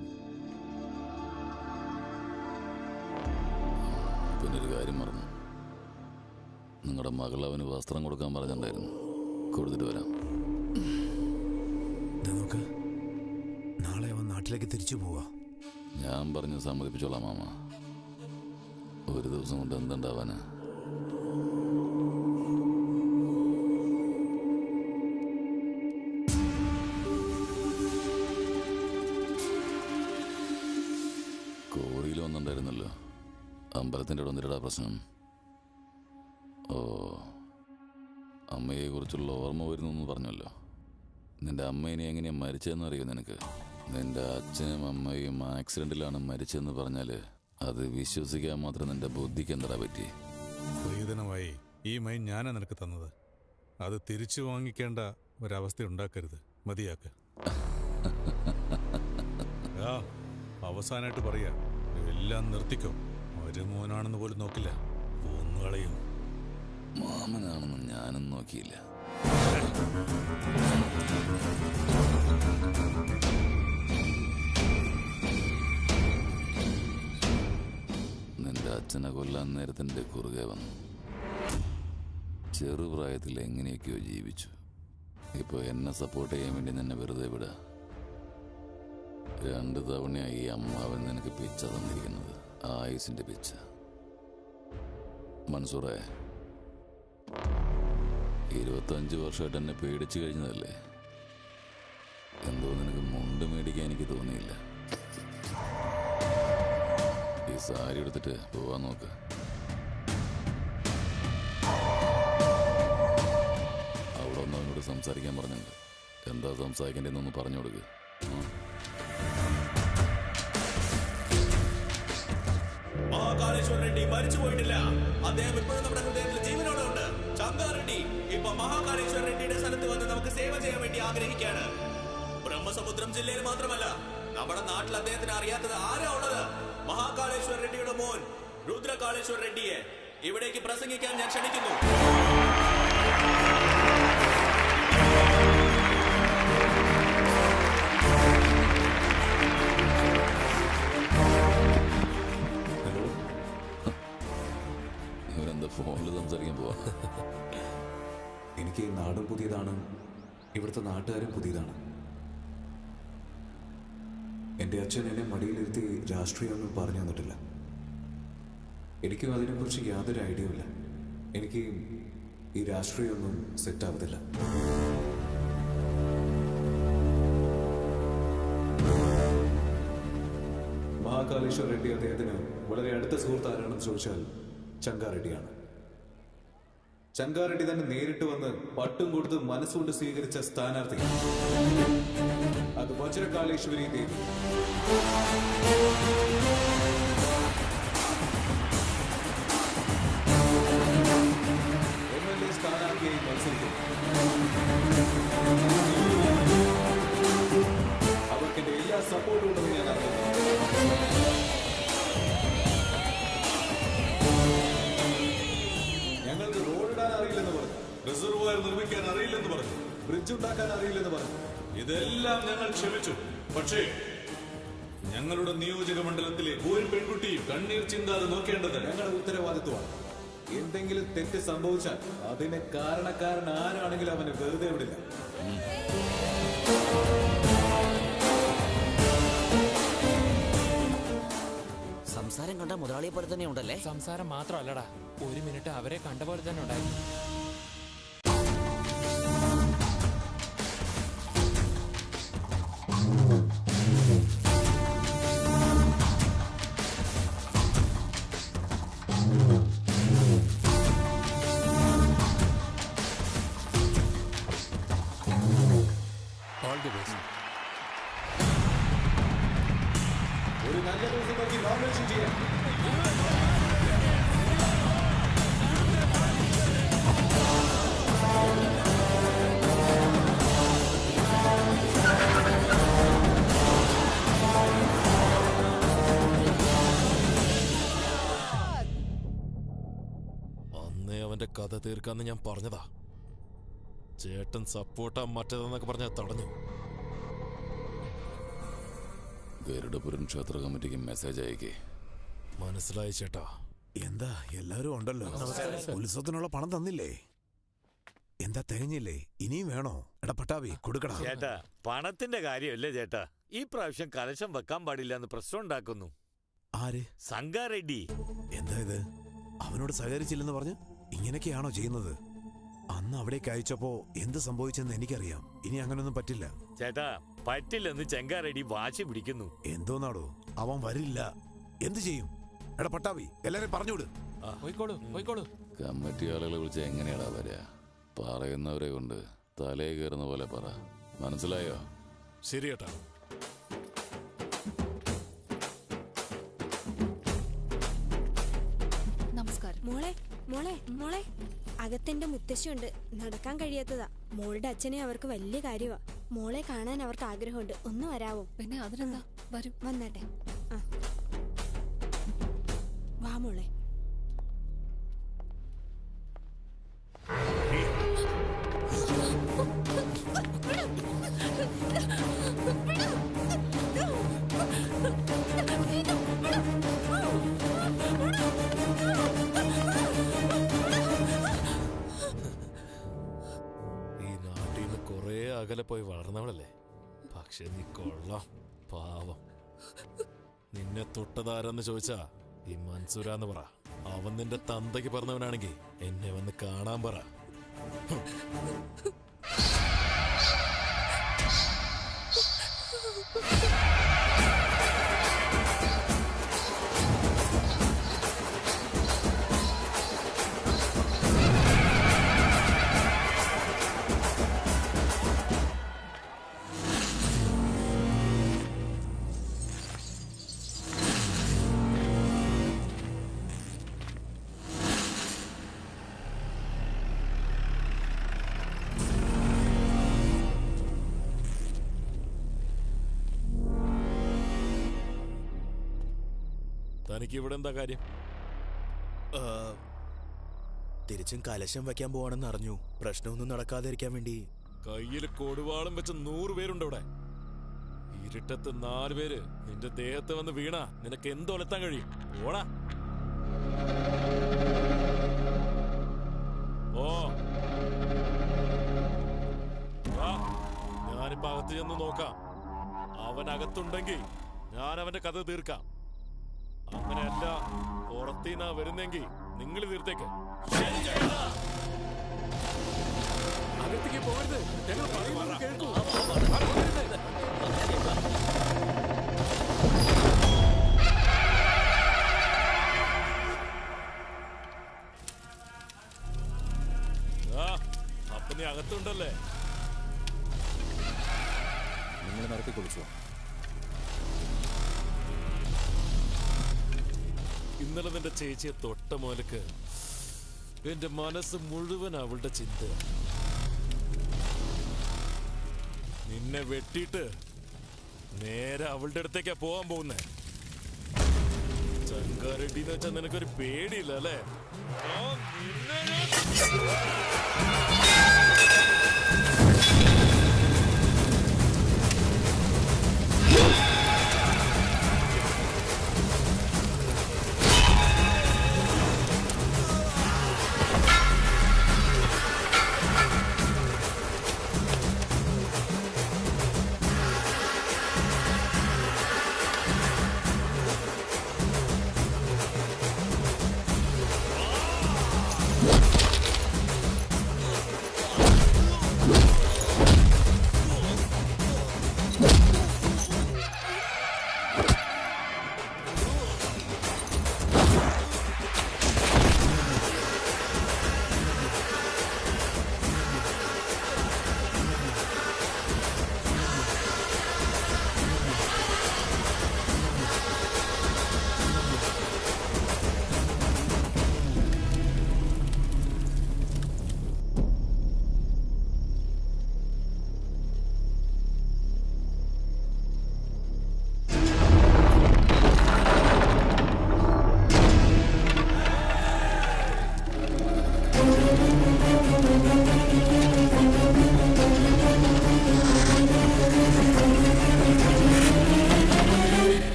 പിന്നെ ഒരു കാര്യം മറന്നു. നിങ്ങളുടെ മകൾ അവന് വസ്ത്രം കൊടുക്കാൻ പറഞ്ഞിട്ടുണ്ടായിരുന്നു. കൊടുത്തിട്ട് വരാം. നമുക്ക് നാളെ അവൻ നാട്ടിലേക്ക് തിരിച്ചു പോവാ. ഞാൻ പറഞ്ഞ് സമ്മതിപ്പിച്ചോളാം മാമ. ഒരു ദിവസം കൊണ്ട് എന്തുണ്ടാവാനാ? കോറിയിൽ വന്നിട്ടുണ്ടായിരുന്നല്ലോ. അമ്പലത്തിൻ്റെ അവിടെ വന്നിട്ടാ പ്രശ്നം. ഓ, അമ്മയെ കുറിച്ചുള്ള ഓർമ്മ വരുന്നു പറഞ്ഞല്ലോ. നിന്റെ അമ്മേനെ എങ്ങനെയാ മരിച്ചതെന്ന് അറിയോ നിനക്ക്? നിന്റെ അച്ഛനും അമ്മയും ആക്സിഡന്റിലാണ് മരിച്ചതെന്ന് പറഞ്ഞാല് അത് വിശ്വസിക്കാൻ മാത്രം നിന്റെ ബുദ്ധിക്ക് എന്താ പറ്റി? സ്ത്രീധനമായി ഈ മൈൻ ഞാനാ നിനക്ക് തന്നത്. അത് തിരിച്ചു വാങ്ങിക്കേണ്ട ഒരവസ്ഥ ഉണ്ടാക്കരുത്. മതിയാക്ക. അവസാനായിട്ട് പറയാ, എല്ലാം നിർത്തിക്കോ. ഒരു മോനാണെന്ന് പോലും നോക്കില്ല, കൊന്നുകളയും. മാമനാണെന്ന് ഞാനും നോക്കിയില്ല. നിന്റെ അച്ഛനെ കൊല്ലാൻ നേരത്തിന്റെ കുറുകെ വന്നു. ചെറുപ്രായത്തിൽ എങ്ങനെയൊക്കെയോ ജീവിച്ചു. ഇപ്പൊ എന്നെ സപ്പോർട്ട് ചെയ്യാൻ വേണ്ടി നിന്നെ വെറുതെ വിടുക. 2 തവണയായി ഈ അമ്മാവൻ നിനക്ക് പിച്ച തന്നിരിക്കുന്നത്. ആയുസിന്റെ പിച്ച. മൻസൂറേ, 25 വർഷമായിട്ട് എന്നെ പേടിച്ചു കഴിഞ്ഞതല്ലേ? എന്തോ നിനക്ക് മുണ്ട് മേടിക്കാൻ എനിക്ക് തോന്നിയില്ല. ഈ സാരി എടുത്തിട്ട് പോവാൻ നോക്ക്. അവിടെ ഒന്ന് അവനോട് സംസാരിക്കാൻ പറഞ്ഞിട്ടുണ്ട്. എന്താ സംസാരിക്കേണ്ടതെന്നൊന്ന് പറഞ്ഞു കൊടുക്ക്. മഹാകാളേശ്വർ റെഡ്ഡി മരിച്ചു പോയിട്ടില്ല. അദ്ദേഹം ഇപ്പോഴും നമ്മുടെ ഹൃദയത്തിൽ ജീവനോടെ ഉണ്ട്. ശങ്കാറെഡ്ഡി ഇപ്പൊ മഹാകാളേശ്വര റെഡ്ഡിയുടെ സ്ഥലത്ത് വന്ന് നമുക്ക് സേവ ചെയ്യാൻ വേണ്ടി ആഗ്രഹിക്കുകയാണ്. ബ്രഹ്മസമുദ്രം ജില്ലയിൽ മാത്രമല്ല, നമ്മുടെ നാട്ടിൽ അദ്ദേഹത്തിന് അറിയാത്തത് ആരാ ഉള്ളത്? മഹാകാളേശ്വര റെഡ്ഡിയുടെ മോൻ രുദ്രകാളേശ്വർ റെഡ്ഡിയെ ഇവിടേക്ക് പ്രസംഗിക്കാൻ ഞാൻ ക്ഷണിക്കുന്നു. ഇവരെന്താ ഫോണിൽ സംസാരിക്കാൻ പോവാ? എനിക്ക് ഈ നാടും പുതിയതാണ്, ഇവിടുത്തെ നാട്ടുകാരും പുതിയതാണ്. എൻ്റെ അച്ഛൻ എന്നെ മടിയിലിരുത്തി രാഷ്ട്രീയമൊന്നും പറഞ്ഞു തന്നിട്ടില്ല. എനിക്കും അതിനെക്കുറിച്ച് യാതൊരു ഐഡിയ ഇല്ല. എനിക്ക് ഈ രാഷ്ട്രീയമൊന്നും സെറ്റാവത്തില്ല. മഹാകാളേശ്വർ റെഡ്ഡി അദ്ദേഹത്തിന് വളരെ അടുത്ത സുഹൃത്ത് ആരാണെന്ന് ചോദിച്ചാൽ ചങ്കാറെഡ്ഡിയാണ്. ചങ്കാറെഡ്ഡി തന്നെ നേരിട്ട് വന്ന് പട്ടും കൊടുത്ത് മനസ്സുകൊണ്ട് സ്വീകരിച്ച സ്ഥാനാർത്ഥി അത് വജ്രകാളേശ്വരി ദേവി. MLA സ്ഥാനാർത്ഥിയായി മത്സരിക്കും. അവർക്ക് എന്റെ എല്ലാ സപ്പോർട്ടും ഉണ്ടെന്ന് ഞാൻ അറിയുന്നു. ഞങ്ങൾക്ക് റോഡിടാൻ അറിയില്ലെന്ന് പറഞ്ഞു, റിസർവോയർ നിർമ്മിക്കാൻ അറിയില്ലെന്ന് പറഞ്ഞു, ബ്രിഡ്ജ് ഉണ്ടാക്കാൻ അറിയില്ലെന്ന് പറഞ്ഞു. ഇതെല്ലാം ഞങ്ങൾ ക്ഷമിച്ചു. പക്ഷേ ഞങ്ങളുടെ നിയോജക മണ്ഡലത്തിലെ ഒരു പെൺകുട്ടിയും കണ്ണീർ ചിന്താതെ നോക്കേണ്ടത് ഞങ്ങളുടെ ഉത്തരവാദിത്വമാണ്. എന്തെങ്കിലും തെറ്റ് സംഭവിച്ചാൽ അതിന് കാരണക്കാരൻ ആരാണെങ്കിലും അവനെ വെറുതെ വിടില്ല. സംസാരം കണ്ട മുതലാളിയെ പോലെ തന്നെ ഉണ്ടല്ലേ? സംസാരം മാത്രമല്ലടാ, ഒരു മിനിറ്റ് അവരെ കണ്ട പോലെ തന്നെ ഉണ്ടായിരുന്നു. All the best. ഒരു നല്ല ദിവസം നോക്കി നോമിനേഷൻ ചെയ്യാം. അന്നേ അവന്റെ കഥ തീർക്കാന്ന് ഞാൻ പറഞ്ഞതാ. ചേട്ടൻ സപ്പോർട്ടാ മറ്റേതെന്നൊക്കെ പറഞ്ഞാൽ തടഞ്ഞു. ഗരുഡപുരം ക്ഷേത്ര കമ്മിറ്റിക്ക് മെസ്സേജ് അയക്കേ. മനസ്സിലായി ചേട്ടാ. എന്താ എല്ലാവരും ഉണ്ടല്ലോ? ഉത്സവത്തിനുള്ള പണം തന്നില്ലേ? എന്താ തികഞ്ഞില്ലേ? ഇനിയും വേണോ? എടാ പട്ടാവി കൊടുക്കടാ. ചേട്ടാ, പണത്തിന്റെ കാര്യമല്ലേ ചേട്ടാ. ഈ പ്രാവശ്യം കലശം വെക്കാൻ പാടില്ല എന്ന് പ്രശ്നം ഉണ്ടാക്കുന്നു. ആര്? സംഗാറെഡ്ഡി. എന്താ ഇത്? അവനോട് സഹകരിച്ചില്ലെന്ന് പറഞ്ഞ് ഇങ്ങനെയൊക്കെയാണോ ചെയ്യുന്നത്? അന്ന് അവിടേക്ക് അയച്ചപ്പോ എന്ത് സംഭവിച്ചെന്ന് എനിക്കറിയാം. ഇനി അങ്ങനൊന്നും പറ്റില്ല. ചേട്ടാ, പറ്റില്ലെന്ന് ചെങ്കാറെഡ്ഡി വാശി പിടിക്കുന്നു. എന്തോന്നാടോ? അവൻ വരില്ല. എന്ത് ചെയ്യും? എടാ പട്ടാവി എല്ലാരും പറഞ്ഞുവിട്. കമ്മിറ്റി ആളുകളെ വിളിച്ച് എങ്ങനെയാടാ വരിക? പറയുന്നവരെ കൊണ്ട് തലേ കയറുന്ന പോലെ പറ. മനസ്സിലായോ? ശരി ചേട്ടാ. നമസ്കാരം. മോളെ മോളെ മോളെ അകത്തെന്റെ മുത്തശ്ശിയുണ്ട്, നടക്കാൻ കഴിയാത്തതാ. മോളുടെ അച്ഛനെ അവർക്ക് വലിയ കാര്യമാ. മോളെ കാണാൻ അവർക്ക് ആഗ്രഹമുണ്ട്. ഒന്ന് വരാവോ? പിന്നെ അതിനെന്താ, വരും. വന്നാട്ടെ. ആ വാ മോളെ. അകലെ പോയി വളർന്നവളല്ലേ? പക്ഷെ നീ കൊള്ളാം, പാവം. നിന്നെ തൊട്ടതാരെന്ന് ചോദിച്ചാ ഈ മൻസൂരാന്ന് പറ. അവൻ നിന്റെ തന്തയ്ക്ക് പറഞ്ഞവനാണെങ്കിൽ എന്നെ വന്ന് കാണാൻ പറ. തനിക്ക് ഇവിടെ എന്താ കാര്യം? തിരിച്ചും കലശം വയ്ക്കാൻ പോവാണെന്ന് അറിഞ്ഞു. പ്രശ്നമൊന്നും നടക്കാതിരിക്കാൻ വേണ്ടി. കയ്യിൽ കൊടുവാളും വെച്ച് 100 പേരുണ്ട് ഇവിടെ. ഇരുട്ടത്ത് 4 പേര് നിന്റെ ദേഹത്ത് വന്ന് വീണ നിനക്ക് എന്തൊലത്താൻ കഴിയും? ഓടാ. ഓ ഞാനിപ്പോ അകത്ത് ചെന്ന് നോക്കാം. അവൻ അകത്തുണ്ടെങ്കിൽ ഞാൻ അവന്റെ കഥ തീർക്കാം. അങ്ങനെയല്ല പുറത്തീന്നാ വരുന്നെങ്കിൽ നിങ്ങൾ തീർത്തേക്ക്. അകത്തേക്ക് പോകരുത്. ഞങ്ങൾ പറയുന്നത് കേൾക്കൂ. അപ്പൊ നീ അകത്തുണ്ടല്ലേ? നിങ്ങൾ നടത്തി കുളിച്ചോ? ഇന്നലെ നിന്റെ ചേച്ചിയെ തൊട്ട മുതൽക്ക് എന്റെ മനസ്സ് മുഴുവൻ അവളുടെ ചിന്ത. നിന്നെ വെട്ടിയിട്ട് നേരെ അവളുടെ അടുത്തേക്കാ പോവാൻ പോകുന്നേ. ചങ്കാരെഡ്ഡിന്ന് വെച്ചാൽ നിനക്കൊരു പേടിയില്ല അല്ലേ?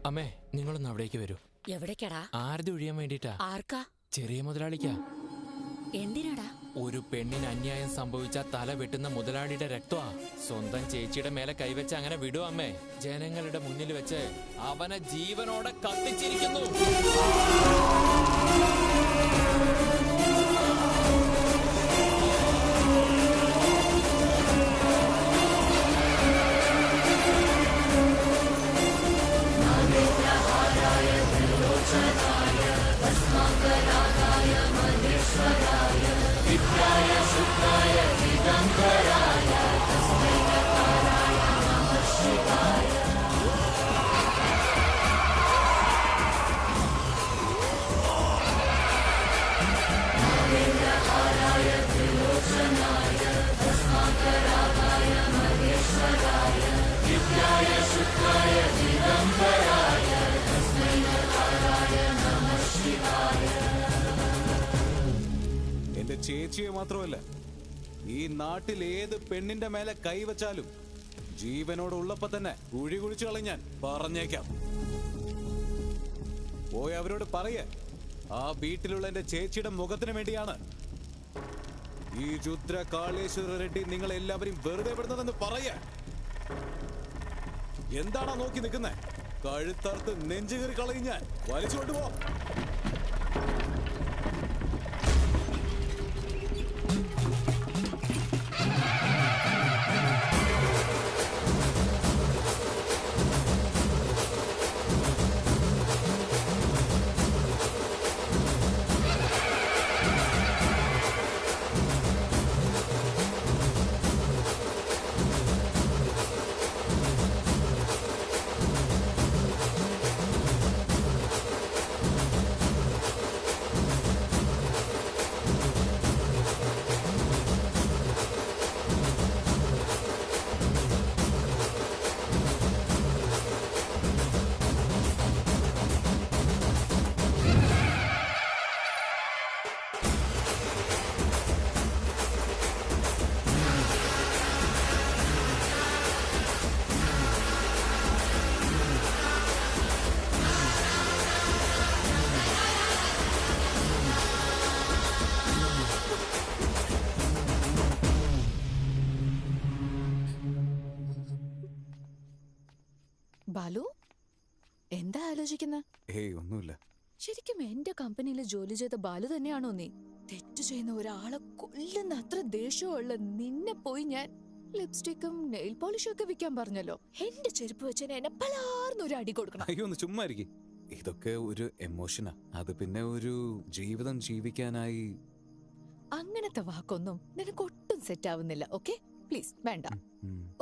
അമ്മേ, നിങ്ങളൊന്ന് അവിടേക്ക് വരൂ. എവിടേക്കടാ? ആരതി ഒഴിയാൻ വേണ്ടിട്ടാ. ആർക്കാ? ചെറിയ മുതലാളിക്കാ. എന്തിനാടാ? ഒരു പെണ്ണിന് അന്യായം സംഭവിച്ച തല വെട്ടുന്ന മുതലാളിയുടെ രക്തമാ. സ്വന്തം ചേച്ചിയുടെ മേലെ കൈവച്ച് അങ്ങനെ വിടും അമ്മേ. ജനങ്ങളുടെ മുന്നിൽ വെച്ച് അവനെ ജീവനോടെ കത്തിച്ചിരിക്കുന്നു. എന്റെ ചേച്ചിയെ മാത്രമല്ല, ഈ നാട്ടിൽ ഏത് പെണ്ണിന്റെ മേലെ കൈവച്ചാലും ജീവനോട് ഉള്ളപ്പോ തന്നെ കുഴി കുഴിച്ചു കളഞ്ഞാൻ പറഞ്ഞേക്കാം. പോയി അവരോട് പറയേ, ആ വീട്ടിലുള്ള എന്റെ ചേച്ചിയുടെ മുഖത്തിന് വേണ്ടിയാണ് ഈ രുദ്ര കാളേശ്വര റെഡ്ഡി നിങ്ങൾ എല്ലാവരും വെറുതെ വിടുന്നതെന്ന് പറയേ. എന്താണോ നോക്കി നിൽക്കുന്നേ? കഴുത്തറുത്ത് നെഞ്ചുകീറി കളയും ഞാൻ. വലിച്ചുകൊണ്ടുപോ. ബാലു എന്താ ആലോചിക്കുന്ന? ഏയ് ഒന്നുമില്ല. ശരിക്കും എന്റെ കമ്പനിയിൽ ജോലി ചെയ്ത ബാലു തന്നെയാണോ നീ? തെറ്റ് ചെയ്യുന്ന ഒരാളെ കൊല്ലുന്ന അത്ര ദേഷ്യമുള്ള നിന്നെ പോയി ഞാൻ ലിപ്സ്റ്റിക്കും നെയിൽ പോളിഷും ഒക്കെ വിൽക്കാൻ പറഞ്ഞല്ലോ. എന്റെ ചെരുപ്പ് വെച്ച് എന്നെ പലാർന്നൊരു അടി കൊടുക്കണം. അയ്യോ ഒന്ന് ചുമ്മാ ഇരിക്കും. ഇതൊക്കെ ഒരു എമോഷനാ. അത് പിന്നെ ഒരു ജീവിതം ജീവിക്കാനായി. അങ്ങനത്തെ വാക്കൊന്നും നിനക്ക് ഒട്ടും സെറ്റ് ആവുന്നില്ല. ഓക്കെ പ്ലീസ് വേണ്ട.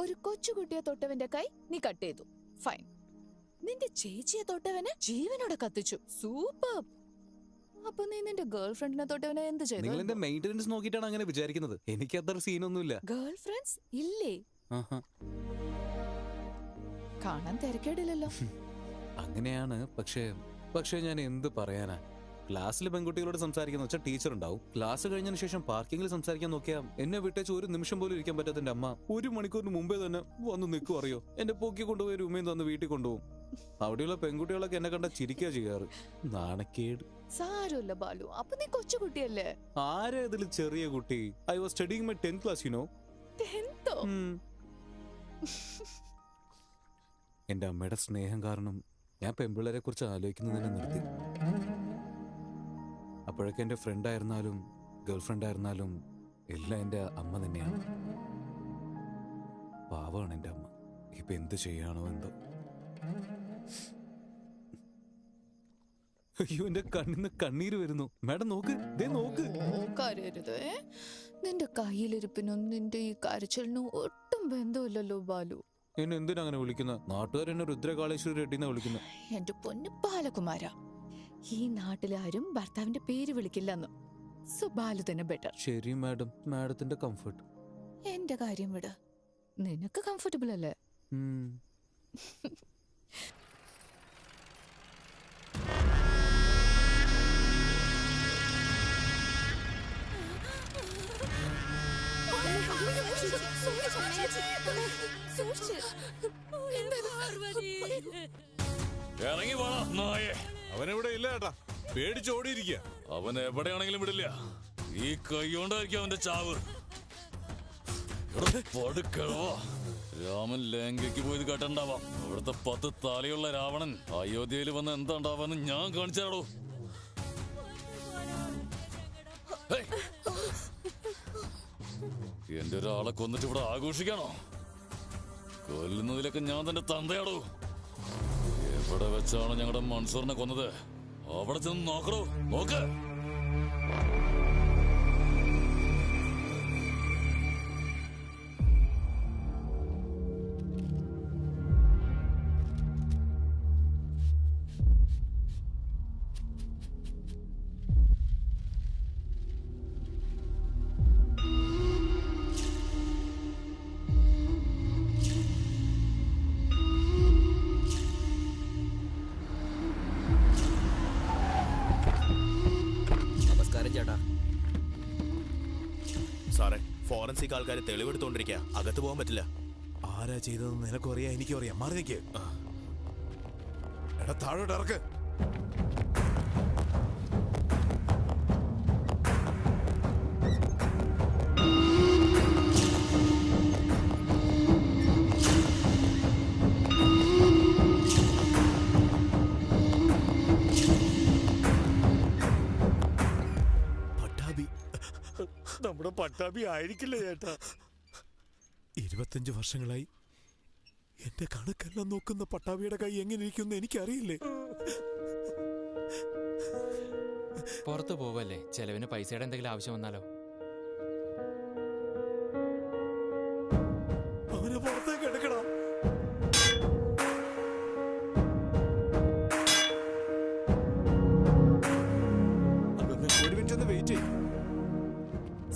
ഒരു കൊച്ചുകുട്ടിയെ തൊട്ടവന്റെ കൈ നീ കട്ട് ചെയ്തു, ഫൈൻ. നിന്റെ ചേച്ചിയെ തൊട്ടവനെ ജീവനോടെ കത്തിച്ചു, സൂപ്പർ. അപ്പൊ നീ നിന്റെ ഗേൾ ഫ്രണ്ടിനെ തൊട്ടവനെ എന്ത് ചെയ്തു? നിങ്ങൾ എന്റെ മെയിന്റനൻസ് നോക്കിയിട്ടാണ് അങ്ങനെ വിചാരിക്കുന്നത്. എനിക്ക് അത്ര സീനൊന്നുമില്ല. ഗേൾ ഫ്രണ്ട്സ് ഇല്ലേ? കാണാൻ തിരക്കേടില്ലല്ലോ. അങ്ങനെയാണ്. പക്ഷേ ഞാൻ എന്ത് പറയാനാ? ക്ലാസ്സിൽ പെൺകുട്ടികളോട് സംസാരിക്കുന്ന വെച്ചാൽ ടീച്ചർ ഉണ്ടാവും. ക്ലാസ് കഴിഞ്ഞതിന് ശേഷം പാർക്കിങ്ങിൽ സംസാരിക്കാൻ നോക്കിയാൽ എന്നെ വിട്ടേച്ച് ഒരു നിമിഷം പോലും ഇരിക്കാൻ പറ്റാത്ത എന്റെ അമ്മ 1 മണിക്കൂറിന് മുമ്പേ തന്നെ വന്ന് നിൽക്കും. അറിയോ, എന്റെ പൊക്കി കൊണ്ടുപോയി രൂമയും തന്ന് വീട്ടിൽ കൊണ്ടുപോകും. അവിടെയുള്ള പെൺകുട്ടികളൊക്കെ എന്നെ കണ്ട ചിരിക്കുക ചെയ്യാറ്. നാണക്കേട്. സാരമില്ല ബാലു, അപ്പൊ നീ കൊച്ചുകുട്ടിയല്ലേ? ആരാ ഇതിൽ ചെറിയ കുട്ടി? I was studying my 10th class, you know. 10th? എന്റെ അമ്മയുടെ സ്നേഹം കാരണം ഞാൻ പെൺപിള്ളേരെ കുറിച്ച് ആലോചിക്കുന്നതിനെ നിർത്തി. അപ്പോഴൊക്കെ എന്റെ ഫ്രണ്ട് ആയിരുന്നാലും ഗേൾ ഫ്രണ്ട് ആയിരുന്നാലും എല്ലാം എന്റെ അമ്മ തന്നെയാണ്. പാവമാണ് എന്റെ അമ്മ. ഇപ്പൊ എന്ത് ചെയ്യാണോ എന്തോ. അയ്യോ, എന്റെ കണ്ണിന്ന് കണ്ണീര് വരുന്നു. മാഡം നോക്ക്, ദേ നോക്ക്. കരയരുത്. നിന്റെ കയ്യിലിരിപ്പിനും നിന്റെ ഈ കരച്ചിലിനും ഒട്ടും ബന്ധമില്ലല്ലോ ബാലു. എന്നെ എന്തിനാ അങ്ങനെ വിളിക്കുന്നത്? നാട്ടുകാരെന്നെ രുദ്രകാളേശ്വരി റെഡ്ഡിന്നാ വിളിക്കുന്നത്. എന്റെ പൊന്നു ബാലകുമാര, ഈ നാട്ടിലാരും ഭർത്താവിന്റെ പേര് വിളിക്കില്ലെന്ന്. സോ ബാലു തന്നെ ബെറ്റർ. ശരി മാഡം, മാഡത്തിന്റെ കംഫർട്ട്. എന്റെ കാര്യം വിട്, നിനക്ക് കംഫർട്ടബിൾ അല്ലേ? ഇറങ്ങി പോണോ നായേ? അവനെവിടെ ഇല്ല ഏട്ടാ, പേടിച്ചോടിയിരിക്കുക. അവൻ എവിടെയാണെങ്കിലും വിടില്ല. ഈ കൈ കൊണ്ടായിരിക്കും അവന്റെ ചാവ്. രാമൻ ലങ്കയ്ക്ക് പോയത് കേട്ടുണ്ടാവാം. അവിടുത്തെ 10 തലയുള്ള രാവണൻ അയോധ്യയിൽ വന്ന് എന്താ ഉണ്ടാവാന്ന് ഞാൻ കാണിച്ചാടോ. എന്റെ ഒരാളെ കൊന്നിട്ട് ഇവിടെ ആഘോഷിക്കാണോ? കൊല്ലുന്നതിലൊക്കെ ഞാൻ തന്റെ തന്തയാടോ. എവിടെ വെച്ചാണ് ഞങ്ങളുടെ മൻസൂറിനെ കൊന്നത്? അവിടെ ചെന്ന് നോക്കണോ, നോക്ക്. സാറേ, ഫോറൻസിക് ആൾക്കാർ തെളിവെടുത്തോണ്ടിരിക്കുക. അകത്ത് പോകാൻ പറ്റില്ല. ആരാ ചെയ്തതെന്ന് നിനക്കും അറിയാം, എനിക്കും അറിയാം. മാറി നിൽക്ക്. എടാ താഴോട്ട് ഇറക്ക്. നമ്മുടെ പട്ടാഭി ആയിരിക്കില്ല ചേട്ടാ. 25 വർഷങ്ങളായി എന്റെ കണക്കെല്ലാം നോക്കുന്ന പട്ടാഭിയുടെ കൈ എങ്ങനെ ഇരിക്കുന്നു എനിക്കറിയില്ലേ. പുറത്തു പോവല്ലേ, ചെലവിന് പൈസയുടെ എന്തെങ്കിലും ആവശ്യം വന്നാലോ? അവനെ പുറത്തേക്ക് എടുക്കണം. ഒരു മിനിറ്റ് ഒന്ന് വെയിറ്റ് ചെയ്യും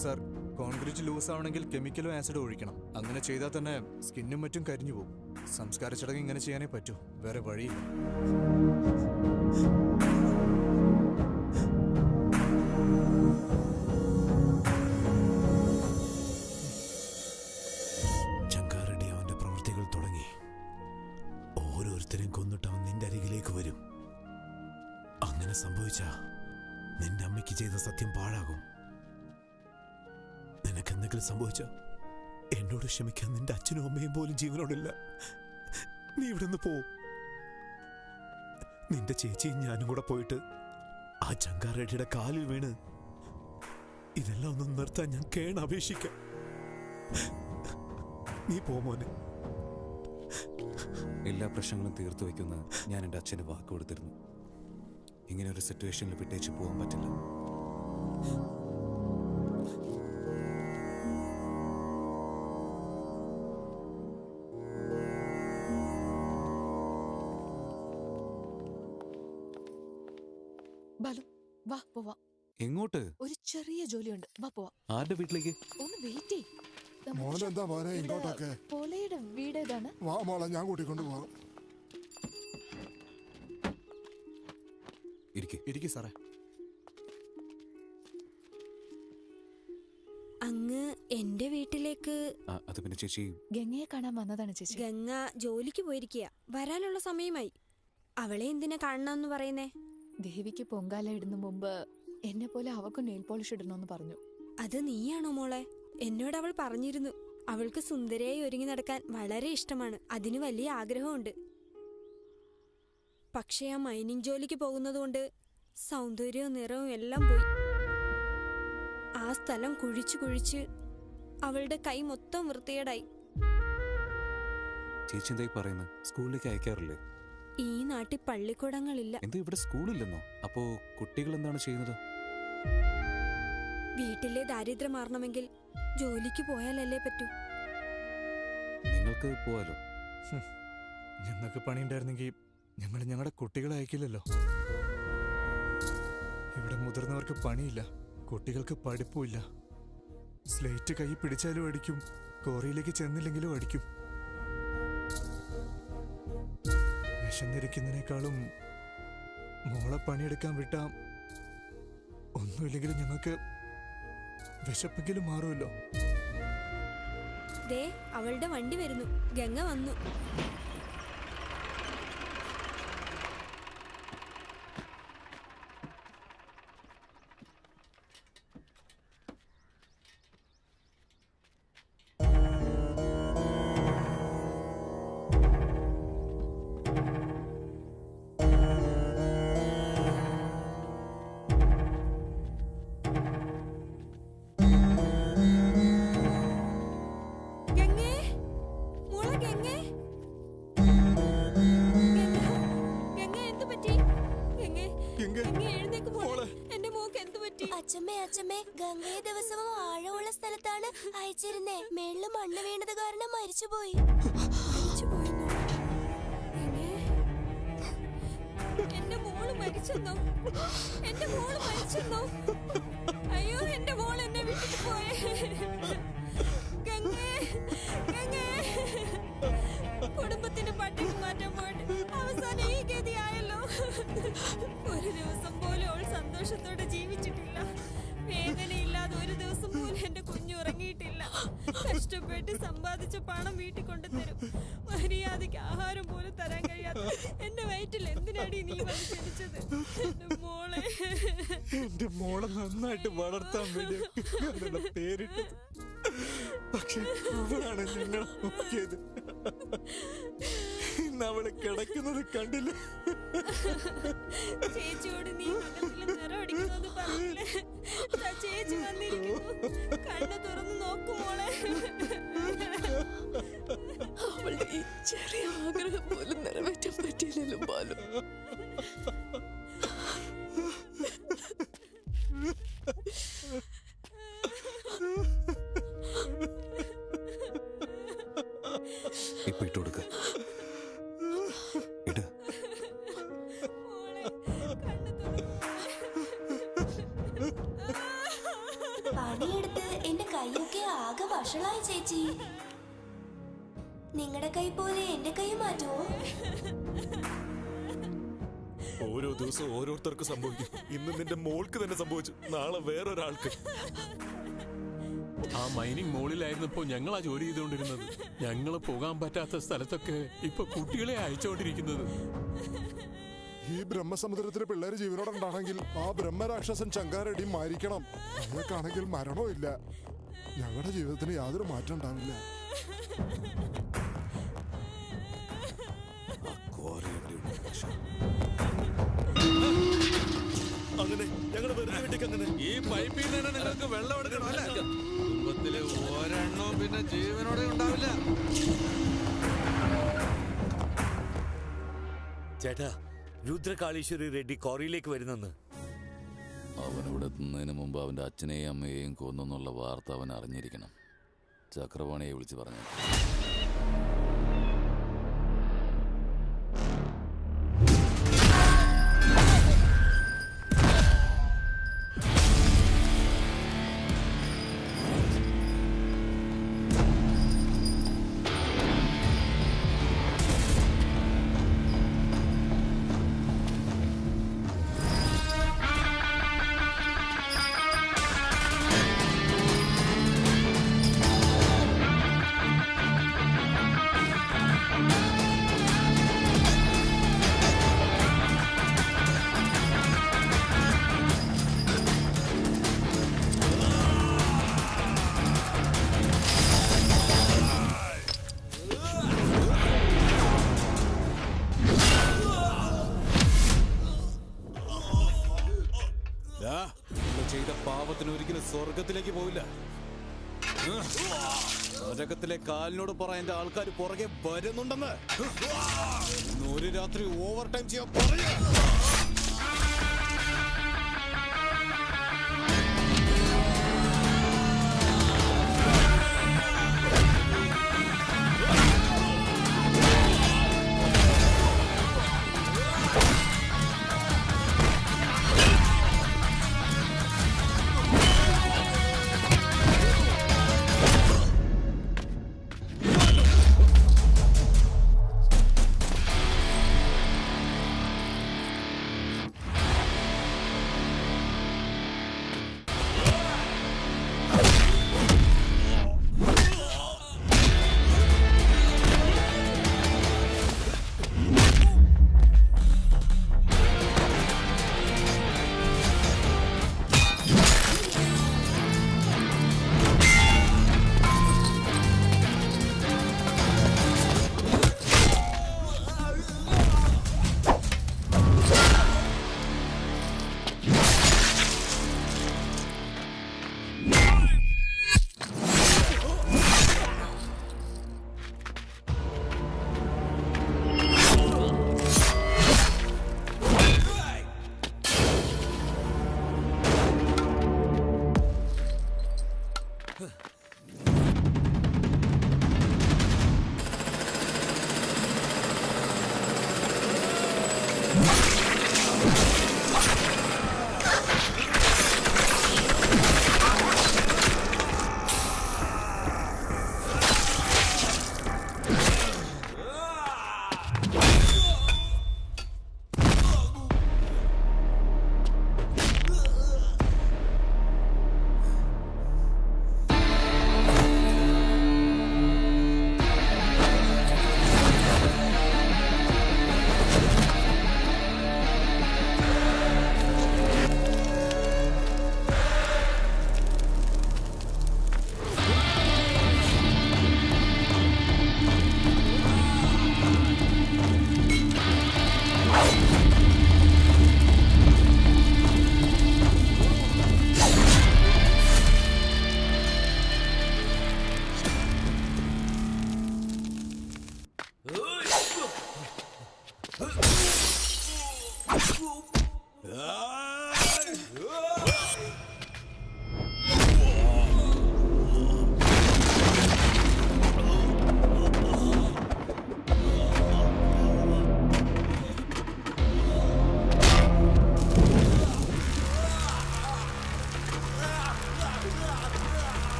സാർ. കോൺക്രീറ്റ് ലൂസ് ആവണമെങ്കിൽ കെമിക്കലും ആസിഡും ഒഴിക്കണം. അങ്ങനെ ചെയ്താൽ തന്നെ സ്കിന്നും മറ്റും കരിഞ്ഞു പോകും. സംസ്കാര ചടങ്ങ് ഇങ്ങനെ ചെയ്യാനേ പറ്റൂ, വേറെ വഴിയില്ല. ചങ്കാറെഡ്ഡി അവന്റെ പ്രവൃത്തികൾ തുടങ്ങി. ഓരോരുത്തരെയും കൊന്നിട്ട് അവൻ നിന്റെ അരികിലേക്ക് വരും. അങ്ങനെ സംഭവിച്ചാ നിന്റെ അമ്മയ്ക്ക് ചെയ്ത സത്യം പാഴാകും. നിനക്കെന്തെങ്കിലും സംഭവിച്ച എന്നോട് ക്ഷമിക്കാൻ നിന്റെ അച്ഛനും അമ്മയും പോലും ജീവനോടില്ല. നീ ഇവിടെ നിന്ന് പോ. നിന്റെ ചേച്ചിയും ഞാനും കൂടെ പോയിട്ട് ആ ചങ്കാറെഡ്ഡിയുടെ കാലിൽ വീണ് ഇതെല്ലാം ഒന്ന് നിർത്താൻ ഞാൻ കേണപേക്ഷിക്കാം. നീ പോമോനെ. എല്ലാ പ്രശ്നങ്ങളും തീർത്തു വയ്ക്കുന്ന ഞാൻ എൻ്റെ അച്ഛന് വാക്ക് കൊടുത്തിരുന്നു. ഇങ്ങനെ ഒരു സിറ്റുവേഷനിൽ വിട്ടേച്ച് പോകാൻ പറ്റില്ല. ബാലു വാ പോവാ. എങ്ങോട്ട്? ഒരു ചെറിയ ജോലിയുണ്ട്, വാ പോവാ. ആരുടെ വീട്ടിലേക്ക്? ഒന്ന് വെയിറ്റ് മോനെന്താ മോനെ ഇങ്ങോട്ടൊക്കെ? പോളയുടെ വീട് ഏതാണ്? വാ മോളെ, ഞാൻ കൂട്ടിക്കൊണ്ട് പോവാം. ഇരിക്ക് സാറേ. അങ്ങ് എന്റെ വീട്ടിലേക്ക് അത് പിന്നെ ചേച്ചി ഗംഗയെ കാണാൻ വന്നതാണ് ചേച്ചി. ഗംഗ ജോലിക്ക് പോയിരിക്കുക, വരാനുള്ള സമയമായി. അവളെ എന്തിനാ കാണണമെന്ന് പറയുന്നേ? ദേവിക്ക് പൊങ്കാല ഇടുന്ന മുമ്പ് എന്നെ പോലെ അവക്കും നെയിൽ പോളിഷ് ഇടണമെന്ന് പറഞ്ഞു. അത് നീയാണോ മോളെ? എന്നോട് അവൾ പറഞ്ഞിരുന്നു. അവൾക്ക് സുന്ദരിയായി ഒരുങ്ങി നടക്കാൻ വളരെ ഇഷ്ടമാണ്, അതിന് വലിയ ആഗ്രഹമുണ്ട്. പക്ഷേ ആ മൈനിങ് ജോലിക്ക് പോകുന്നതുകൊണ്ട് സൗന്ദര്യവും നിറവും എല്ലാം പോയി. ആ സ്ഥലം കുഴിച്ചു കുഴിച്ച് അവളുടെ കൈ മൊത്തം വൃത്തികേടായി. ചേച്ചി എന്തായി പറയുന്നത്? സ്കൂളിലേക്ക് അയക്കാറില്ലേ? ഈ നാട്ടിൽ പള്ളിക്കൂടങ്ങളില്ല. എന്താ ഇവിടെ സ്കൂളില്ലെന്നോ? അപ്പോ കുട്ടികൾ എന്താണ് ചെയ്യുന്നത്? വീട്ടിലെ ദാരിദ്ര്യം മാറണമെങ്കിൽ ജോലിക്ക് പോയാലല്ലേ പറ്റൂ. നിങ്ങൾക്ക് പോവാലോ. ഞങ്ങൾക്ക് പണിയുണ്ടായിരുന്നെങ്കിൽ ഞങ്ങൾ ഞങ്ങളുടെ കുട്ടികളെ അയക്കില്ലല്ലോ. ഇവിടെ മുതിർന്നവർക്ക് പണിയില്ല, കുട്ടികൾക്ക് പഠിപ്പുമില്ല. സ്ലേറ്റ് കൈ പിടിച്ചാലും അടിക്കും, കോറിയിലേക്ക് ചെന്നില്ലെങ്കിലും അടിക്കും. വിശന്നിരിക്കുന്നതിനേക്കാളും മോളെ പണിയെടുക്കാൻ വിട്ടാം ഒന്നുമില്ലെങ്കിലും ഞങ്ങൾക്ക് വിശപ്പെങ്കിലും മാറുമല്ലോ. ദേ അവളുടെ വണ്ടി വരുന്നു. ഗംഗ വന്നു. അച്ഛമ്മേ, ഗംഗയെ ദിവസവും ആഴമുള്ള സ്ഥലത്താണ് അയച്ചിരുന്നേ. മേളില് മണ്ണ് വീണത് കാരണം മരിച്ചുപോയി. എന്റെ മോള് മരിച്ചെന്നോ? എന്റെ മോള് മരിച്ചെന്നോ? അയ്യോ, എന്റെ മോൾ എന്നെ വിട്ടിട്ട് പോയേ. ഗംഗേ, ഗംഗേ, കുടുംബത്തിന് പട്ടിണി മാറ്റാൻ പോയിട്ട് അവസാനം ഈ ഗതിയായല്ലോ. ഒരു ദിവസം പോലും അവൾ സന്തോഷത്തോടെ ജീവിച്ചിട്ടില്ല. വേദനയില്ലാതെ ഒരു ദിവസം പോലും എന്റെ കുഞ്ഞു ഉറങ്ങിയിട്ടില്ല. കഷ്ടപ്പെട്ട് സമ്പാദിച്ച പണം വീട്ടിൽ കൊണ്ടുതരും. മര്യാദയ്ക്ക് ആഹാരം പോലും തരാൻ കഴിയാത്ത എന്റെ വയറ്റിൽ എന്തിനാടി നീ വലിച്ചടിച്ചത്? എന്റെ മോളെ നന്നായിട്ട് വളർത്താൻ വേണ്ടി പേരിട്ടത്. പക്ഷെ അവളാണ് ഞങ്ങൾ നോക്കിയത്. ഇന്ന് അവള് കിടക്കുന്നത് കണ്ടില്ല. ചേച്ചിയോട് നീ മകത്തില് നിറമടിക്കുന്നത് പറഞ്ഞില്ലേ? ചേച്ചി വന്നിരിക്കുന്നു. കണ്ണു തുറന്ന് നോക്കുമോളെ. അവളുടെ ഈ ചെറിയ ആഗ്രഹം പോലും നിറവേറ്റാൻ പറ്റിയില്ലല്ലോ ബാലു. ഇപ്പൊ ഇട്ട് കൊടുക്ക. ഇട്. പണിയെടുത്ത് എന്റെ കൈയൊക്കെ ആകെ വഷളായി ചേച്ചി. നിങ്ങളുടെ കൈ പോലെ എന്റെ കൈ മാറ്റുമോ? ഓരോ ദിവസവും ഓരോരുത്തർക്ക് സംഭവിക്കും. ഇന്ന് നിന്റെ മോൾക്ക് തന്നെ സംഭവിച്ചു, നാളെ വേറൊരാൾക്ക്. ആ മൈനിങ് മോളിലായിരുന്നപ്പോ ഞങ്ങളാ ജോലി ചെയ്തുകൊണ്ടിരുന്നത്. ഞങ്ങള് പോകാൻ പറ്റാത്ത സ്ഥലത്തൊക്കെ ഇപ്പൊ കുട്ടികളെ അയച്ചുകൊണ്ടിരിക്കുന്നത്. ഈ ബ്രഹ്മസമുദ്രത്തിലെ പിള്ളേര് ജീവനോടെ ഉണ്ടാണെങ്കിൽ ആ ബ്രഹ്മരാക്ഷസൻ ചങ്കാരടി മരിക്കണം. ഞങ്ങൾക്കാണെങ്കിൽ മരണവും ഇല്ല. ഞങ്ങളുടെ ജീവിതത്തിന് യാതൊരു മാറ്റം ഉണ്ടാവില്ല. ആ കോര എവിടെയുണ്ട്? അങ്ങനെ ഞങ്ങൾ വെറുതെ വിട്ടേക്കങ്ങനെ. ഈ പൈപ്പിൽ നിന്ന് നിങ്ങൾക്ക് വെള്ളം എടുക്കണം അല്ലേ? കുടുംബത്തിലെ ഒരെണ്ണവും പിന്നെ ജീവനോടെ ഉണ്ടാവില്ല. ചേട്ടാ, രുദ്രകാളീശ്വരി റെഡ്ഡി ക്വാറിയിലേക്ക് വരുന്നെന്ന്. അവനിവിടെ എത്തുന്നതിന് മുമ്പ് അവൻ്റെ അച്ഛനെയും അമ്മയെയും കൊന്നെന്നുള്ള വാർത്ത അവൻ അറിഞ്ഞിരിക്കണം. ചക്രപാണിയെ വിളിച്ച് പറഞ്ഞു. ചെയ്ത പാപത്തിന് ഒരിക്കലും സ്വർഗത്തിലേക്ക് പോവില്ല. നരകത്തിലെ കാലിനോട് പറ എന്റെ ആൾക്കാർ പുറകെ വരുന്നുണ്ടെന്ന്. ഒരു രാത്രി ഓവർ ടൈം ചെയ്യാൻ പറയാ.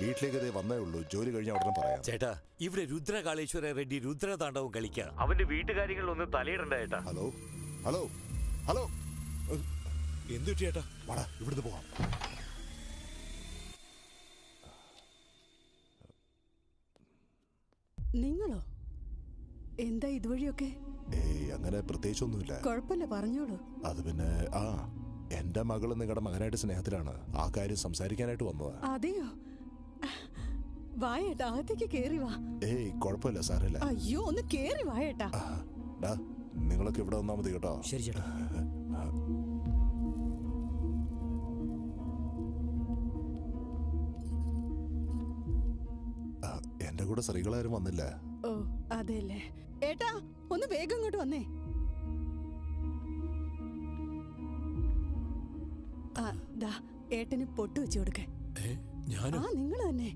വീട്ടിലേക്ക് വന്നേ ഉള്ളൂ. ജോലി കഴിഞ്ഞ ഉടനെ പറയാം. ചേട്ടാ, ഇവിടെ രുദ്രകാളേശ്വര റെഡ്ഡി രുദ്രതാണ്ഡവം കളിക്കാം. അവന്റെ വീട്ടുകാര്യങ്ങളിലൊന്നും തലയിടണ്ട ചേട്ടാ. ഹലോ ഹലോ ഹലോ, എന്തു ചേട്ടാ? വാടാ, ഇവിടുന്ന് പോവാം. നിങ്ങളോ? എന്താ ഇതുവഴിയൊക്കെ? ഏയ് അങ്ങനെ പ്രത്യേകിച്ചൊന്നുമില്ല. കുഴപ്പമില്ല, പറഞ്ഞോളൂ. അത് പിന്നെ എന്റെ മകള് നിങ്ങളുടെ മകനായിട്ട് സ്നേഹത്തിലാണ്. ആ കാര്യം സംസാരിക്കാനായിട്ട് വന്നതാ. അതെയോ? വായേട്ടാ, അകത്തേക്ക് കേറി വാ. ഏയ് കുഴപ്പമില്ല, സാരമില്ല. അയ്യോ, ഒന്ന് കേറി വായേട്ടാ. നിങ്ങളൊക്കെ ഇവിടെ വന്നാൽ മതി കേട്ടോ. ശരി ചേട്ടാ. എന്റെ കൂടെ സ്ത്രീകളാരും വന്നില്ല. ഓ അതെല്ലേ. ഏട്ടാ, ഒന്ന് വേഗം ഇങ്ങോട്ട് വന്നേ. ഏട്ടന് പൊട്ട് വെച്ചു കൊടുക്കേ. നിങ്ങൾ തന്നെ.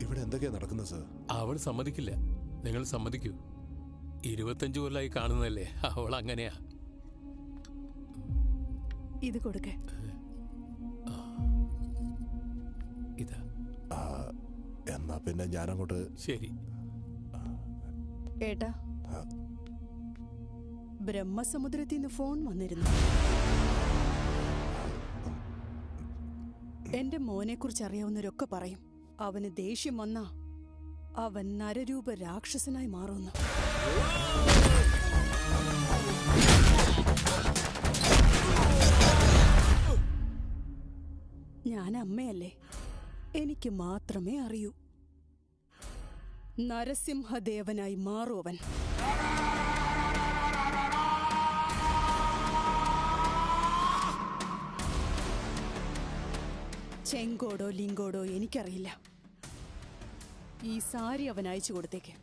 ഇവിടെ എന്തൊക്കെയാ നടക്കുന്നത് സർ? അവൾ സമ്മതിക്കില്ല. നിങ്ങൾ സമ്മതിക്കൂ. 25 കൊല്ലായി കാണുന്നതല്ലേ, അവൾ അങ്ങനെയാ. ഇത് കൊടുക്കേ. ഇതാ. എന്നാ പിന്നെ ഞാനങ്ങോട്ട്. ശരി. ഏട്ടാ, ബ്രഹ്മസമുദ്രത്തിൽ നിന്ന് ഫോൺ വന്നിരുന്നു. എന്റെ മോനെ കുറിച്ച് അറിയാവുന്നവരൊക്കെ പറയും അവന് ദേഷ്യം വന്നാ അവൻ നരരൂപ രാക്ഷസനായി മാറുന്നു. ഞാൻ അമ്മയല്ലേ, എനിക്ക് മാത്രമേ അറിയൂ. നരസിംഹദേവനായി മാറുവൻ. ചെങ്കോടോ ലിങ്കോടോ എനിക്കറിയില്ല. ഈ സാരി അവൻ അയച്ചു കൊടുത്തേക്ക്.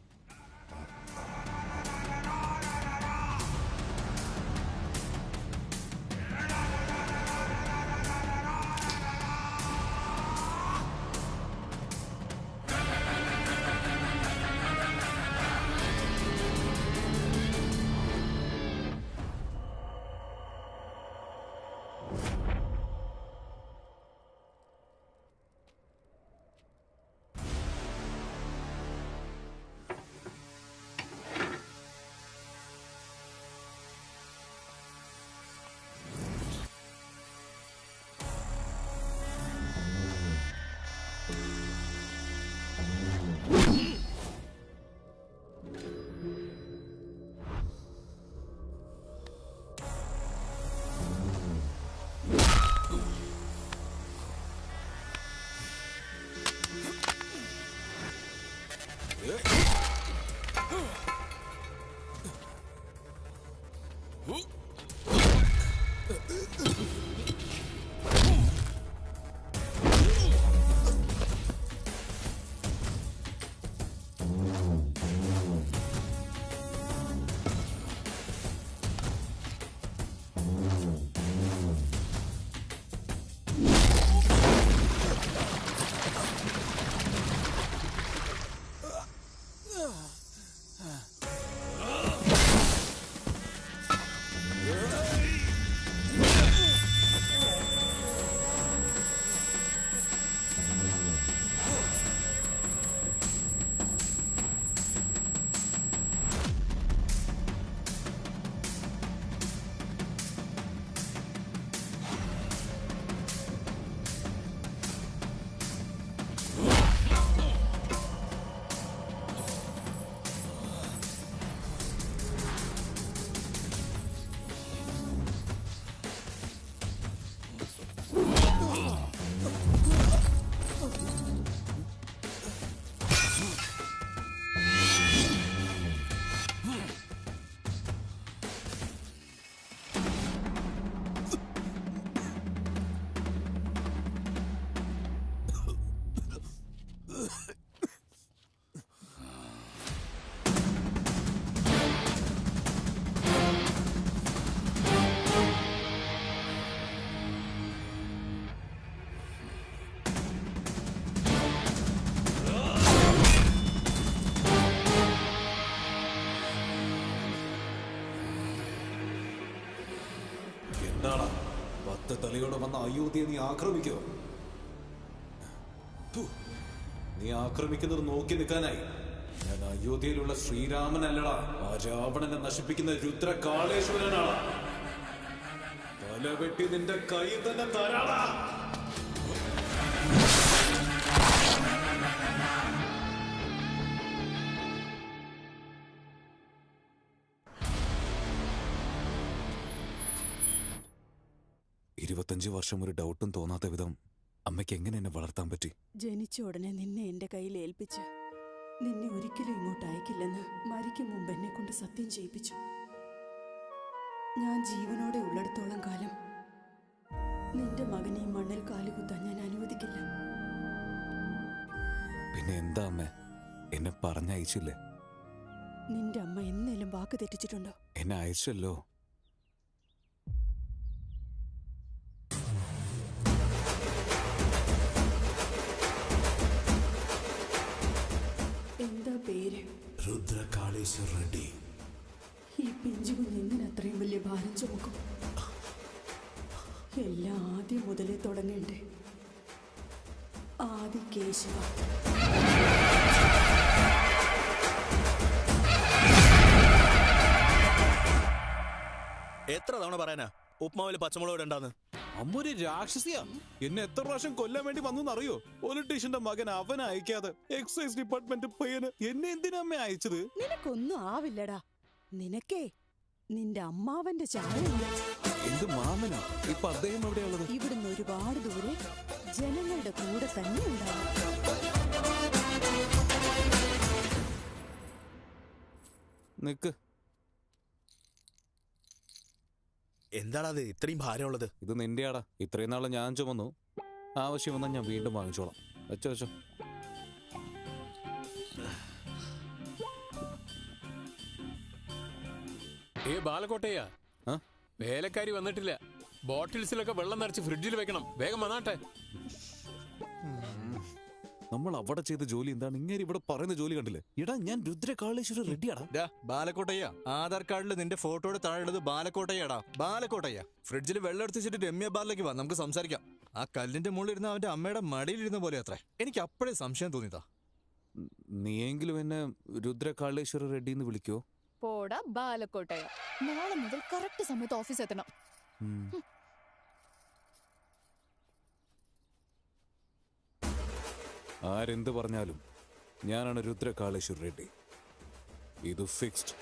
എന്താടാ 10 തലയോടെ വന്ന അയോധ്യയെ നീ ആക്രമിക്കോ? നീ ആക്രമിക്കുന്നത് നോക്കി നിൽക്കാനായി ഞാൻ അയോധ്യയിലുള്ള ശ്രീരാമനല്ലടാ, ആ രാവണനെ നശിപ്പിക്കുന്ന രുദ്രകാളേശ്വരനാണ്. തല വെട്ടി നിന്റെ കൈ തന്നെ തരാടാ. 25 വർഷം ഒരു ഡൗട്ടും തോന്നാത്ത വിധം അമ്മയ്ക്ക് എങ്ങനെ എന്നെ വളർത്താൻ പറ്റി? ജനിച്ച ഉടനെ നിന്നെ എന്റെ കയ്യിൽ ഏൽപ്പിച്ച് നിന്നെ ഒരിക്കലും ഇങ്ങോട്ട് അയക്കില്ലെന്ന് മരിക്കും മുമ്പ് എന്നെ കൊണ്ട് സത്യം ചെയ്യിപ്പിച്ചു. ഞാൻ ജീവനോടെ ഉള്ളിടത്തോളം കാലം നിന്റെ മകനെ ഈ മണ്ണിൽ കാലുകുത്താൻ ഞാൻ അനുവദിക്കില്ല. പിന്നെ എന്താ അമ്മ, എന്നെ പറഞ്ഞയച്ചില്ലേ? നിന്റെ അമ്മ എന്നേലും വാക്ക് തെറ്റിച്ചിട്ടുണ്ടോ? എന്നെ അയച്ചല്ലോ. എന്താ പേര്? രുദ്രകാളേശ്വർ റെഡ്ഡി. ഈ പിഞ്ചുകുഞ്ഞ് എങ്ങനെ അത്രയും വലിയ ഭാരം ചുമക്കും? എല്ലാം ആദ്യം മുതലേ തുടങ്ങണ്ടേ? ആദി കേശവ. എത്ര തവണ പറയാനാ ഉപ്മാവില് പച്ചമുളക് ഇടണ്ടാന്ന്? അമ്മൊരു രാക്ഷസിയാ. എന്നെ എത്ര പ്രാവശ്യം കൊല്ലാൻ വേണ്ടി വന്നു അറിയോ? പൊളിറ്റീഷ്യന്റെ മകൻ അവനെ അയക്കാതെ എക്സൈസ് ഡിപ്പാർട്ട്മെന്റ് പയ്യന് എന്നെ എന്തിനാ അമ്മ അയച്ചത്? നിനക്കൊന്നും ആവില്ലടാ. നിനക്കേ നിന്റെ അമ്മാവന്റെ ചായയുണ്ട്. എന്ത് മാമനാ? ഇപ്പൊ അദ്ദേഹം എവിടെയുള്ളത്? ഇവിടുന്ന് ഒരുപാട് ദൂരെ ജനങ്ങളുടെ കൂടെ തന്നെ ഉണ്ടാവും. നിക്ക്. എന്താടാ അത് ഇത്രയും ഭാരമുള്ളത്? ഇത് നിന്റെയാടാ. ഇത്രയും നാളെ ഞാൻ ചുമന്നു. ആവശ്യം വന്നാൽ ഞാൻ വീണ്ടും വാങ്ങിച്ചോളാം. വെച്ചോ വെച്ചോ. ബാലക്കോട്ടയ്യ, വേലക്കാരി വന്നിട്ടില്ല. ബോട്ടിൽസിലൊക്കെ വെള്ളം നിറച്ച് ഫ്രിഡ്ജിൽ വെക്കണം. വേഗം വന്നാട്ടെ. നമ്മൾ അവിടെ ചെയ്ത ജോലി എന്താണ്? ഇങ്ങനെ ഇവിടെ പറയുന്ന ജോലി കണ്ടില്ലേ? ഇടാ, ഞാൻ രുദ്രകാളേശ്വര റെഡ്ഡിയാടാ. ബാലക്കോട്ടയ്യ, ആധാർ കാർഡിൽ നിന്റെ ഫോട്ടോയുടെ താഴെയുള്ളത് ബാലക്കോട്ടയ്യാടാ. ബാലക്കോട്ടയ്യ, ഫ്രിഡ്ജിൽ വെള്ളം എടുത്ത് വെച്ചിട്ട് രമ്യ ബാറിലേക്ക് വാ, നമുക്ക് സംസാരിക്കാം. ആ കല്ലിന്റെ മുകളിൽ ഇരുന്ന് അവന്റെ അമ്മയുടെ മടിയിലിരുന്ന പോലെ അത്രേ. എനിക്ക് അപ്പോഴേ സംശയം തോന്നിയതാ. നീയെങ്കിലും എന്നെ രുദ്രകാളേശ്വര റെഡ്ഡി എന്ന് വിളിക്കോ? പോടാ ബാലക്കോട്ടയ. നാളെ മുതൽ കറക്റ്റ് സമയത്ത് ഓഫീസ് എത്തണം. ആരെന്ത് പറഞ്ഞാലും ഞാനാണ് രുദ്രകാളേശ്വർ റെഡ്ഡി. ഇത് ഫിക്സ്ഡ്.